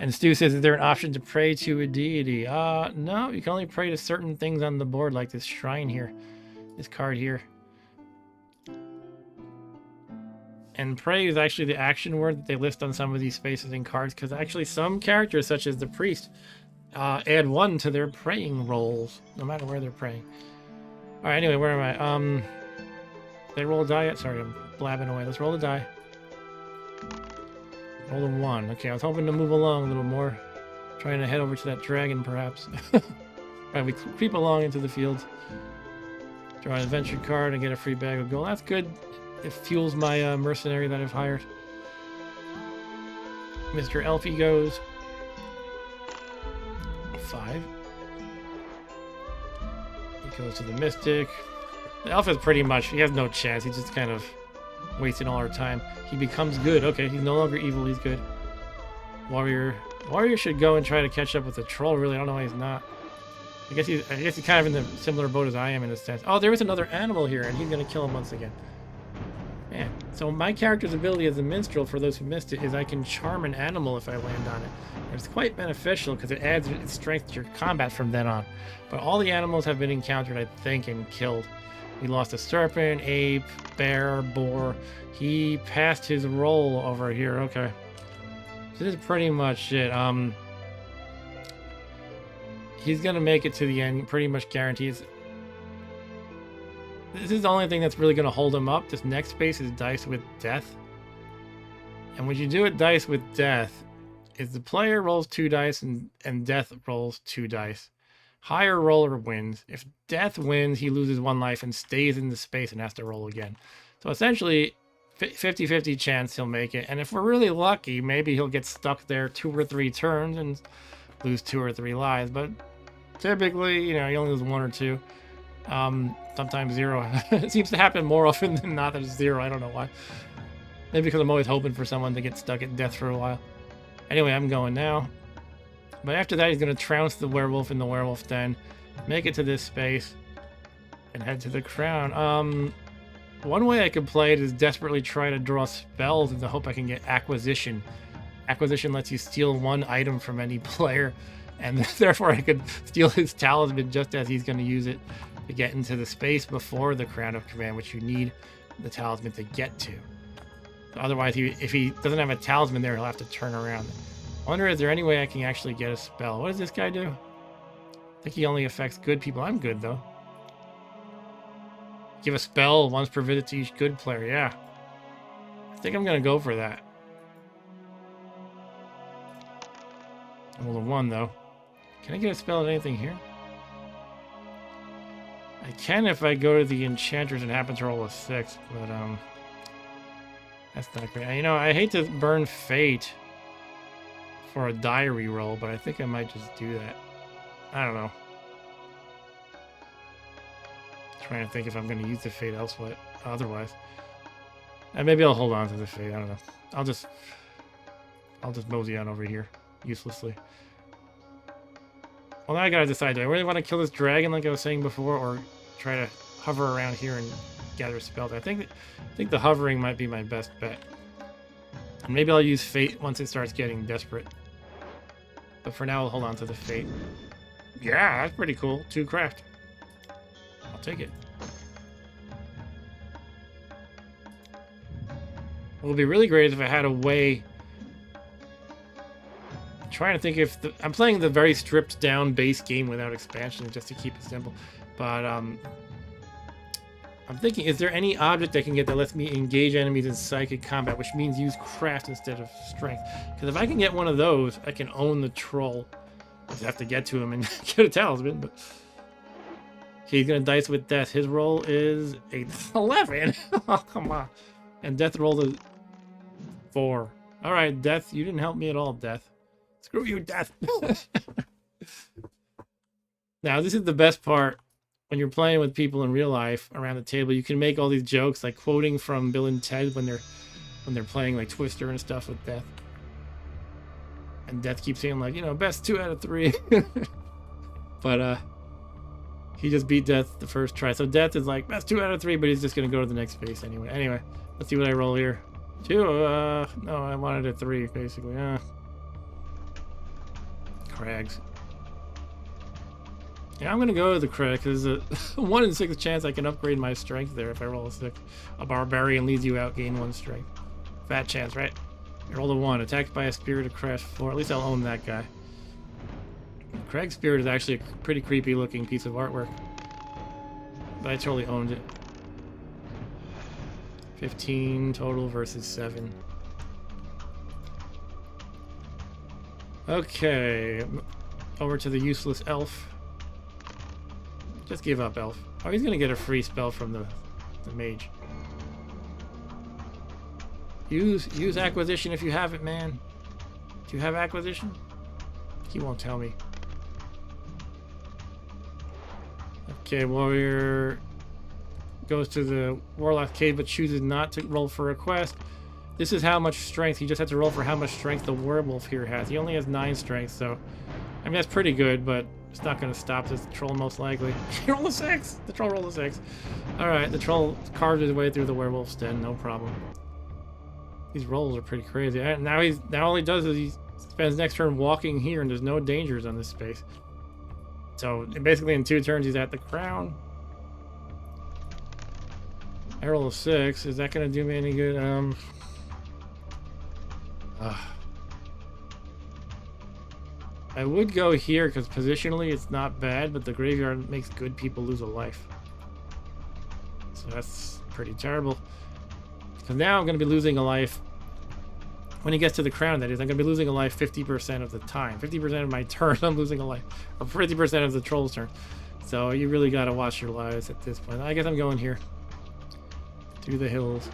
And Stu says, is there an option to pray to a deity? No, you can only pray to certain things on the board, like this shrine here. This card here. And pray is actually the action word that they list on some of these spaces and cards, because actually some characters, such as the priest, add 1 to their praying rolls, no matter where they're praying. Alright, anyway, where am I? Did I roll a die yet? Sorry, I'm blabbing away. Let's roll a die. Roll a 1. Okay, I was hoping to move along a little more. Trying to head over to that dragon, perhaps. Alright, we creep along into the fields. Draw an adventure card and get a free bag of gold. That's good. It fuels my mercenary that I've hired. Mr. Elfie goes 5. He goes to the Mystic. The Elf is pretty much, he has no chance. He's just kind of wasting all our time. He becomes good. Okay, he's no longer evil. He's good. Warrior should go and try to catch up with the troll. Really, I don't know why he's not. I guess he's kind of in the similar boat as I am in a sense. Oh, there is another animal here, and he's gonna kill him once again. Man, so my character's ability as a minstrel, for those who missed it, is I can charm an animal if I land on it. And it's quite beneficial because it adds its strength to your combat from then on. But all the animals have been encountered, I think, and killed. We lost a serpent, ape, bear, boar. He passed his roll over here. Okay. So this is pretty much it. He's gonna make it to the end, pretty much guarantees. This is the only thing that's really going to hold him up. This next space is dice with death. And when you do it dice with death, is the player rolls 2 dice and death rolls 2 dice. Higher roller wins. If death wins, he loses 1 life and stays in the space and has to roll again. So essentially, 50-50 chance he'll make it. And if we're really lucky, maybe he'll get stuck there 2 or 3 turns and lose 2 or 3 lives. But typically, you know, you only lose 1 or 2. Sometimes 0. It seems to happen more often than not that it's 0. I don't know why. Maybe because I'm always hoping for someone to get stuck at death for a while. Anyway, I'm going now. But after that, he's going to trounce the werewolf in the werewolf den, make it to this space, and head to the crown. One way I could play it is desperately try to draw spells in the hope I can get acquisition. Acquisition lets you steal 1 item from any player, and therefore I could steal his talisman just as he's going to use it to get into the space before the Crown of Command, which you need the talisman to get to. Otherwise, if he doesn't have a talisman there, he'll have to turn around. I wonder, is there any way I can actually get a spell? What does this guy do? I think he only affects good people. I'm good, though. Give a spell once per visit to each good player. Yeah. I think I'm going to go for that. Roll a 1, though. Can I get a spell at anything here? I can if I go to the enchanters and happen to roll a 6, but that's not great. You know, I hate to burn fate for a diary roll, but I think I might just do that. I don't know. Trying to think if I'm going to use the fate elsewhere otherwise. And maybe I'll hold on to the fate. I don't know. I'll just mosey on over here uselessly. Well, now I gotta decide, do I really want to kill this dragon like I was saying before, or try to hover around here and gather spells? I think the hovering might be my best bet. And maybe I'll use fate once it starts getting desperate. But for now, I'll hold on to the fate. Yeah, that's pretty cool. 2 craft. I'll take it. What would be really great is if I had a way. I'm trying to think if I'm playing the very stripped down base game without expansion just to keep it simple. But I'm thinking, is there any object I can get that lets me engage enemies in psychic combat, which means use craft instead of strength? Because if I can get one of those, I can own the troll. I just have to get to him and get a talisman, but he's gonna dice with death. His roll is 11. Oh, come on. And death rolled a 4. All right, death, you didn't help me at all, death. Screw you, death. Now, this is the best part. When you're playing with people in real life around the table, you can make all these jokes, like quoting from Bill and Ted when they're playing like Twister and stuff with Death. And Death keeps saying, like, you know, best 2 out of 3. But he just beat Death the first try. So Death is like best 2 out of 3, but he's just gonna go to the next space anyway. Anyway, let's see what I roll here. 2. No, I wanted a 3 basically. Crags. Yeah, I'm gonna go with the crit because there's a 1 in 6 chance I can upgrade my strength there if I roll a 6. A barbarian leads you out, gain 1 strength. Fat chance, right? I rolled a 1. Attacked by a spirit of crash 4. At least I'll own that guy. Craig's spirit is actually a pretty creepy looking piece of artwork. But I totally owned it. 15 total versus 7. Okay. Over to the useless elf. Just give up, elf. Oh, he's gonna get a free spell from the mage. Use acquisition if you have it, man. Do you have acquisition? He won't tell me. Okay, warrior goes to the warlock cave but chooses not to roll for a quest. This is how much strength. He just had to roll for how much strength the werewolf here has. He only has 9 strength, so I mean that's pretty good, but It's not going to stop this troll, most likely. Roll a 6! The troll rolled a 6. Alright, the troll carved his way through the werewolf's den, no problem. These rolls are pretty crazy. Now all he does is he spends next turn walking here, and there's no dangers on this space. So basically in 2 turns he's at the crown. I roll a 6. Is that going to do me any good? I would go here because positionally it's not bad, but the graveyard makes good people lose a life. So that's pretty terrible. Because now I'm going to be losing a life. When he gets to the crown, that is, I'm going to be losing a life 50% of the time. 50% of my turn, I'm losing a life. Or 50% of the troll's turn. So you really got to watch your lives at this point. I guess I'm going here. Through the hills.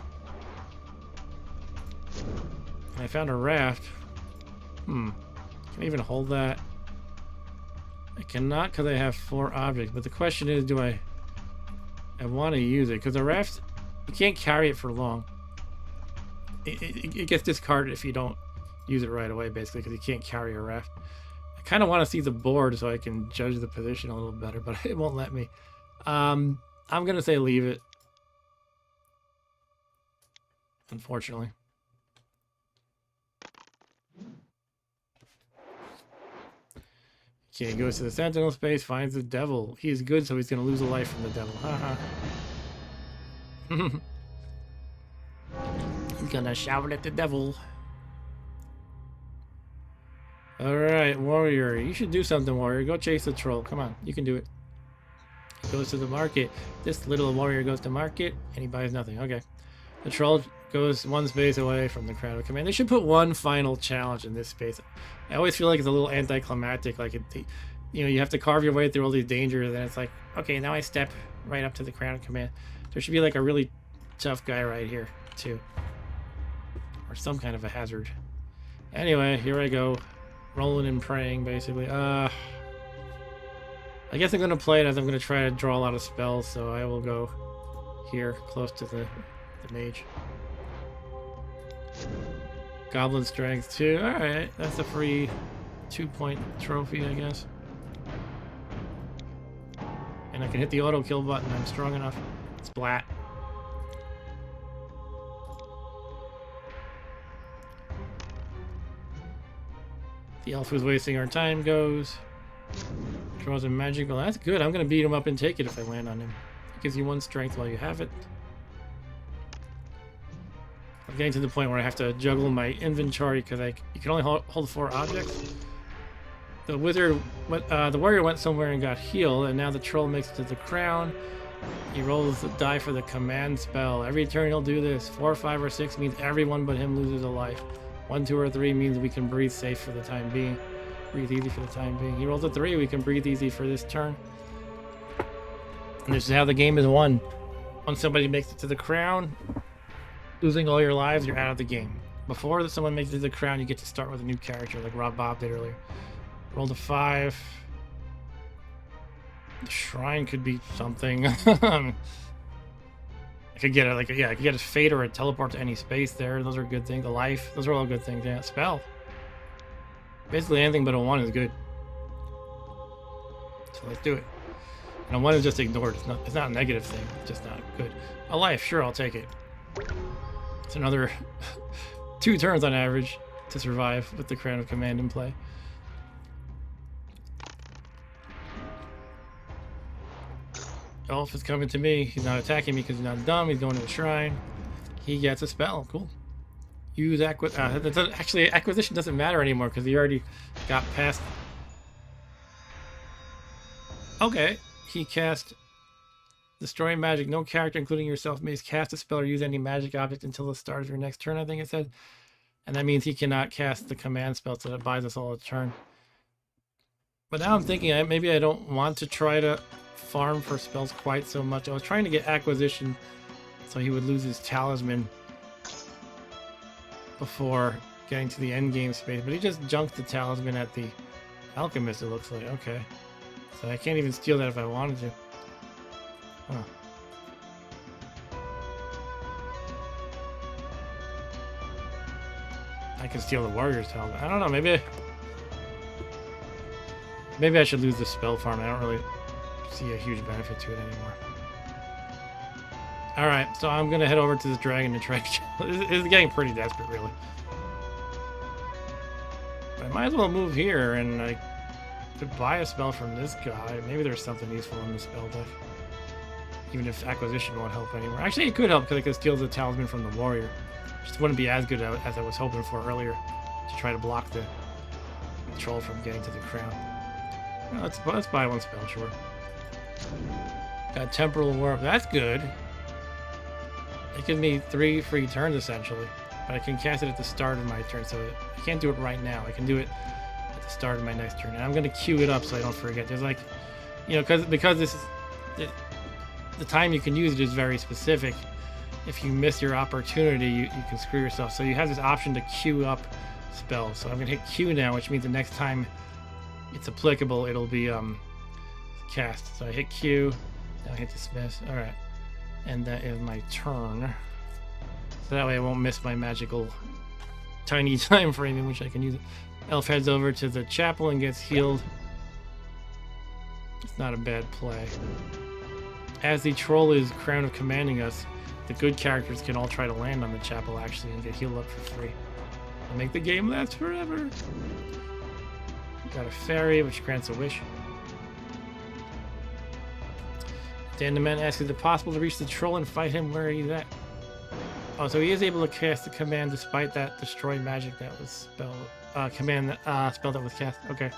And I found a raft. Can I even hold that? I cannot because I have 4 objects. But the question is, do I want to use it? Because the raft, you can't carry it for long. It gets discarded if you don't use it right away, basically, because you can't carry a raft. I kind of want to see the board so I can judge the position a little better, but it won't let me. I'm going to say leave it. Unfortunately. Okay, he goes to the sentinel space, finds the devil. He's good, so he's going to lose a life from the devil. Haha. He's going to shout at the devil. Alright, warrior. You should do something, warrior. Go chase the troll. Come on, you can do it. He goes to the market. This little warrior goes to market, and he buys nothing. Okay. The troll goes 1 space away from the crown of command. They should put one final challenge in this space. I always feel like it's a little anticlimactic. Like, you have to carve your way through all these dangers, and it's like, okay, now I step right up to the crown of command. There should be like a really tough guy right here, too. Or some kind of a hazard. Anyway, here I go. Rolling and praying, basically. I guess I'm going to play it as I'm going to try to draw a lot of spells, so I will go here, close to the mage. Goblin strength 2. Alright, that's a free 2-point trophy, I guess. And I can hit the auto kill button. I'm strong enough. Splat. The elf who's wasting our time goes. Draws a magical. That's good. I'm going to beat him up and take it if I land on him. It gives you 1 strength while you have it. I'm getting to the point where I have to juggle my inventory because you can only hold 4 objects. The wizard, the warrior went somewhere and got healed, and now the troll makes it to the crown. He rolls the die for the command spell. Every turn he'll do this. 4, 5, or 6 means everyone but him loses a life. 1, 2, or 3 means we can breathe safe for the time being. Breathe easy for the time being. He rolls a 3, we can breathe easy for this turn. And this is how the game is won. Once somebody makes it to the crown, losing all your lives, you're out of the game. Before someone makes it to the crown, you get to start with a new character, like Rob Bob did earlier. Rolled a 5. The shrine could be something. I could get I could get a fate or a teleport to any space there. Those are good things. A life, those are all good things. Yeah, spell. Basically anything but a 1 is good. So let's do it. And a 1 is just ignored. It's not a negative thing. It's just not good. A life, sure, I'll take it. It's another 2 turns on average to survive with the Crown of Command in play. Elf is coming to me. He's not attacking me because he's not dumb. He's going to the shrine. He gets a spell. Cool. Use actually, acquisition doesn't matter anymore because he already got past. Okay. He cast Destroy Magic. No character, including yourself, may cast a spell or use any magic object until the start of your next turn, I think it said. And that means he cannot cast the command spell, so that buys us all a turn. But now I'm thinking maybe I don't want to try to farm for spells quite so much. I was trying to get acquisition so he would lose his talisman before getting to the end game space, but he just junked the talisman at the alchemist, it looks like. Okay, so I can't even steal that if I wanted to. Huh. I can steal the warrior's talisman. I don't know, maybe Maybe I should lose the spell farm. I don't really see a huge benefit to it anymore. Alright, so I'm gonna head over to this dragon to try to kill. It's getting pretty desperate, really. But I might as well move here, and I could buy a spell from this guy. Maybe there's something useful in the spell deck. Even if acquisition won't help anymore. Actually, it could help because I could steal the talisman from the warrior. Just wouldn't be as good as I was hoping for earlier to try to block the troll from getting to the crown. Well, let's buy one spell, sure. Got Temporal Warp. That's good. It gives me 3 free turns, essentially. But I can cast it at the start of my turn, so I can't do it right now. I can do it at the start of my next turn. And I'm going to queue it up so I don't forget. There's like, you know, because this is... the time you can use it is very specific. If you miss your opportunity, you can screw yourself. So you have this option to queue up spells. So I'm going to hit Q now, which means the next time it's applicable, it'll be cast. So I hit Q, now I hit dismiss. Alright. And that is my turn. So that way I won't miss my magical tiny time frame in which I can use it. Elf heads over to the chapel and gets healed. It's not a bad play. As the troll is Crown of Commanding us, the good characters can all try to land on the chapel actually and get healed up for free. And make the game last forever. Got a fairy which grants a wish. Dan the Man asks, is it possible to reach the troll and fight him? Where are you at? Oh, so he is able to cast the command despite that destroy magic that was spell that was cast. Okay.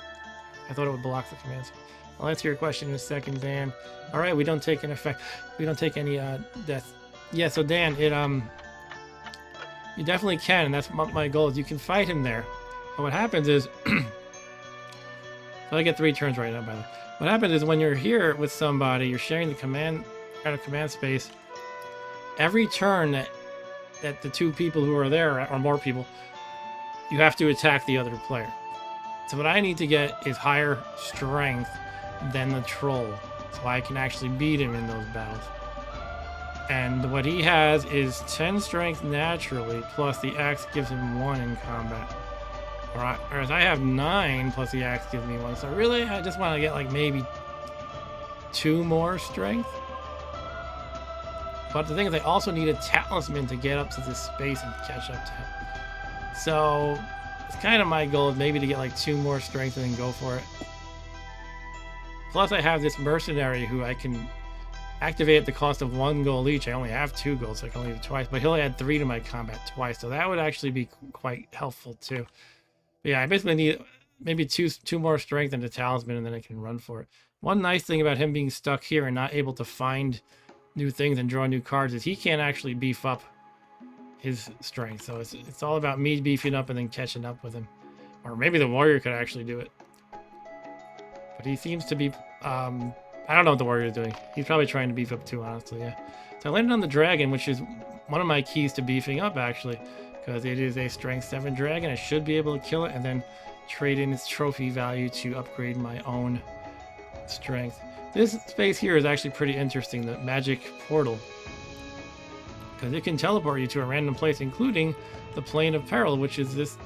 I thought it would block the commands. I'll answer your question in a second, Dan. All right, we don't take an effect. We don't take any death. Yeah, so Dan, it you definitely can, and that's my goal. Is you can fight him there. But what happens is, so I get 3 turns right now. By the way, what happens is when you're here with somebody, you're sharing the command space. Every turn that the 2 people who are there, or more people, you have to attack the other player. So what I need to get is higher strength than the troll, so I can actually beat him in those battles. And what he has is 10 strength naturally, plus the axe gives him 1 in combat. Whereas I have 9, plus the axe gives me 1. So really, I just want to get like maybe 2 more strength. But the thing is, I also need a talisman to get up to this space and catch up to him. So it's kind of my goal, maybe to get like 2 more strength and then go for it. Plus I have this mercenary who I can activate at the cost of 1 gold each. I only have 2 gold, so I can only do it twice. But he'll add 3 to my combat twice, so that would actually be quite helpful too. But yeah, I basically need maybe two more strength and a talisman, and then I can run for it. One nice thing about him being stuck here and not able to find new things and draw new cards is he can't actually beef up his strength. So it's all about me beefing up and then catching up with him. Or maybe the warrior could actually do it. But he seems to be... I don't know what the warrior is doing. He's probably trying to beef up too, honestly, yeah. So I landed on the dragon, which is one of my keys to beefing up, actually. Because it is a strength 7 dragon. I should be able to kill it and then trade in its trophy value to upgrade my own strength. This space here is actually pretty interesting, the magic portal. Because it can teleport you to a random place, including the plane of peril, which is this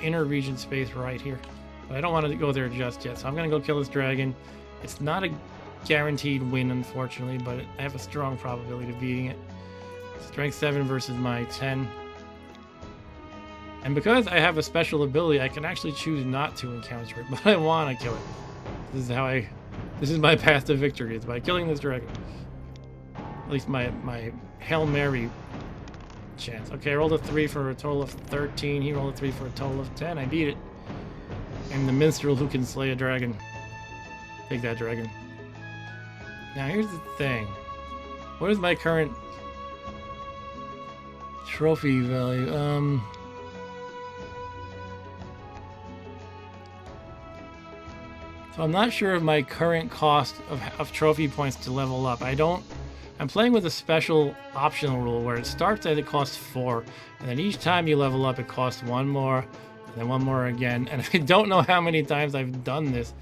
inner region space right here. But I don't want to go there just yet, so I'm going to go kill this dragon. It's not a guaranteed win, unfortunately, but I have a strong probability of beating it. Strength 7 versus my 10. And because I have a special ability, I can actually choose not to encounter it, but I want to kill it. This is my path to victory, is by killing this dragon. At least my Hail Mary chance. Okay, I rolled a 3 for a total of 13. He rolled a 3 for a total of 10. I beat it. And the minstrel who can slay a dragon. Take that, dragon. Now here's the thing. What is my current trophy value? So I'm not sure of my current cost of trophy points to level up. I'm playing with a special optional rule where it starts at it costs 4, and then each time you level up it costs 1 more, and then 1 more again. And I don't know how many times I've done this,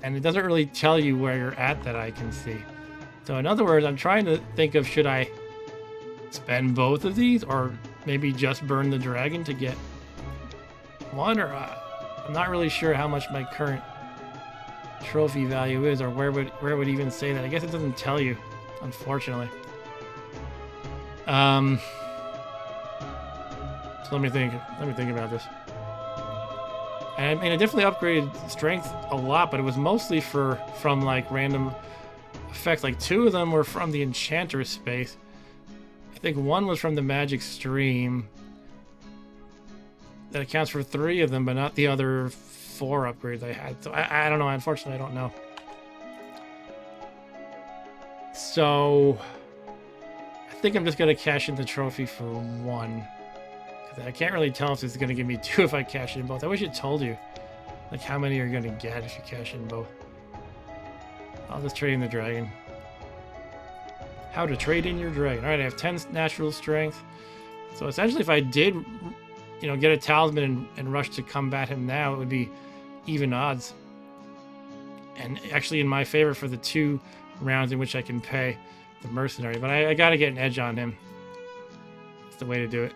and it doesn't really tell you where you're at that I can see. So in other words, I'm trying to think of, should I spend both of these, or maybe just burn the dragon to get 1, or I'm not really sure how much my current trophy value is, or where would even say that? I guess it doesn't tell you, unfortunately. So let me think about this. I mean, I definitely upgraded strength a lot, but it was mostly from like random effects. Like 2 of them were from the Enchantress space. I think 1 was from the Magic Stream. That accounts for 3 of them, but not the other 4 upgrades I had. So I don't know. Unfortunately, I don't know. So I think I'm just gonna cash in the trophy for 1. I can't really tell if this is going to give me 2 if I cash in both. I wish it told you, like, how many you're going to get if you cash in both. I'll just trade in the dragon. How to trade in your dragon. Alright, I have 10 natural strength. So essentially, if I did, you know, get a talisman and rush to combat him now, it would be even odds. And actually in my favor for the 2 rounds in which I can pay the mercenary. But I got to get an edge on him. That's the way to do it.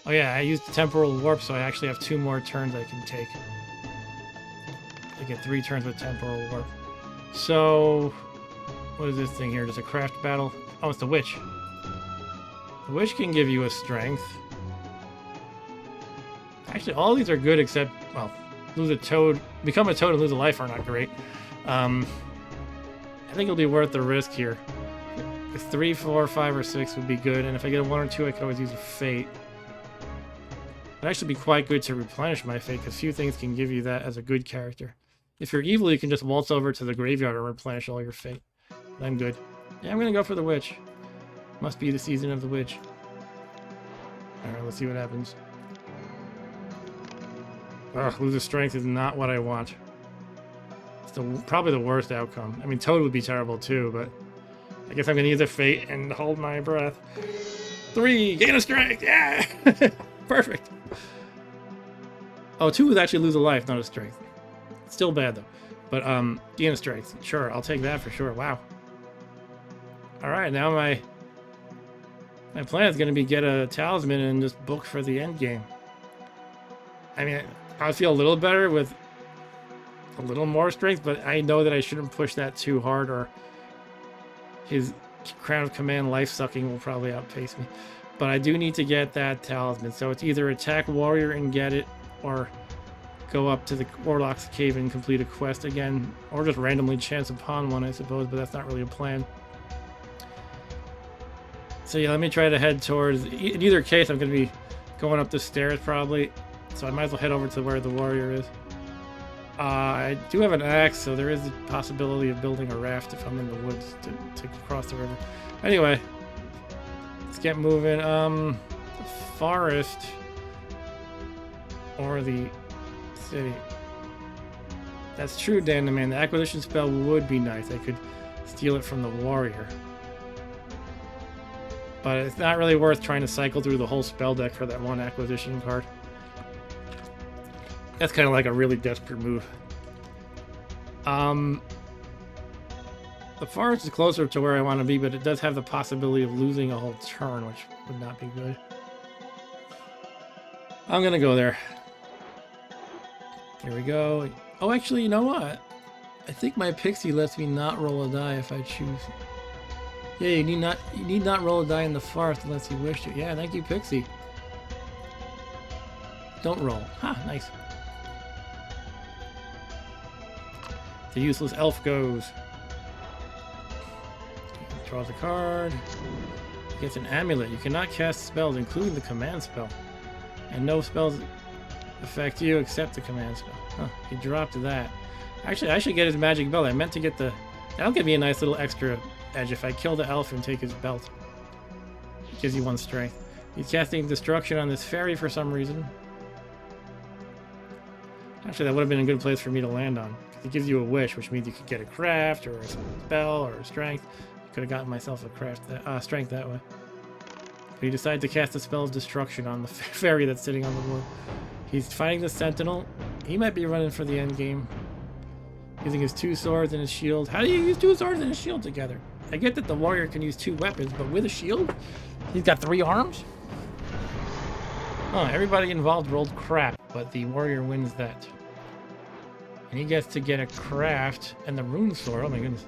Oh yeah, I used Temporal Warp, so I actually have 2 more turns I can take. I get 3 turns with Temporal Warp. So, what is this thing here? Just a craft battle? Oh, it's the Witch. The Witch can give you a strength. Actually, all these are good except, well, lose a toad, become a toad and lose a life are not great. I think it'll be worth the risk here. If 3, 4, 5, or 6 would be good, and if I get a 1 or 2, I could always use a Fate. It'd actually be quite good to replenish my fate, because few things can give you that as a good character. If you're evil, you can just waltz over to the graveyard and replenish all your fate. But I'm good. Yeah, I'm gonna go for the Witch. Must be the season of the Witch. Alright, let's see what happens. Ugh, lose a strength is not what I want. It's probably the worst outcome. I mean, Toad would be terrible too, but I guess I'm gonna use a fate and hold my breath. 3, gain a strength, yeah! Perfect. Oh, 2 would actually lose a life, not a strength. Still bad though. But gain a strength. Sure, I'll take that for sure. Wow. Alright, now my plan is gonna be get a talisman and just book for the end game. I mean, I feel a little better with a little more strength, but I know that I shouldn't push that too hard, or his Crown of Command life sucking will probably outpace me. But I do need to get that talisman, so it's either attack warrior and get it, or go up to the Warlock's Cave and complete a quest again, or just randomly chance upon one, I suppose, but that's not really a plan. So yeah, let me try to head towards, in either case I'm going to be going up the stairs probably, so I might as well head over to where the warrior is. I do have an axe, so there is the possibility of building a raft if I'm in the woods to cross the river. Anyway, let's get moving. The forest or the city. That's true, Dan the Man. The acquisition spell would be nice. I could steal it from the warrior. But it's not really worth trying to cycle through the whole spell deck for that one acquisition card. That's kind of like a really desperate move. The forest is closer to where I want to be, but it does have the possibility of losing a whole turn, which would not be good. I'm gonna go there. Here we go. Oh, actually, you know what? I think my pixie lets me not roll a die if I choose. Yeah, you need not roll a die in the forest unless you wish to. Yeah, thank you, pixie. Don't roll. Ha, nice. The useless elf goes. Draws a card. Gets an amulet. You cannot cast spells, including the command spell. And no spells affect you except the command spell. Huh, he dropped that. Actually, I should get his magic belt. I meant to get the... That'll give me a nice little extra edge if I kill the elf and take his belt. It gives you 1 strength. He's casting destruction on this fairy for some reason. Actually, that would have been a good place for me to land on. It gives you a wish, which means you could get a craft, or a spell, or a strength. I could have gotten myself a craft, strength that way. But he decided to cast a spell of destruction on the fairy that's sitting on the board. He's fighting the sentinel. He might be running for the end game. Using his 2 swords and his shield. How do you use 2 swords and a shield together? I get that the warrior can use 2 weapons, but with a shield? He's got 3 arms? Oh, everybody involved rolled crap, but the warrior wins that. And he gets to get a craft and the rune sword. Oh my goodness.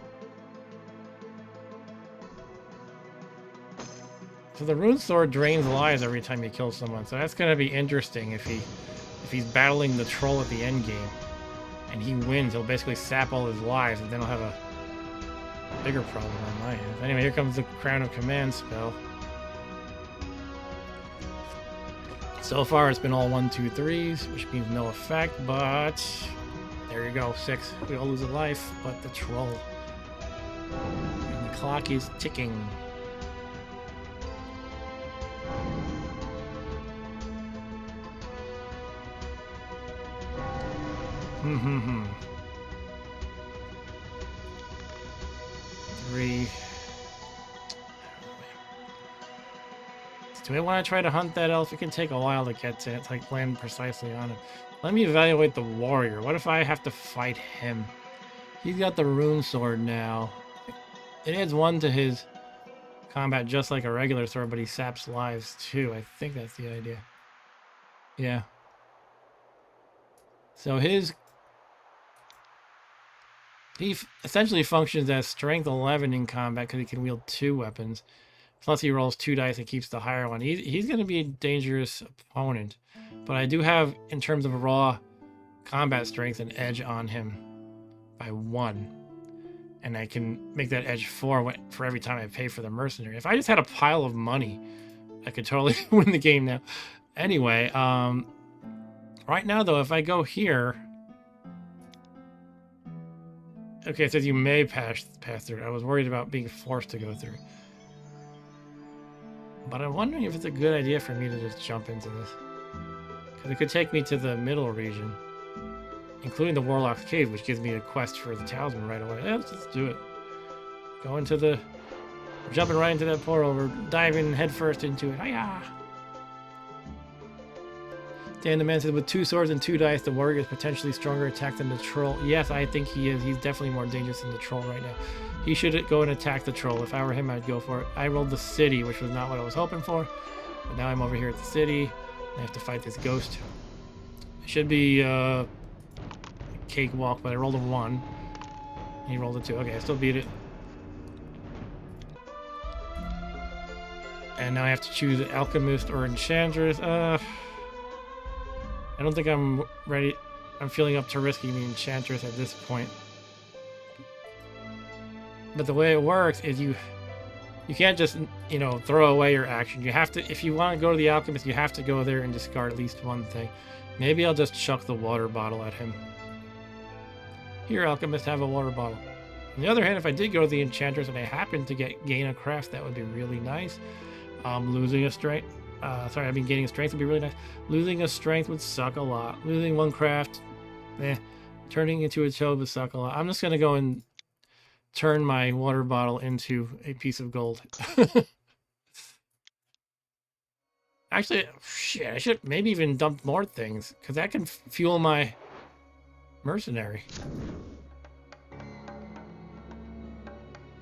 So the rune sword drains lives every time you kill someone. So that's going to be interesting if he's battling the troll at the end game. And he wins, he'll basically sap all his lives, and then I'll have a bigger problem on my hands. Anyway, here comes the Crown of Command spell. So far, it's been all 1, 2, 3s, which means no effect, but there you go, 6. We all lose a life, but the troll. And the clock is ticking. Three. Do we want to try to hunt that elf? It can take a while to get to it. It's like land precisely on it. Let me evaluate the warrior. What if I have to fight him? He's got the rune sword now. It adds 1 to his combat just like a regular sword, but he saps lives too. I think that's the idea. Yeah. So he essentially functions as strength 11 in combat because he can wield 2 weapons. Plus he rolls 2 dice and keeps the higher one. He's going to be a dangerous opponent. But I do have, in terms of raw combat strength, an edge on him by 1. And I can make that edge 4 for every time I pay for the mercenary. If I just had a pile of money, I could totally win the game now. Anyway, right now though, if I go here... Okay, it says you may pass through. I was worried about being forced to go through. But I'm wondering if it's a good idea for me to just jump into this. Because it could take me to the middle region. Including the Warlock's Cave, which gives me a quest for the Talisman right away. Yeah, let's just do it. Go into the... We're jumping right into that portal. We're diving headfirst into it. Hiya! Dan the man says, with 2 swords and 2 dice, the warrior is potentially stronger attack than the troll. Yes, I think he is. He's definitely more dangerous than the troll right now. He should go and attack the troll. If I were him, I'd go for it. I rolled the city, which was not what I was hoping for. But now I'm over here at the city. I have to fight this ghost. It should be a cakewalk, but I rolled a 1. And he rolled a 2. Okay, I still beat it. And now I have to choose Alchemist or Enchantress. I don't think I'm ready. I'm feeling up to risking the Enchantress at this point. But the way it works is you can't just, you know, throw away your action. You have to, if you want to go to the Alchemist, you have to go there and discard at least 1 thing. Maybe I'll just chuck the water bottle at him. Here, Alchemist, have a water bottle. On the other hand, if I did go to the Enchantress and I happened to gain a craft, that would be really nice. Losing a strength. Gaining a strength would be really nice. Losing a strength would suck a lot. Losing 1 craft, turning into a toad would suck a lot. I'm just gonna go and turn my water bottle into a piece of gold. Actually, shit, I should maybe even dump more things, because that can fuel my mercenary.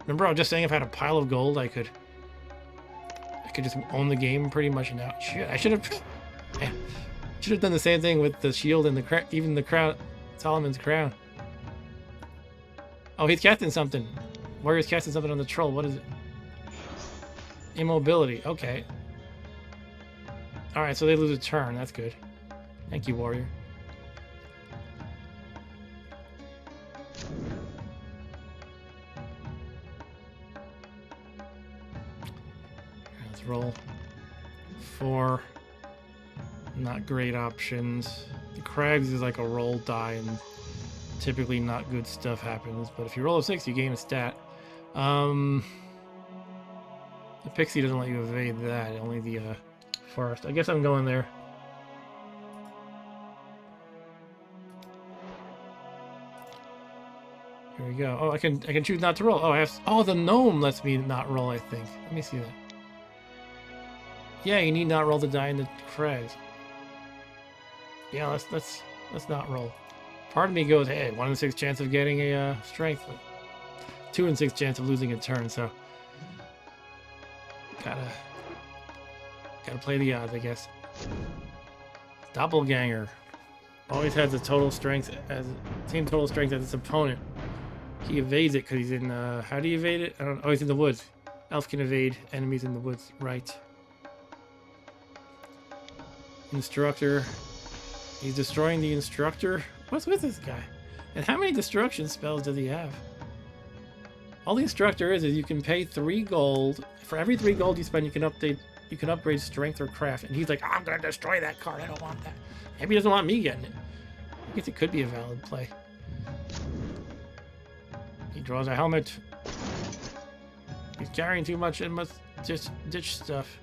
Remember I was just saying if I had a pile of gold, I could just own the game pretty much now. Shit, I should have done the same thing with the shield and even the crown, Solomon's crown. Oh, he's casting something. Warrior's casting something on the troll. What is it? Immobility. Okay. All right, so they lose a turn. That's good. Thank you, warrior. Let's roll 4. Not great options. The Crags is like a roll die, and typically not good stuff happens. But if you roll a 6, you gain a stat. The Pixie doesn't let you evade that. Only the Forest. I guess I'm going there. Here we go. Oh, I can choose not to roll. Oh, I have. Oh, the gnome lets me not roll. I think. Let me see that. Yeah, you need not roll to die in the Crags. Yeah, let's not roll. Part of me goes, hey, 1 in 6 chance of getting a strength, but 2 in 6 chance of losing a turn. So gotta play the odds, I guess. Doppelganger. Always has the total strength as same total strength as its opponent. He evades it because he's in. How do you evade it? I don't. Oh, he's in the woods. Elf can evade enemies in the woods. Right. Instructor. He's destroying the instructor. What's with this guy? And how many destruction spells does he have? All the instructor is you can pay 3 gold. For every 3 gold you spend, you can upgrade strength or craft. And he's like, I'm gonna destroy that card. I don't want that. Maybe he doesn't want me getting it. I guess it could be a valid play. He draws a helmet. He's carrying too much and must just ditch stuff.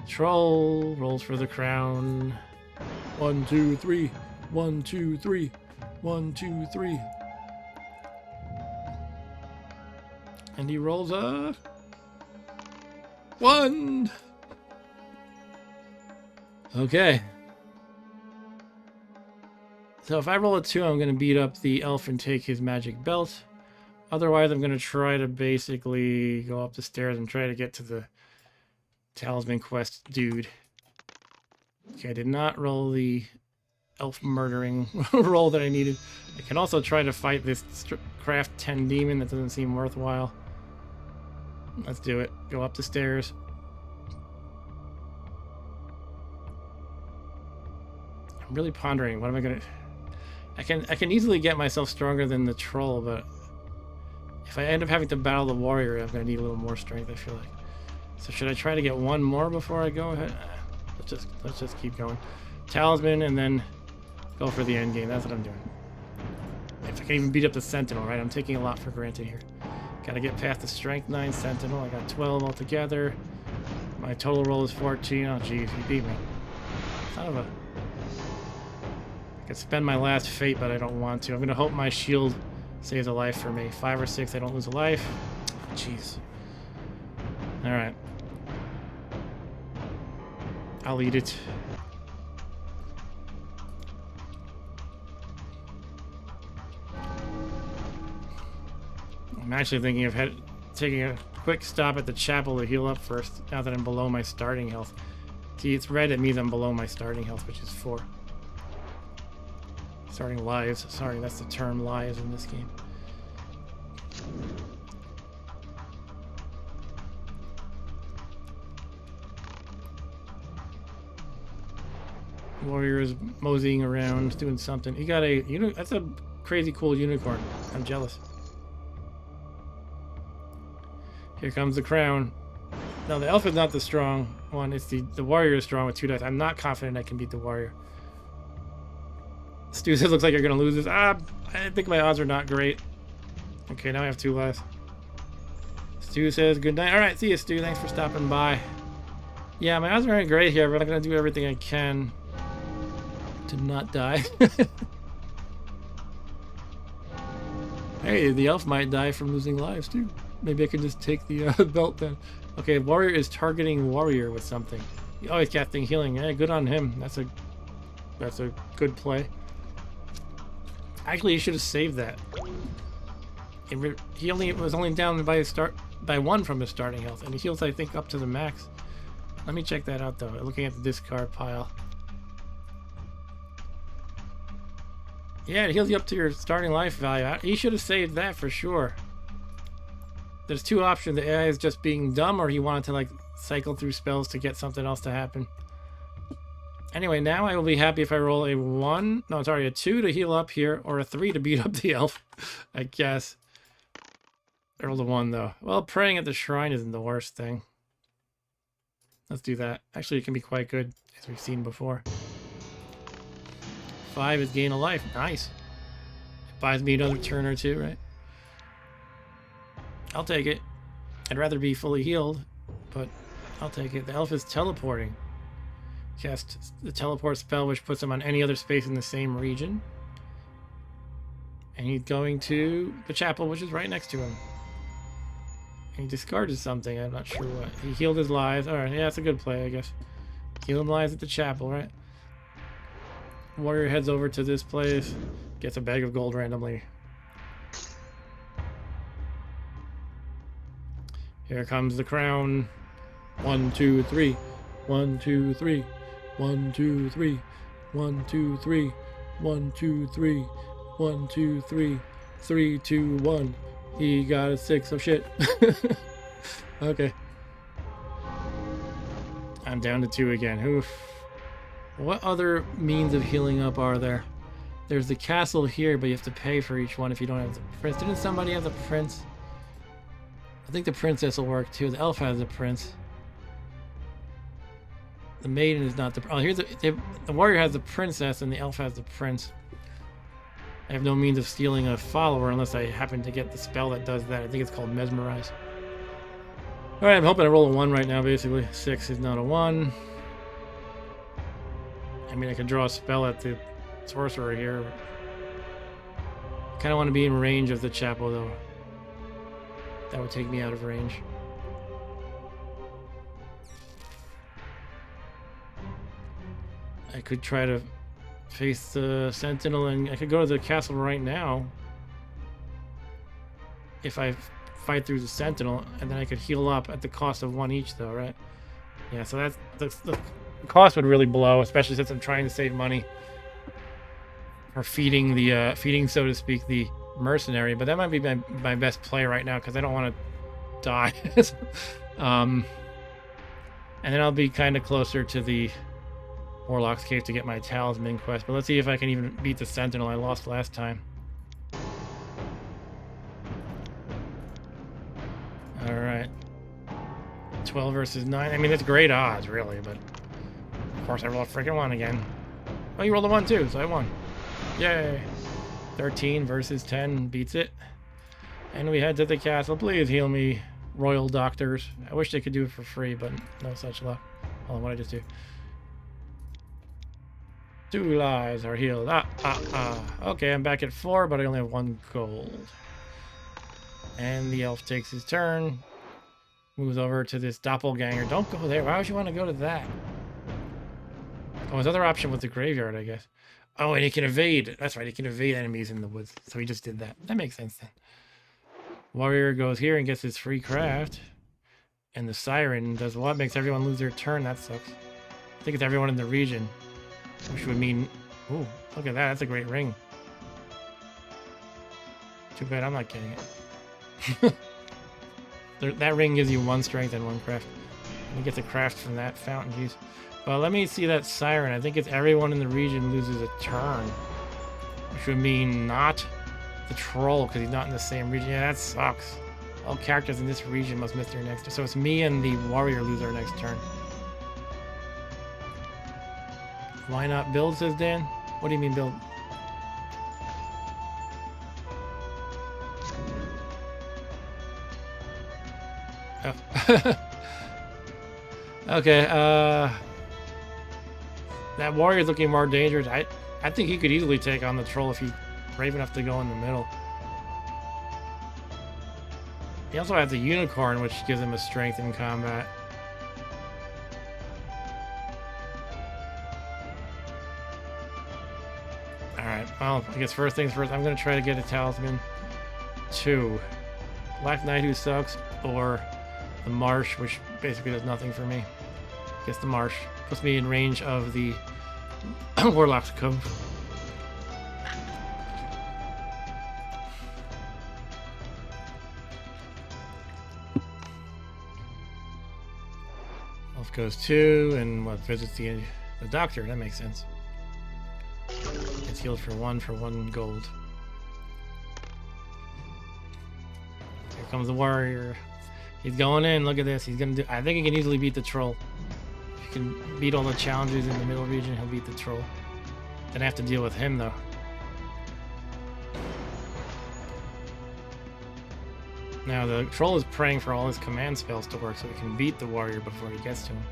Troll rolls for the crown. 1, 2, 3. 1, 2, 3. 1, 2, 3. And he rolls a 1. Okay. So if I roll a 2, I'm going to beat up the elf and take his magic belt. Otherwise, I'm going to try to basically go up the stairs and try to get to the Talisman quest dude. Okay, I did not roll the elf murdering roll that I needed. I can also try to fight this craft 10 demon. That doesn't seem worthwhile. Let's do it. Go up the stairs. I'm really pondering. What am I gonna... I can easily get myself stronger than the troll, but if I end up having to battle the warrior, I'm gonna need a little more strength, I feel like. So should I try to get one more before I go ahead? Let's just keep going. Talisman and then go for the end game. That's what I'm doing. If I can even beat up the sentinel, right? I'm taking a lot for granted here. Gotta get past the strength 9 sentinel. I got 12 altogether. My total roll is 14. Oh geez, he beat me. Son of a... I could spend my last fate, but I don't want to. I'm gonna hope my shield saves a life for me. 5 or 6, I don't lose a life. Jeez. Alright. I'll eat it. I'm actually thinking of taking a quick stop at the chapel to heal up first, now that I'm below my starting health. See, it's red, it means I'm below my starting health, which is 4. Starting lives. Sorry, that's the term, lives, in this game. Warrior is moseying around, doing something. He got a... that's a crazy cool unicorn. I'm jealous. Here comes the crown. No, the elf is not the strong one. It's the warrior is strong with 2 dice. I'm not confident I can beat the warrior. Stu says, looks like you're going to lose this. I think my odds are not great. Okay, now I have 2 lives. Stu says, good night. Alright, see you, Stu. Thanks for stopping by. Yeah, my odds aren't great here, but I'm going to do everything I can to not die. Hey, the elf might die from losing lives, too. Maybe I can just take the belt then. Okay, warrior is targeting warrior with something. Oh, he's casting healing. Yeah, good on him. That's a good play. Actually, he should have saved that. He was only down by 1 from his starting health, and he heals, I think, up to the max. Let me check that out though. Looking at the discard pile. Yeah, it heals you up to your starting life value. He should have saved that for sure. There's 2 options. The AI is just being dumb, or he wanted to like cycle through spells to get something else to happen. Anyway, now I will be happy if I roll a 1. No, sorry, a 2 to heal up here, or a 3 to beat up the elf, I guess. I rolled a 1 though. Well, praying at the shrine isn't the worst thing. Let's do that. Actually, it can be quite good, as we've seen before. 5 is gain a life. Nice. It buys me another turn or 2, right? I'll take it. I'd rather be fully healed, but I'll take it. The elf is teleporting. Cast the teleport spell, which puts him on any other space in the same region. And he's going to the chapel, which is right next to him. And he discarded something. I'm not sure what. He healed his lives. Alright, yeah, that's a good play, I guess. Healing lives at the chapel, right? Warrior heads over to this place. Gets a bag of gold randomly. Here comes the crown. 1, 2, 3. 1, 2, 3. 1, 2, 3. 1, 2, 3. 1, 2, 3. 1, 2, 3. 3, 2, 1. He got a 6. Oh shit. Okay. I'm down to 2 again. Oof. What other means of healing up are there? There's the castle here, but you have to pay for each one if you don't have the prince. Didn't somebody have the prince? I think the princess will work too. The elf has the prince. The maiden is not the... Oh, here's the warrior has the princess and the elf has the prince. I have no means of stealing a follower unless I happen to get the spell that does that. I think it's called Mesmerize. Alright, I'm hoping I roll a 1 right now, basically. 6 is not a 1. I mean, I could draw a spell at the sorcerer here. I kind of want to be in range of the chapel, though. That would take me out of range. I could try to face the sentinel, and I could go to the castle right now. If I fight through the sentinel, and then I could heal up at the cost of 1 each, though, right? Yeah, so that's the cost would really blow, especially since I'm trying to save money for feeding the feeding, so to speak, the mercenary. But that might be my best play right now because I don't want to die. And then I'll be kind of closer to the Warlock's Cave to get my Talisman quest. But let's see if I can even beat the Sentinel I lost last time. Alright. 12 versus 9. I mean, it's great odds, really, but of course I roll a freaking 1 again. Oh, you rolled a 1 too, so I won. Yay! 13 versus 10 beats it. And we head to the castle. Please heal me, royal doctors. I wish they could do it for free, but no such luck. Hold on, what did I just do? 2 lives are healed. Okay, I'm back at 4, but I only have 1 gold. And the elf takes his turn. Moves over to this doppelganger. Don't go there. Why would you want to go to that? Oh, his other option was the graveyard, I guess. Oh, and he can evade. That's right, he can evade enemies in the woods. So he just did that. That makes sense then. Warrior goes here and gets his free craft. And the siren does what? Makes everyone lose their turn. That sucks. I think it's everyone in the region. Which would mean... Ooh, look at that. That's a great ring. Too bad I'm not getting it. That ring gives you 1 strength and 1 craft. And you get the craft from that fountain. Jeez. Well, let me see that siren. I think it's everyone in the region loses a turn. Which would mean not the troll, because he's not in the same region. Yeah, that sucks. All characters in this region must miss their next turn. So it's me and the warrior lose our next turn. Why not build, says Dan? What do you mean build? Oh. Okay, that warrior's looking more dangerous. I think he could easily take on the troll if he's brave enough to go in the middle. He also has the unicorn, which gives him a strength in combat. Alright, well, I guess first things first, I'm going to try to get a Talisman 2. Black Knight, who sucks, or the Marsh, which basically does nothing for me. I guess the Marsh puts me in range of the Warlock's Cove. Elf goes 2, and what, visits the doctor. That makes sense. It's healed for 1 gold. Here comes the warrior. He's going in. Look at this. He's gonna do. I think he can easily beat the troll. If he can beat all the challenges in the middle region, he'll beat the troll. Then I have to deal with him though. Now the troll is praying for all his command spells to work so he can beat the warrior before he gets to him.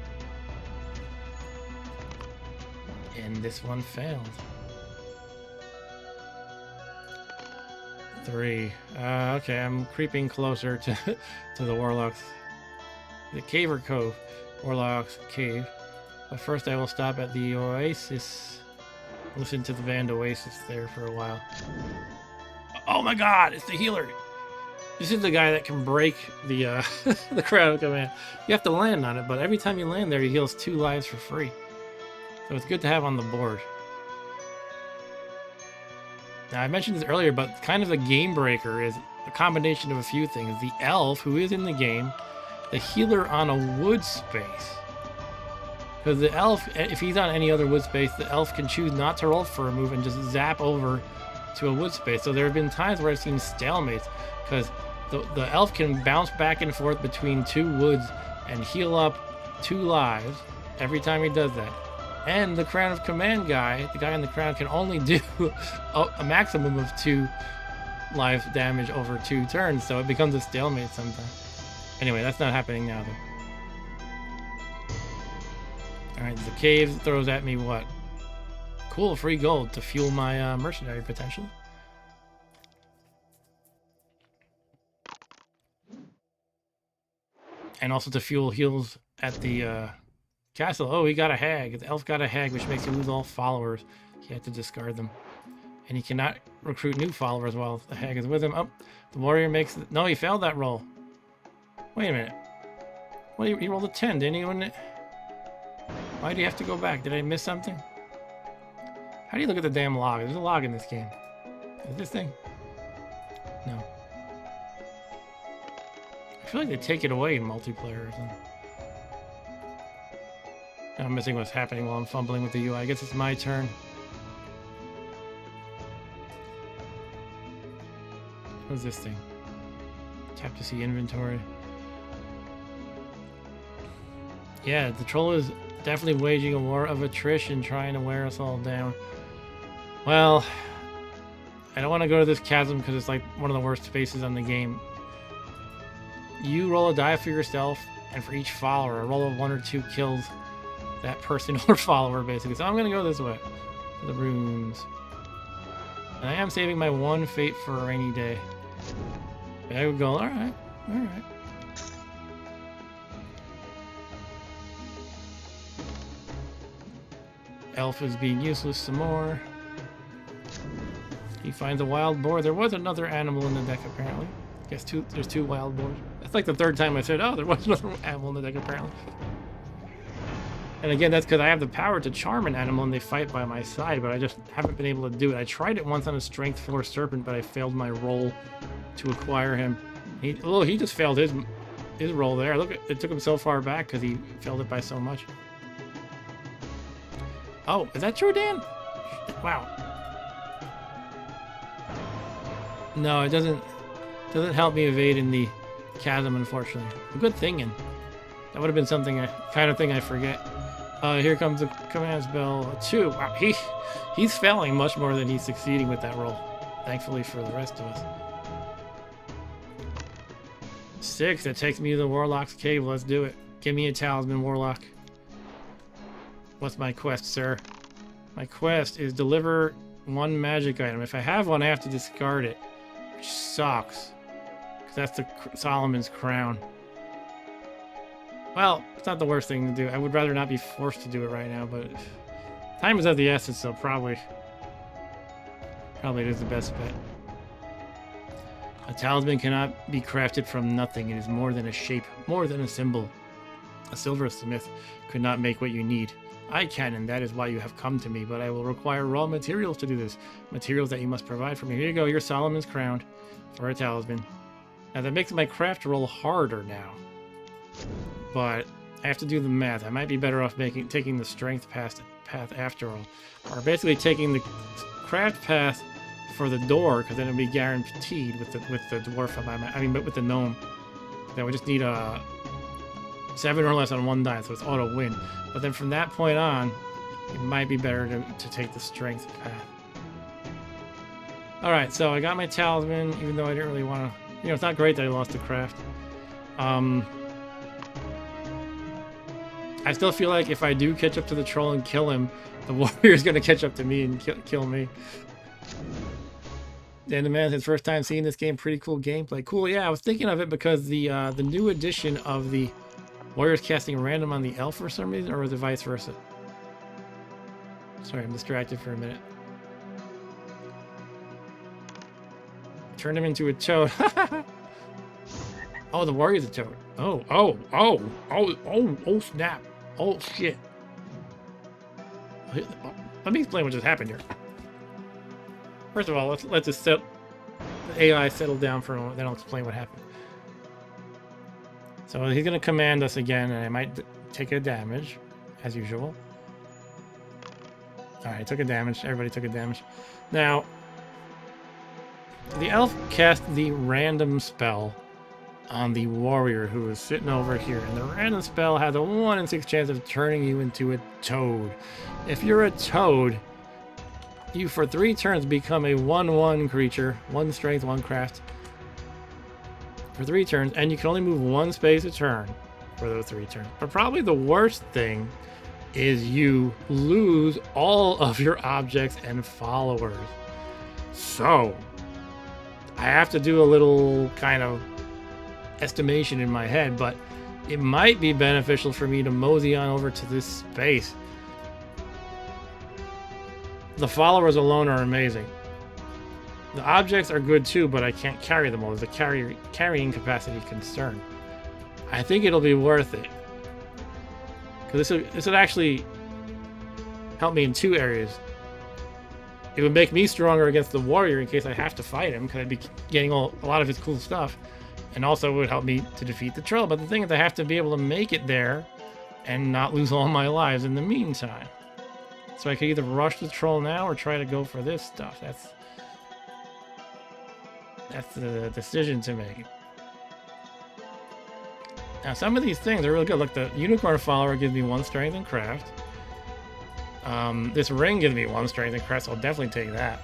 And this one failed. 3. Okay, I'm creeping closer to the Warlock's... The Cave or Cove? Warlock's Cave. But first I will stop at the Oasis. Listen to the band Oasis there for a while. Oh my god, it's the healer! This is the guy that can break the the crowd command. You have to land on it, but every time you land there, he heals 2 lives for free. So it's good to have on the board. Now, I mentioned this earlier, but kind of the game breaker is a combination of a few things. The elf, who is in the game, the healer on a wood space. Because the elf, if he's on any other wood space, the elf can choose not to roll for a move and just zap over to a wood space. So there have been times where I've seen stalemates, because the elf can bounce back and forth between two woods and heal up 2 lives every time he does that. And the Crown of Command guy, the guy in the crown, can only do a maximum of 2 life damage over 2 turns, so it becomes a stalemate sometimes. Anyway, that's not happening now, though. Alright, the cave throws at me what? Cool, free gold to fuel my mercenary, potentially. And also to fuel heals at the castle. Oh, he got a hag. The elf got a hag, which makes you lose all followers. He had to discard them. And he cannot recruit new followers while the hag is with him. Oh, the warrior makes... No, he failed that roll. Wait a minute. Well, he rolled a 10, didn't he? Why do you have to go back? Did I miss something? How do you look at the damn log? There's a log in this game. Is this thing? No. I feel like they take it away in multiplayer or something. I'm missing what's happening while I'm fumbling with the UI. I guess it's my turn. What's this thing? Tap to see inventory. Yeah, the troll is definitely waging a war of attrition, trying to wear us all down. Well, I don't want to go to this chasm because it's like one of the worst spaces on the game. You roll a die for yourself, and for each follower, a roll of 1 or 2 kills that person or follower, basically. So I'm going to go this way. To the runes. And I am saving my 1 fate for a rainy day. I would go, alright, alright. Elf is being useless some more. He finds a wild boar. There was another animal in the deck, apparently. I guess there's 2 wild boars. That's like the 3rd time I said, oh, there was another animal in the deck, apparently. And again, that's because I have the power to charm an animal and they fight by my side, but I just haven't been able to do it. I tried it once on a strength 4 serpent, but I failed my roll to acquire him. He just failed his roll there. Look, it took him so far back because he failed it by so much. Oh, is that true, Dan? Wow. No, it doesn't help me evade in the chasm, unfortunately. A good thinking. That would have been something, kind of thing I forget. Here comes the command spell 2. Wow, he's failing much more than he's succeeding with that roll. Thankfully for the rest of us. 6, that takes me to the Warlock's Cave. Let's do it. Give me a Talisman, Warlock. What's my quest, sir? My quest is deliver 1 magic item. If I have one, I have to discard it. Which sucks. Because that's the Solomon's Crown. Well, it's not the worst thing to do. I would rather not be forced to do it right now, but time is of the essence, so probably it is the best bet. A talisman cannot be crafted from nothing. It is more than a shape, more than a symbol. A silversmith could not make what you need. I can, and that is why you have come to me, but I will require raw materials to do this. Materials that you must provide for me. Here you go, your Solomon's Crown for a talisman. Now that makes my craft roll harder now. But I have to do the math. I might be better off taking the strength path after all. Or basically taking the craft path for the door, because then it'll be guaranteed with the dwarf on my but with the gnome. Then we just need a 7 or less on 1 die, so it's auto win. But then from that point on, it might be better to take the strength path. Alright, so I got my talisman, even though I didn't really want to... it's not great that I lost the craft. I still feel like if I do catch up to the troll and kill him, the warrior's going to catch up to me and kill me. And the man, his first time seeing this game, pretty cool gameplay. Cool, yeah, I was thinking of it because the new edition of the warrior's casting random on the elf for some reason, or was it vice versa? Sorry, I'm distracted for a minute. Turned him into a toad. Oh, the warrior's a toad. Oh, snap. Oh, shit. Let me explain what just happened here. First of all, let's just set the AI settle down for a moment. Then I'll explain what happened. So he's gonna command us again, and I might take a damage, as usual. All right, took a damage. Everybody took a damage. Now, the elf cast the random spell on the warrior who was sitting over here, and the random spell has a 1 in 6 chance of turning you into a toad. If you're a toad, you for 3 turns become a 1/1 creature, 1 strength, 1 craft, for 3 turns, and you can only move 1 space a turn for those 3 turns. But probably the worst thing is you lose all of your objects and followers. So I have to do a little kind of estimation in my head, but it might be beneficial for me to mosey on over to this space. The followers alone are amazing. The objects are good too, but I can't carry them all. There's a carrying capacity concern. I think it'll be worth it, because this would actually help me in 2 areas. It would make me stronger against the warrior in case I have to fight him, because I'd be getting a lot of his cool stuff. And also it would help me to defeat the troll. But the thing is, I have to be able to make it there and not lose all my lives in the meantime. So I could either rush the troll now or try to go for this stuff. That's the decision to make. Now, some of these things are really good. Look, the unicorn follower gives me 1 strength and craft. This ring gives me 1 strength and craft, so I'll definitely take that.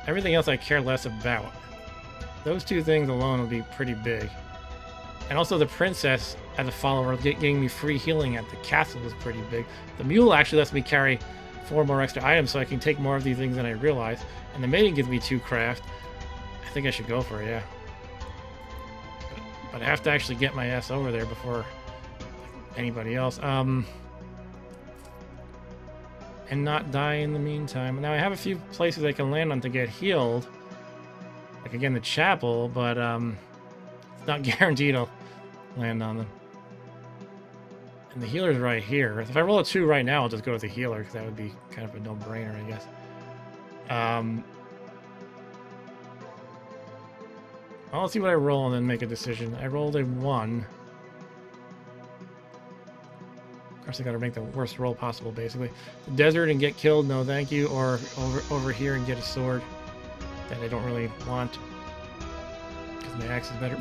Everything else I care less about. Those 2 things alone will be pretty big. And also the princess as a follower getting me free healing at the castle is pretty big. The mule actually lets me carry 4 more extra items, so I can take more of these things than I realize. And the maiden gives me 2 craft. I think I should go for it, yeah. But I have to actually get my ass over there before anybody else. And not die in the meantime. Now I have a few places I can land on to get healed. Like again, the chapel, but it's not guaranteed I'll land on them. And the healer's right here. If I roll a 2 right now, I'll just go with the healer, because that would be kind of a no-brainer, I guess. I'll see what I roll and then make a decision. I rolled a 1. Of course, I gotta make the worst roll possible, basically. The desert and get killed, no thank you. Or over here and get a sword that I don't really want, because my axe is better.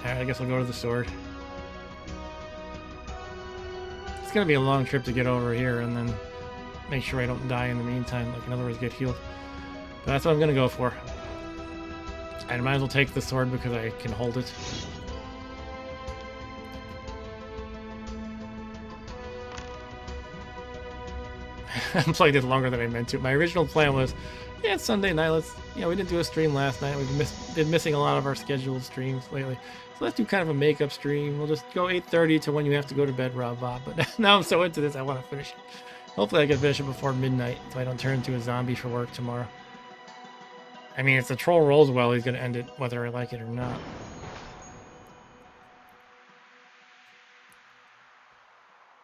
I guess I'll go to the sword. It's gonna be a long trip to get over here, and then make sure I don't die in the meantime. Like, in other words, get healed. But that's what I'm gonna go for. I might as well take the sword because I can hold it. I played this longer than I meant to. My original plan was, yeah, it's Sunday night. We didn't do a stream last night. We've been missing a lot of our scheduled streams lately. So let's do kind of a makeup stream. We'll just go 8:30 to when you have to go to bed, Rob Bob. But now I'm so into this, I want to finish it. Hopefully I can finish it before midnight so I don't turn into a zombie for work tomorrow. I mean, if the troll rolls well, he's going to end it whether I like it or not.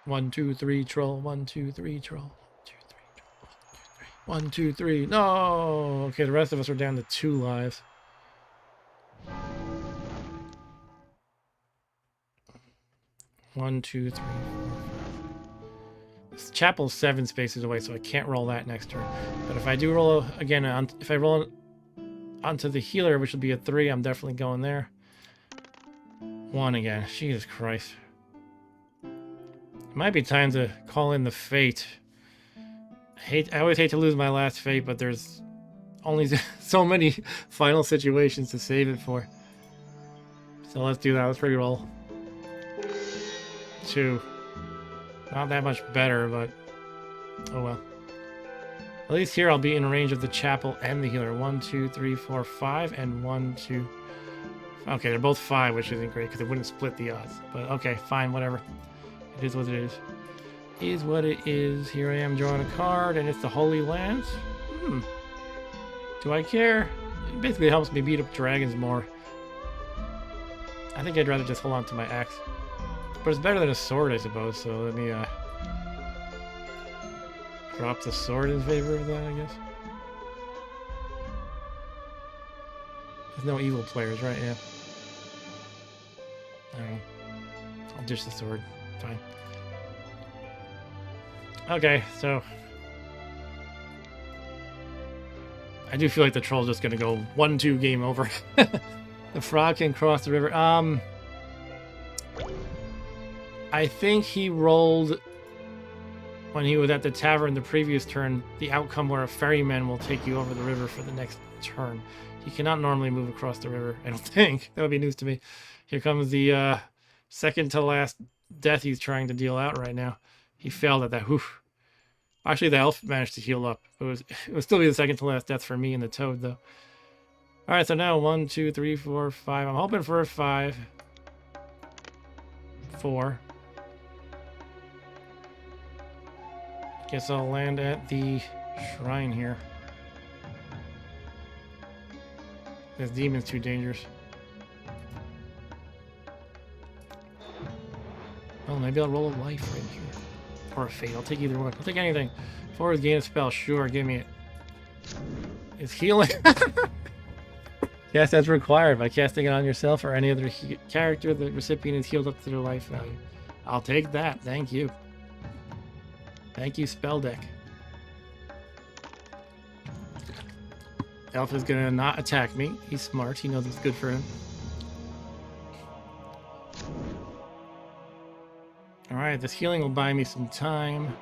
One, two, three, troll. 1, 2, 3, troll. 1, 2, 3. No! Okay, the rest of us are down to 2 lives. One, 2, 3, 4, 5. This chapel's 7 spaces away, so I can't roll that next turn. But if I do roll again, if I roll onto the healer, which will be a 3, I'm definitely going there. 1 again. Jesus Christ. It might be time to call in the fate. I always hate to lose my last fate, but there's only so many final situations to save it for. So let's do that. Let's reroll. 2. Not that much better, but oh well. At least here I'll be in range of the chapel and the healer. 1, 2, 3, 4, 5, and 1, 2. Okay, they're both 5, which isn't great because it wouldn't split the odds. But okay, fine, whatever. It is what it is. Is what it is. Here I am drawing a card, and it's the Holy Lance. Do I care? It basically helps me beat up dragons more. I think I'd rather just hold on to my axe. But it's better than a sword, I suppose, so let me drop the sword in favor of that, I guess. There's no evil players, right? Yeah. I don't know. I'll ditch the sword. Fine. Okay, so I do feel like the troll's just gonna go 1-2 game over. The frog can cross the river. I think he rolled when he was at the tavern the previous turn, the outcome where a ferryman will take you over the river for the next turn. He cannot normally move across the river, I don't think. That would be news to me. Here comes the second to last death he's trying to deal out right now. He failed at that. Whew. Actually, the elf managed to heal up. It would still be the second to last death for me and the toad, though. All right, so now 1, 2, 3, 4, 5. I'm hoping for a 5. 4. Guess I'll land at the shrine here. This demon's too dangerous. Well, maybe I'll roll a life right here. Or a fate. I'll take either one. I'll take anything. 4 is gain a spell. Sure, give me it. It's healing. Yes, that's required. By casting it on yourself or any other character, the recipient is healed up to their life value. I'll take that. Thank you. Thank you, spell deck. Elf is gonna not attack me. He's smart. He knows it's good for him. Alright, this healing will buy me some time.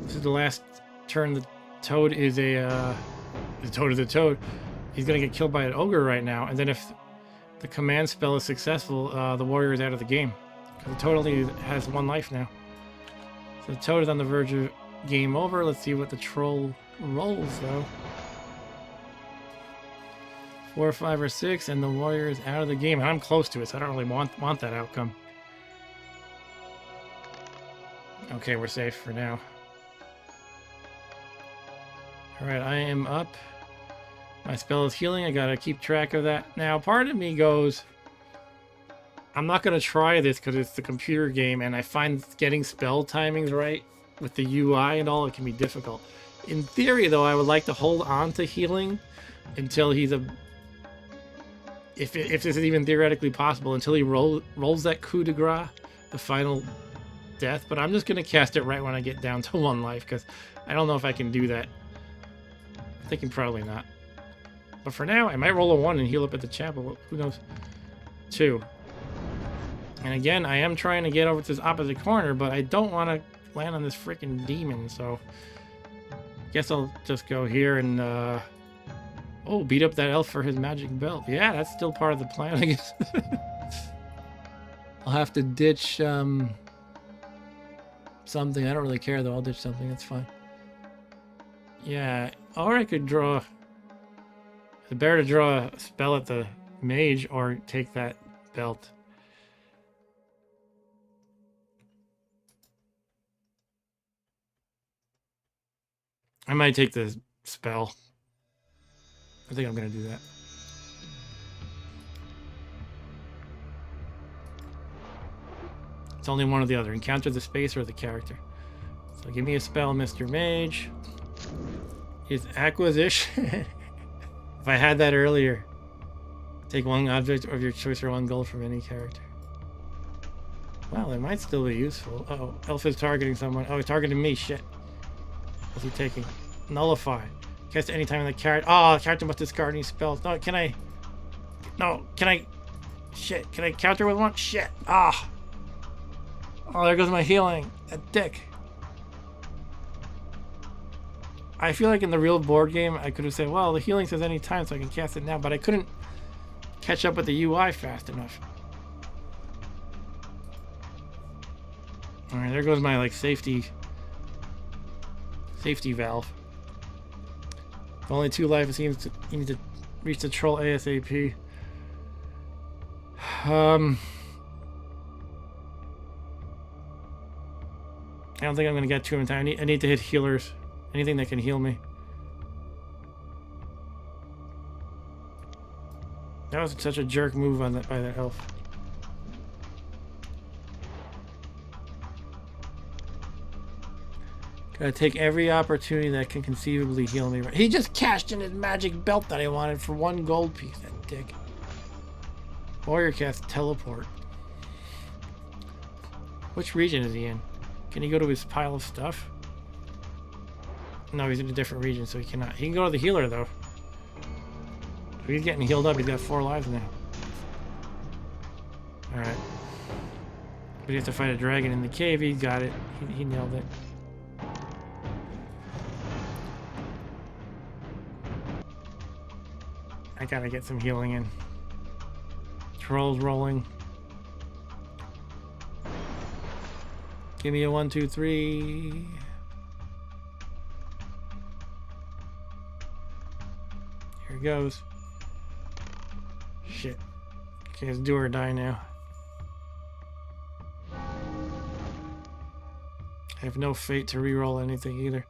This is the last turn. The toad is a toad. He's gonna get killed by an ogre right now, and then if the command spell is successful, the warrior is out of the game. Because the toad only has 1 life now. So the toad is on the verge of game over. Let's see what the troll rolls, though. 4, 5, or 6, and the warrior is out of the game. And I'm close to it, so I don't really want that outcome. Okay, we're safe for now. Alright, I am up. My spell is healing. I gotta keep track of that. Now, part of me goes, I'm not gonna try this because it's the computer game, and I find getting spell timings right with the UI and all, it can be difficult. In theory, though, I would like to hold on to healing until he's a... If this is even theoretically possible, until he rolls that coup de grace, the final death. But I'm just going to cast it right when I get down to 1 life, because I don't know if I can do that. I'm thinking probably not. But for now, I might roll a 1 and heal up at the chapel. Who knows? 2. And again, I am trying to get over to this opposite corner, but I don't want to land on this freaking demon, so... Guess I'll just go here and, oh, beat up that elf for his magic belt. Yeah, that's still part of the plan, I guess. I'll have to ditch, something. I don't really care, though. I'll ditch something. That's fine. Yeah, or I could draw... It's better to draw a spell at the mage or take that belt. I might take the spell. I think I'm going to do that. It's only one or the other. Encounter the space or the character. So give me a spell, Mr. Mage. His acquisition. If I had that earlier. Take 1 object of your choice or 1 gold from any character. Well, it might still be useful. Uh-oh. Elf is targeting someone. Oh, he's targeting me. Shit. What's he taking? Nullify. Cast anytime in the character. Oh, the character must discard any spells. No, can I? No, can I? Shit, can I counter with 1? Shit. Ah. Oh, there goes my healing. That dick. I feel like in the real board game, I could have said, well, the healing says anytime, so I can cast it now, but I couldn't catch up with the UI fast enough. Alright, there goes my, like, safety valve. With only 2 life, it seems you need to reach the troll ASAP. I don't think I'm gonna get to him in time. I need to hit healers. Anything that can heal me. That was such a jerk move on that by that elf. Gotta take every opportunity that can conceivably heal me. He just cashed in his magic belt that I wanted for 1 gold piece, that dick. Warrior cast teleport. Which region is he in? Can he go to his pile of stuff? No, he's in a different region, so he cannot. He can go to the healer, though. So he's getting healed up. He's got 4 lives now. Alright. But he has to fight a dragon in the cave. He got it. He nailed it. I gotta get some healing in. Trolls rolling. Give me a 1, 2, 3. Here it goes. Shit. Okay, it's do or die now. I have no fate to reroll anything either.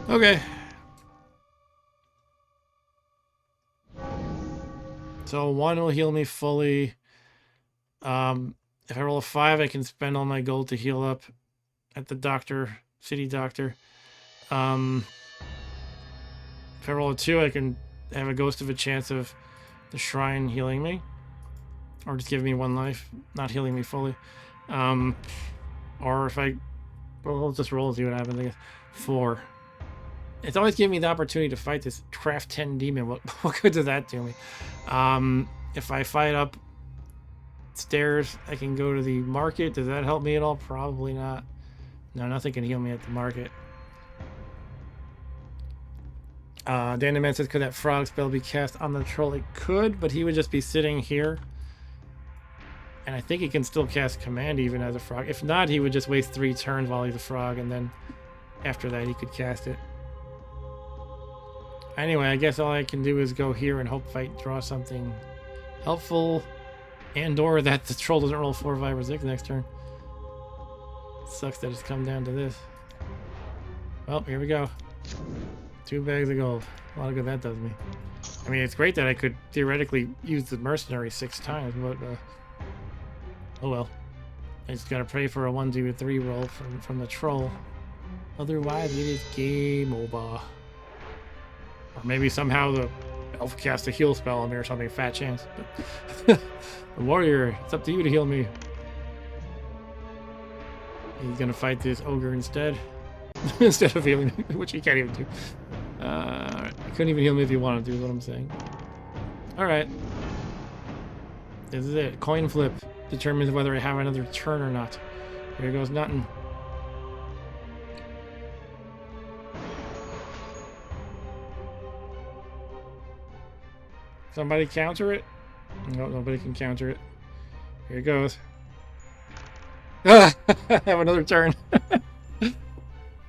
Okay. So 1 will heal me fully. If I roll a 5, I can spend all my gold to heal up at the doctor, city doctor. If I roll a 2, I can have a ghost of a chance of the shrine healing me. Or just giving me 1 life, not healing me fully. Or if I... Well, we'll just roll and see what happens, I guess. 4. It's always giving me the opportunity to fight this craft 10 demon. What good does that do me? If I fight up stairs, I can go to the market. Does that help me at all? Probably not. No, nothing can heal me at the market. Dandaman says, could that frog spell be cast on the troll? It could, but he would just be sitting here. And I think he can still cast command even as a frog. If not, he would just waste 3 turns while he's a frog, and then after that he could cast it. Anyway, I guess all I can do is go here and hope I draw something helpful, and or that the troll doesn't roll 4, 5, or 6 next turn. Sucks that it's come down to this. Well, here we go. 2 bags of gold. A lot of good that does me. I mean, it's great that I could theoretically use the mercenary 6 times, but oh well. I just gotta pray for a 1, 2, 3 roll from the troll. Otherwise, it is game over. Or maybe somehow the elf cast a heal spell on me or something. Fat chance. But the warrior, it's up to you to heal me. He's gonna fight this ogre instead. Instead of healing me, which he can't even do. Alright. He couldn't even heal me if he wanted to, is what I'm saying. Alright. This is it. Coin flip determines whether I have another turn or not. Here goes nothing. Somebody counter it? No, nobody can counter it. Here it goes. Ah! I have another turn.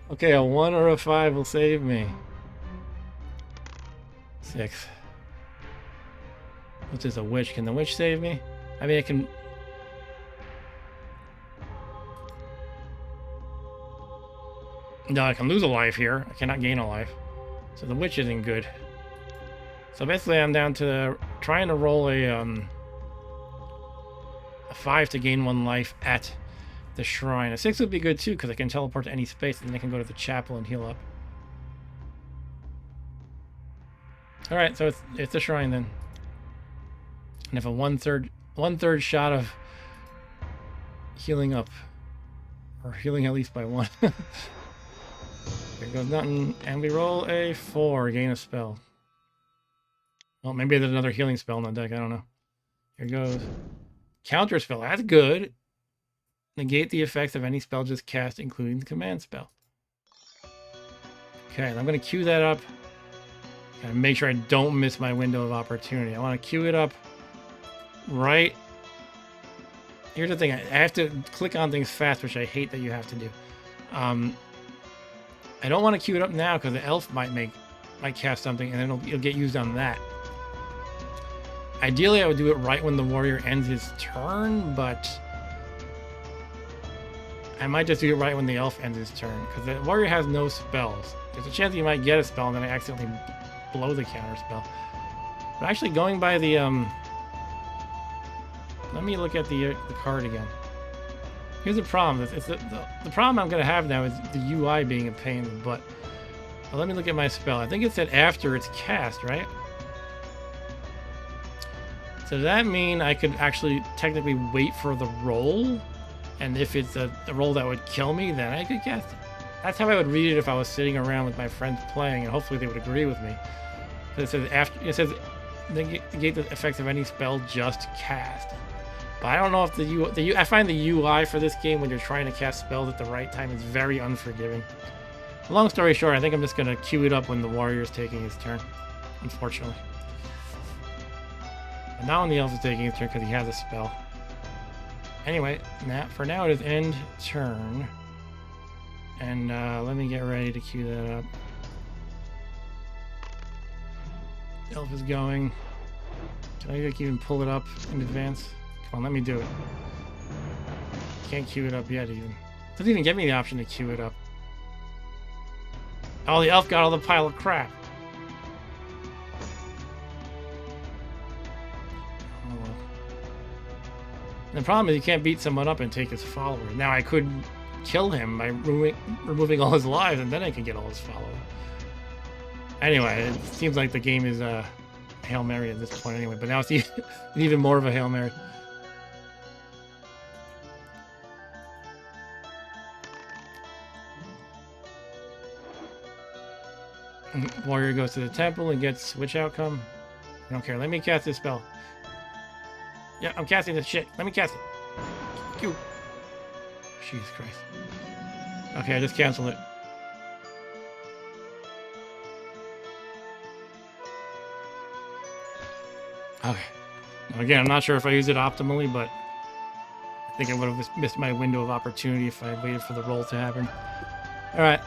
Okay, a 1 or a 5 will save me. 6. What's this, a witch? Can the witch save me? I mean, it can... No, I can lose a life here. I cannot gain a life. So the witch isn't good. So basically I'm down to trying to roll a 5 to gain 1 life at the shrine. A 6 would be good too, because I can teleport to any space and then I can go to the chapel and heal up. Alright, so it's the shrine then. And if a one third shot of healing up. Or healing at least by 1. Here goes nothing. And we roll a 4, gain a spell. Well, maybe there's another healing spell in the deck, I don't know. Here goes. Counter spell, that's good. Negate the effects of any spell just cast, including the command spell. Okay, I'm going to queue that up. Gotta make sure I don't miss my window of opportunity. I want to queue it up right. Here's the thing, I have to click on things fast, which I hate that you have to do. I don't want to queue it up now because the elf might cast something and then it'll get used on that. Ideally, I would do it right when the warrior ends his turn, but I might just do it right when the elf ends his turn, because the warrior has no spells. There's a chance he might get a spell and then I accidentally blow the counter spell. But actually going by the let me look at the card again. Here's the problem. The problem I'm going to have now is the UI being a pain in the butt. Well, let me look at my spell. I think it said after it's cast, right? So does that mean I could actually technically wait for the roll? And if it's a roll that would kill me, then I could cast it. That's how I would read it if I was sitting around with my friends playing, and hopefully they would agree with me. But it says after. It says negate the effects of any spell just cast. But I don't know if I find the UI for this game when you're trying to cast spells at the right time is very unforgiving. Long story short, I think I'm just gonna queue it up when the warrior is taking his turn. Unfortunately. And now when the elf is taking his turn because he has a spell. Anyway, for now it is end turn. And let me get ready to queue that up. Elf is going. Can I even pull it up in advance? Come on, let me do it. Can't queue it up yet even. Doesn't even give me the option to queue it up. Oh, the elf got all the pile of crap. Oh, well. The problem is you can't beat someone up and take his follower. Now I could kill him by removing all his lives, and then I can get all his followers. Anyway, it seems like the game is Hail Mary at this point anyway, but now it's even more of a Hail Mary. Warrior goes to the temple and gets which outcome? I don't care. Let me cast this spell. Yeah, I'm casting this shit. Let me cast it. Q. Jesus Christ. Okay, I just canceled it. Okay. Now again, I'm not sure if I used it optimally, but I think I would have missed my window of opportunity if I had waited for the roll to happen. Alright.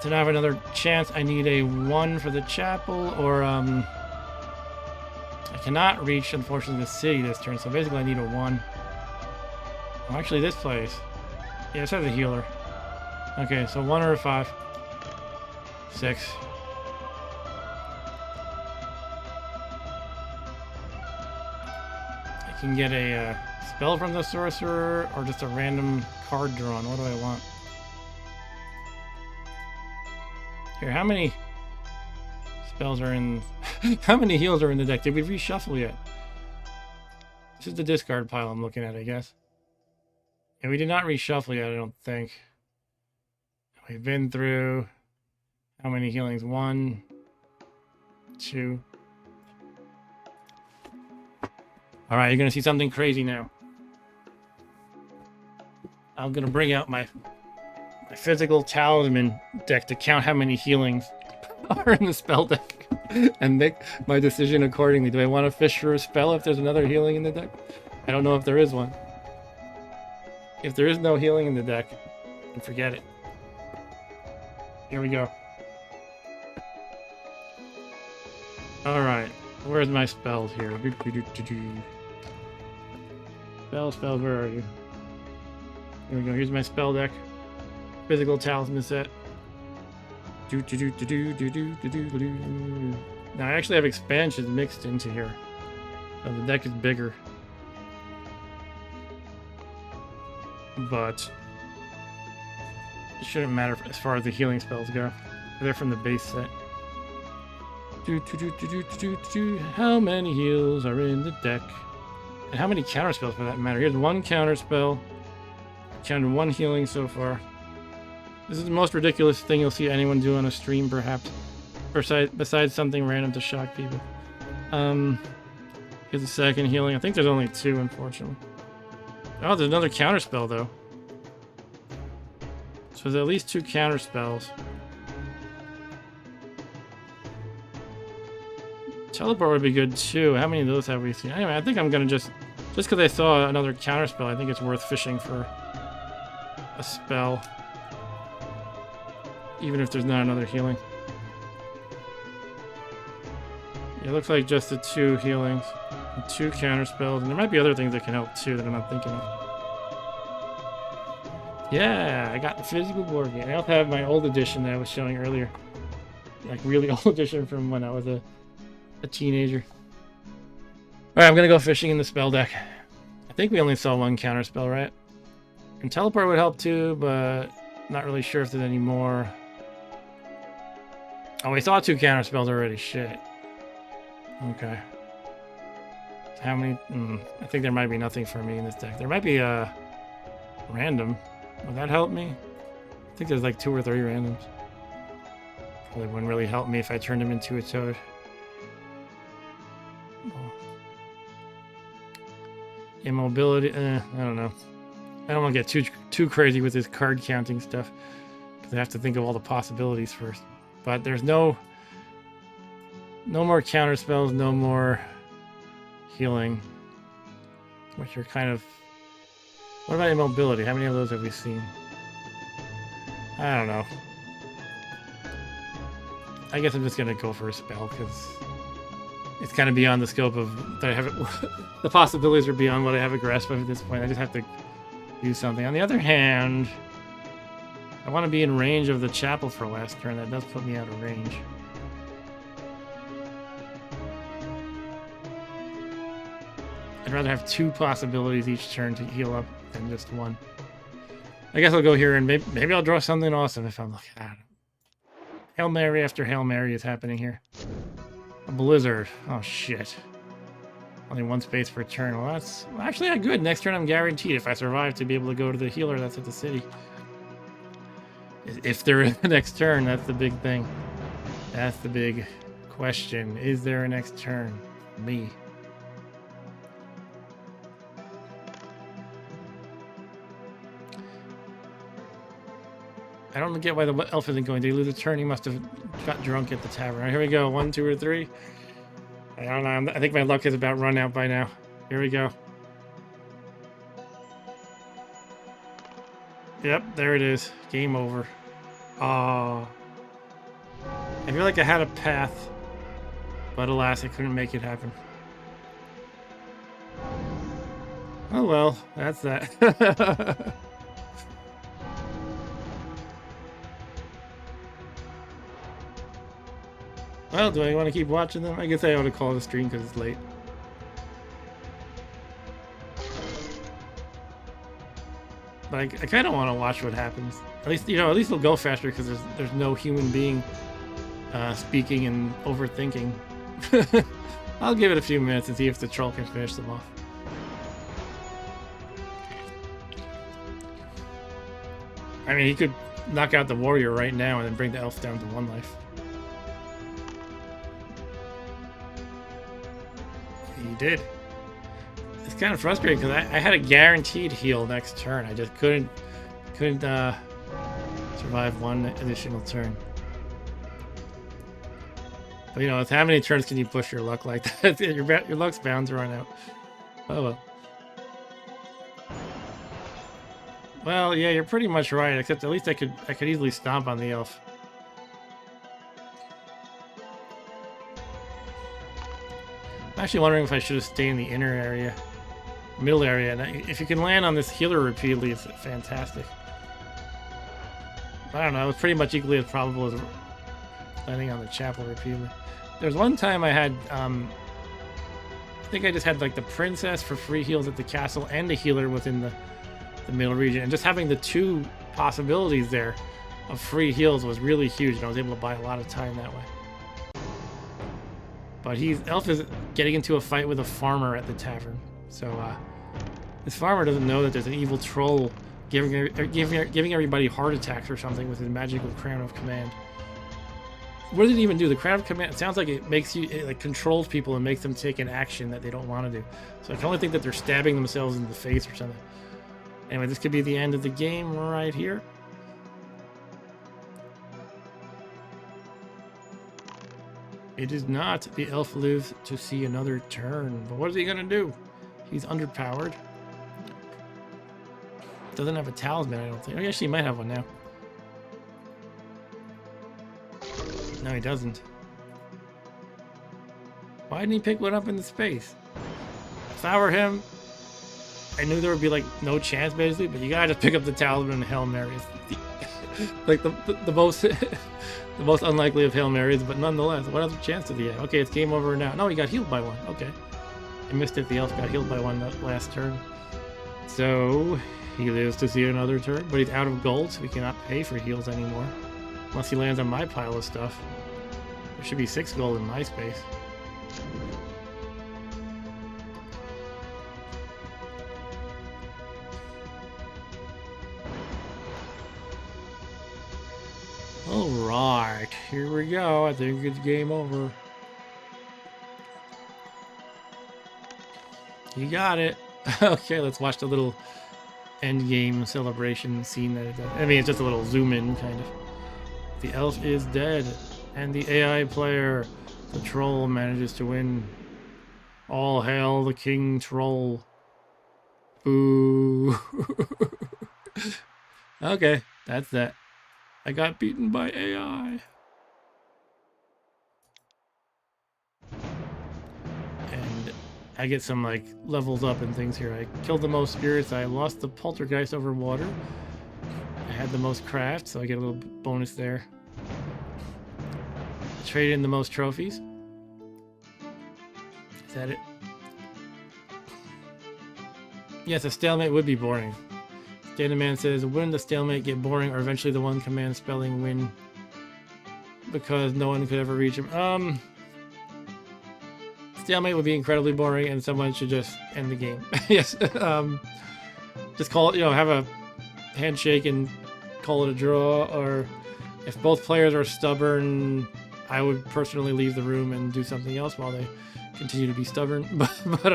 To now have another chance, I need a 1 for the chapel, or I cannot reach, unfortunately, the city this turn, so basically I need a 1. Oh, actually, this place. Yeah, it says a healer. Okay, so 1 or a 5. 6. I can get a spell from the sorcerer, or just a random card drawn. What do I want? Here, how many spells are in... how many heals are in the deck? Did we reshuffle yet? This is the discard pile I'm looking at, I guess. Yeah, we did not reshuffle yet, I don't think. We've been through... how many healings? 1, 2... Alright, you're gonna see something crazy now. I'm gonna bring out my physical talisman deck to count how many healings are in the spell deck and make my decision accordingly. Do I want to fish for a spell if there's another healing in the deck? I don't know if there is one. If there is no healing in the deck, then forget it. Here we go. Alright, where's my spells here? Spells, where are you? Here we go, here's my spell deck. Physical talisman set. Now I actually have expansions mixed into here. So the deck is bigger. But it shouldn't matter as far as the healing spells go. They're from the base set. How many heals are in the deck? And how many counter spells for that matter? Here's 1 counter spell. Counted 1 healing so far. This is the most ridiculous thing you'll see anyone do on a stream, perhaps. Besides something random to shock people. Here's the 2nd healing. I think there's only 2, unfortunately. Oh, there's another counter spell, though. So there's at least 2 counter spells. Teleport would be good, too. How many of those have we seen? Anyway, I think I'm gonna just because I saw another counter spell, I think it's worth fishing for a spell. Even if there's not another healing. Yeah, it looks like just the 2 healings. And 2 counter spells. And there might be other things that can help too that I'm not thinking of. Yeah, I got the physical board game. I also have my old edition that I was showing earlier. Like really old edition from when I was a teenager. Alright, I'm gonna go fishing in the spell deck. I think we only saw 1 counter spell, right? And teleport would help too, but not really sure if there's any more. Oh, we saw 2 counter spells already. Shit. Okay. How many? I think there might be nothing for me in this deck. There might be a random. Would that help me? I think there's like 2 or 3 randoms. Probably wouldn't really help me if I turned him into a toad. Oh. Immobility. I don't know. I don't want to get too crazy with this card counting stuff, because I have to think of all the possibilities first. But there's no more counter spells, no more healing, which are kind of. What about immobility? How many of those have we seen? I don't know. I guess I'm just gonna go for a spell because it's kind of beyond the scope of that I have. The possibilities are beyond what I have a grasp of at this point. I just have to do something. On the other hand, I want to be in range of the chapel for last turn. That does put me out of range. I'd rather have 2 possibilities each turn to heal up than just 1. I guess I'll go here and maybe I'll draw something awesome if I'm like, I don't know. Hail Mary after Hail Mary is happening here. A blizzard. Oh shit. Only 1 space per turn. Well, that's actually not good. Next turn I'm guaranteed if I survive to be able to go to the healer that's at the city. If there is a next turn, that's the big thing. That's the big question. Is there a next turn? Me. I don't get why the elf isn't going. Did he lose a turn? He must have got drunk at the tavern. All right, here we go. 1, 2, or 3. I don't know. I think my luck is about run out by now. Here we go. Yep, there it is. Game over. I feel like I had a path, but alas, I couldn't make it happen. Oh well, that's that. Well, do I want to keep watching them? I guess I ought to call the stream because it's late. But I kind of want to watch what happens. At least, you know, at least it'll go faster because there's no human being speaking and overthinking. I'll give it a few minutes and see if the troll can finish them off. I mean, he could knock out the warrior right now and then bring the elf down to 1 life. He did. It's kind of frustrating because I had a guaranteed heal next turn. I just couldn't survive 1 additional turn. But you know, how many turns can you push your luck like that? your luck's bound to run out. Oh well. Well, yeah, you're pretty much right. Except at least I could easily stomp on the elf. I'm actually wondering if I should have stayed in the inner area, middle area. And if you can land on this healer repeatedly, it's fantastic. I don't know. It's pretty much equally as probable as landing on the chapel repeatedly. There's one time I had, I think I just had like the princess for free heals at the castle and the healer within the middle region, and just having the 2 possibilities there of free heals was really huge, and I was able to buy a lot of time that way. But elf is getting into a fight with a farmer at the tavern, so this farmer doesn't know that there's an evil troll giving everybody heart attacks or something with his magical crown of command. What does it even do? The crown of command, it sounds like it makes you, it like controls people and makes them take an action that they don't want to do. So I can only think that they're stabbing themselves in the face or something. Anyway, this could be the end of the game right here. It is not. The elf lives to see another turn. But what is he going to do? He's underpowered. Doesn't have a talisman, I don't think. Oh, actually, he might have one now. No, he doesn't. Why didn't he pick one up in the space? If I were him, I knew there would be like no chance basically, but you gotta just pick up the talisman and Hail Marys. Like the most the most unlikely of Hail Marys, but nonetheless, what other chance did he have? Okay, it's game over now. No, he got healed by 1. Okay. I missed it. The elf got healed by 1 last turn. So He lives to see another turn, but he's out of gold, so we cannot pay for heals anymore. Unless he lands on my pile of stuff. There should be 6 gold in my space. Alright, here we go. I think it's game over. You got it. Okay, let's watch the little end game celebration scene that it does. I mean, it's just a little zoom in, kind of. The elf is dead, and the AI player, the troll, manages to win. All hail the king troll. Boo. Okay, that's that. I got beaten by AI. And I get some like levels up and things here. I killed the most spirits. I lost the poltergeist over water. I had the most craft, so I get a little bonus there. I traded in the most trophies. Is that it? Yes, a stalemate would be boring. Dataman says, wouldn't the stalemate get boring or eventually the one command spelling win because no one could ever reach him? Stalemate would be incredibly boring and someone should just end the game. Yes. Just call it, you know, have a handshake and call it a draw, or if both players are stubborn, I would personally leave the room and do something else while they continue to be stubborn. But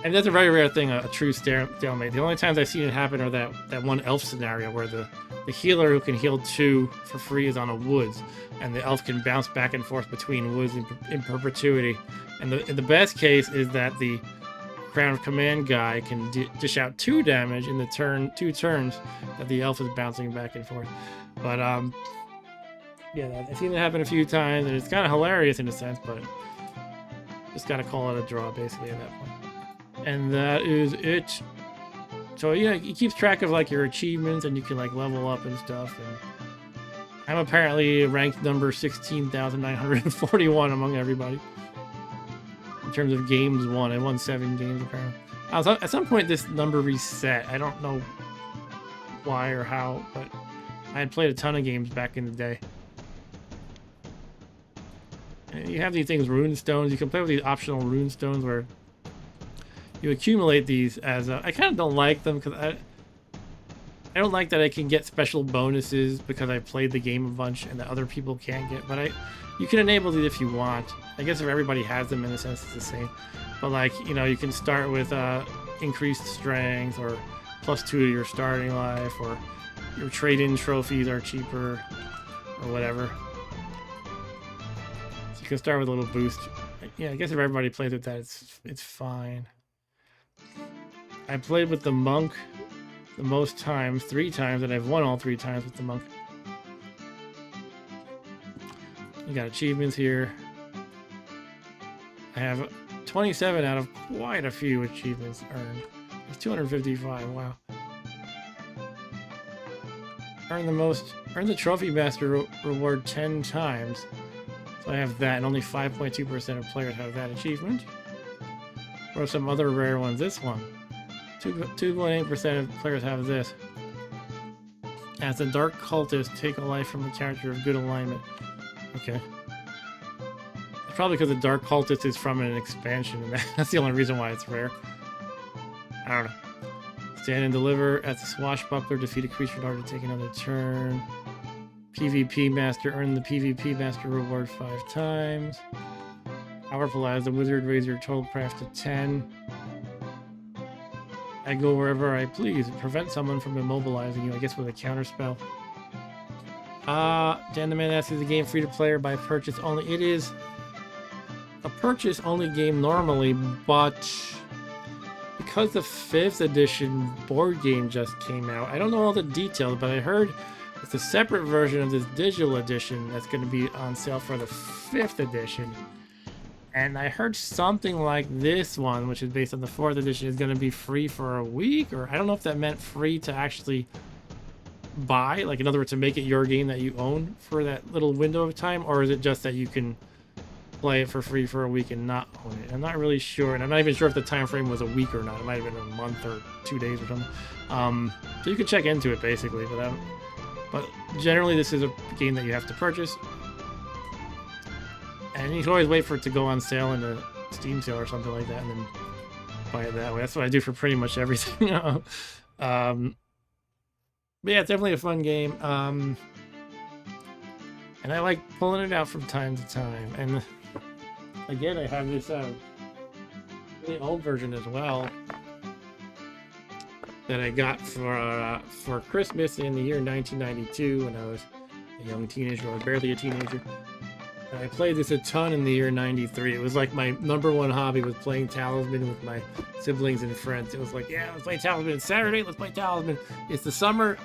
and that's a very rare thing, a true stalemate. The only times I've seen it happen are that one elf scenario where the healer who can heal 2 for free is on a woods, and the elf can bounce back and forth between woods in perpetuity. And the best case is that the Crown of Command guy can dish out 2 damage in the 2 turns that the elf is bouncing back and forth. But yeah, I've seen it happen a few times, and it's kind of hilarious in a sense, but just gotta call it a draw basically at that point. And that is it. So yeah, it keeps track of like your achievements, and you can like level up and stuff. And I'm apparently ranked number 16,941 among everybody in terms of games won. I won 7 games apparently. At some point this number reset. I don't know why or how, but I had played a ton of games back in the day. And you have these things, rune stones. You can play with these optional rune stones where you accumulate these as I kind of don't like them because I don't like that I can get special bonuses because I played the game a bunch and that other people can't get. But you can enable these if you want. I guess if everybody has them, in a sense, it's the same. But like, you know, you can start with increased strength or +2 to your starting life, or your trade-in trophies are cheaper or whatever. So you can start with a little boost. Yeah, I guess if everybody plays with that, it's fine. I played with the monk the most times, 3 times, and I've won all 3 times with the monk. You got achievements here. I have 27 out of quite a few achievements earned. It's 255, wow. Earn the trophy master reward 10 times. So I have that, and only 5.2% of players have that achievement. Or some other rare ones. This one. 2.8% of players have this. As a dark cultist, take a life from the character of good alignment. Okay. It's probably because the dark cultist is from an expansion, and that's the only reason why it's rare. I don't know. Stand and deliver. As a swashbuckler, defeat a creature in order to take another turn. PvP master. Earn the PvP master reward 5 times. Powerful as the wizard, raise your total craft to 10. I go wherever I please. Prevent someone from immobilizing you, I guess with a counter spell. Dan the Man asks, is the game free to play or by purchase only? It is a purchase only game normally, but because the 5th edition board game just came out, I don't know all the details, but I heard it's a separate version of this digital edition that's going to be on sale for the 5th edition. And I heard something like this one, which is based on the 4th edition, is going to be free for a week, or I don't know if that meant free to actually buy, like in other words, to make it your game that you own for that little window of time, or is it just that you can play it for free for a week and not own it. I'm not really sure, and I'm not even sure if the time frame was a week or not. It might have been a month or 2 days or something. So you can check into it basically, but generally this is a game that you have to purchase, and you can always wait for it to go on sale in a Steam sale or something like that, and then buy it that way. That's what I do for pretty much everything. But yeah, it's definitely a fun game. And I like pulling it out from time to time. And again, I have this really old version as well that I got for Christmas in the year 1992 when I was a young teenager, or barely a teenager. And I played this a ton in the year 93. It was like my #1 hobby was playing Talisman with my siblings and friends. It was like, yeah, let's play Talisman. It's Saturday, let's play Talisman. It's the summer,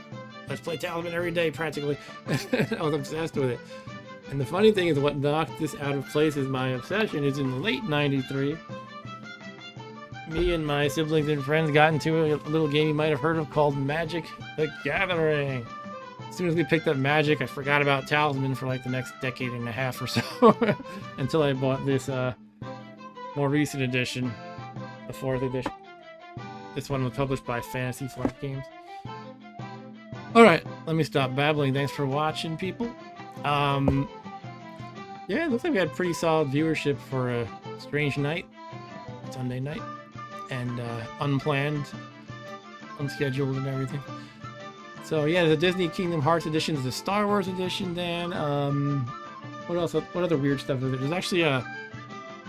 let's play Talisman every day practically. I was obsessed with it. And the funny thing is, what knocked this out of place is my obsession is in late 93. Me and my siblings and friends got into a little game you might have heard of called Magic the Gathering. As soon as we picked up Magic, I forgot about Talisman for like the next decade and a half or so until I bought this more recent edition, the 4th edition. This one was published by Fantasy Flight Games. Alright, let me stop babbling. Thanks for watching, people. Yeah, it looks like we had pretty solid viewership for a strange night, Sunday night, and unplanned, unscheduled and everything. So yeah, the Disney Kingdom Hearts edition is the Star Wars edition, Dan. What else? What other weird stuff is there? There's actually a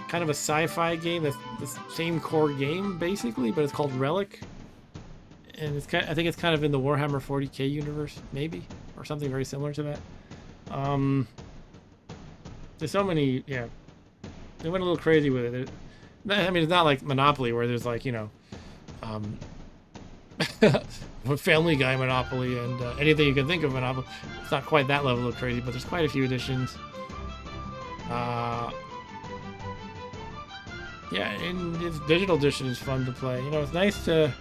kind of a sci-fi game that's the same core game basically, but it's called Relic, and it's I think it's kind of in the Warhammer 40k universe, maybe, or something very similar to that. There's so many, yeah. They went a little crazy with it. I mean, it's not like Monopoly where there's like, you know, Family Guy Monopoly and anything you can think of Monopoly. It's not quite that level of crazy, but there's quite a few editions. Yeah, and its digital edition is fun to play. You know, it's nice to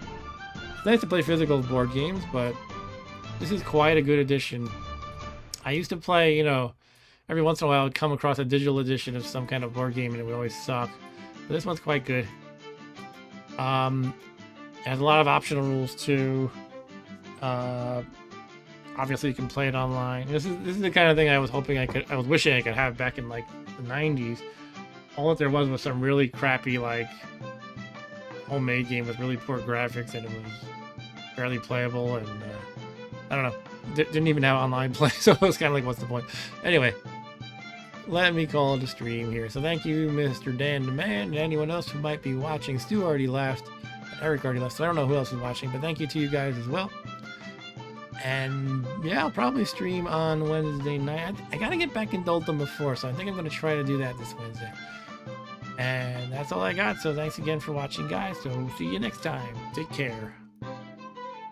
play physical board games, but this is quite a good edition. I used to play, you know, every once in a while I would come across a digital edition of some kind of board game and it would always suck. But this one's quite good. It has a lot of optional rules too. Obviously you can play it online. This is the kind of thing I was hoping I was wishing I could have back in like the 90s. All that there was some really crappy like homemade game with really poor graphics, and it was barely playable, and I don't know, didn't even have online play, so it was kind of like, what's the point? Anyway, let me call it a stream here. So thank you, Mr. Dan Demand, and anyone else who might be watching. Stu already left, and Eric already left, so I don't know who else is watching, but thank you to you guys as well. And yeah, I'll probably stream on Wednesday night. I gotta get back into Ultima 4, so I think I'm gonna try to do that this Wednesday. And that's all I got, so thanks again for watching, guys. So see you next time. Take care.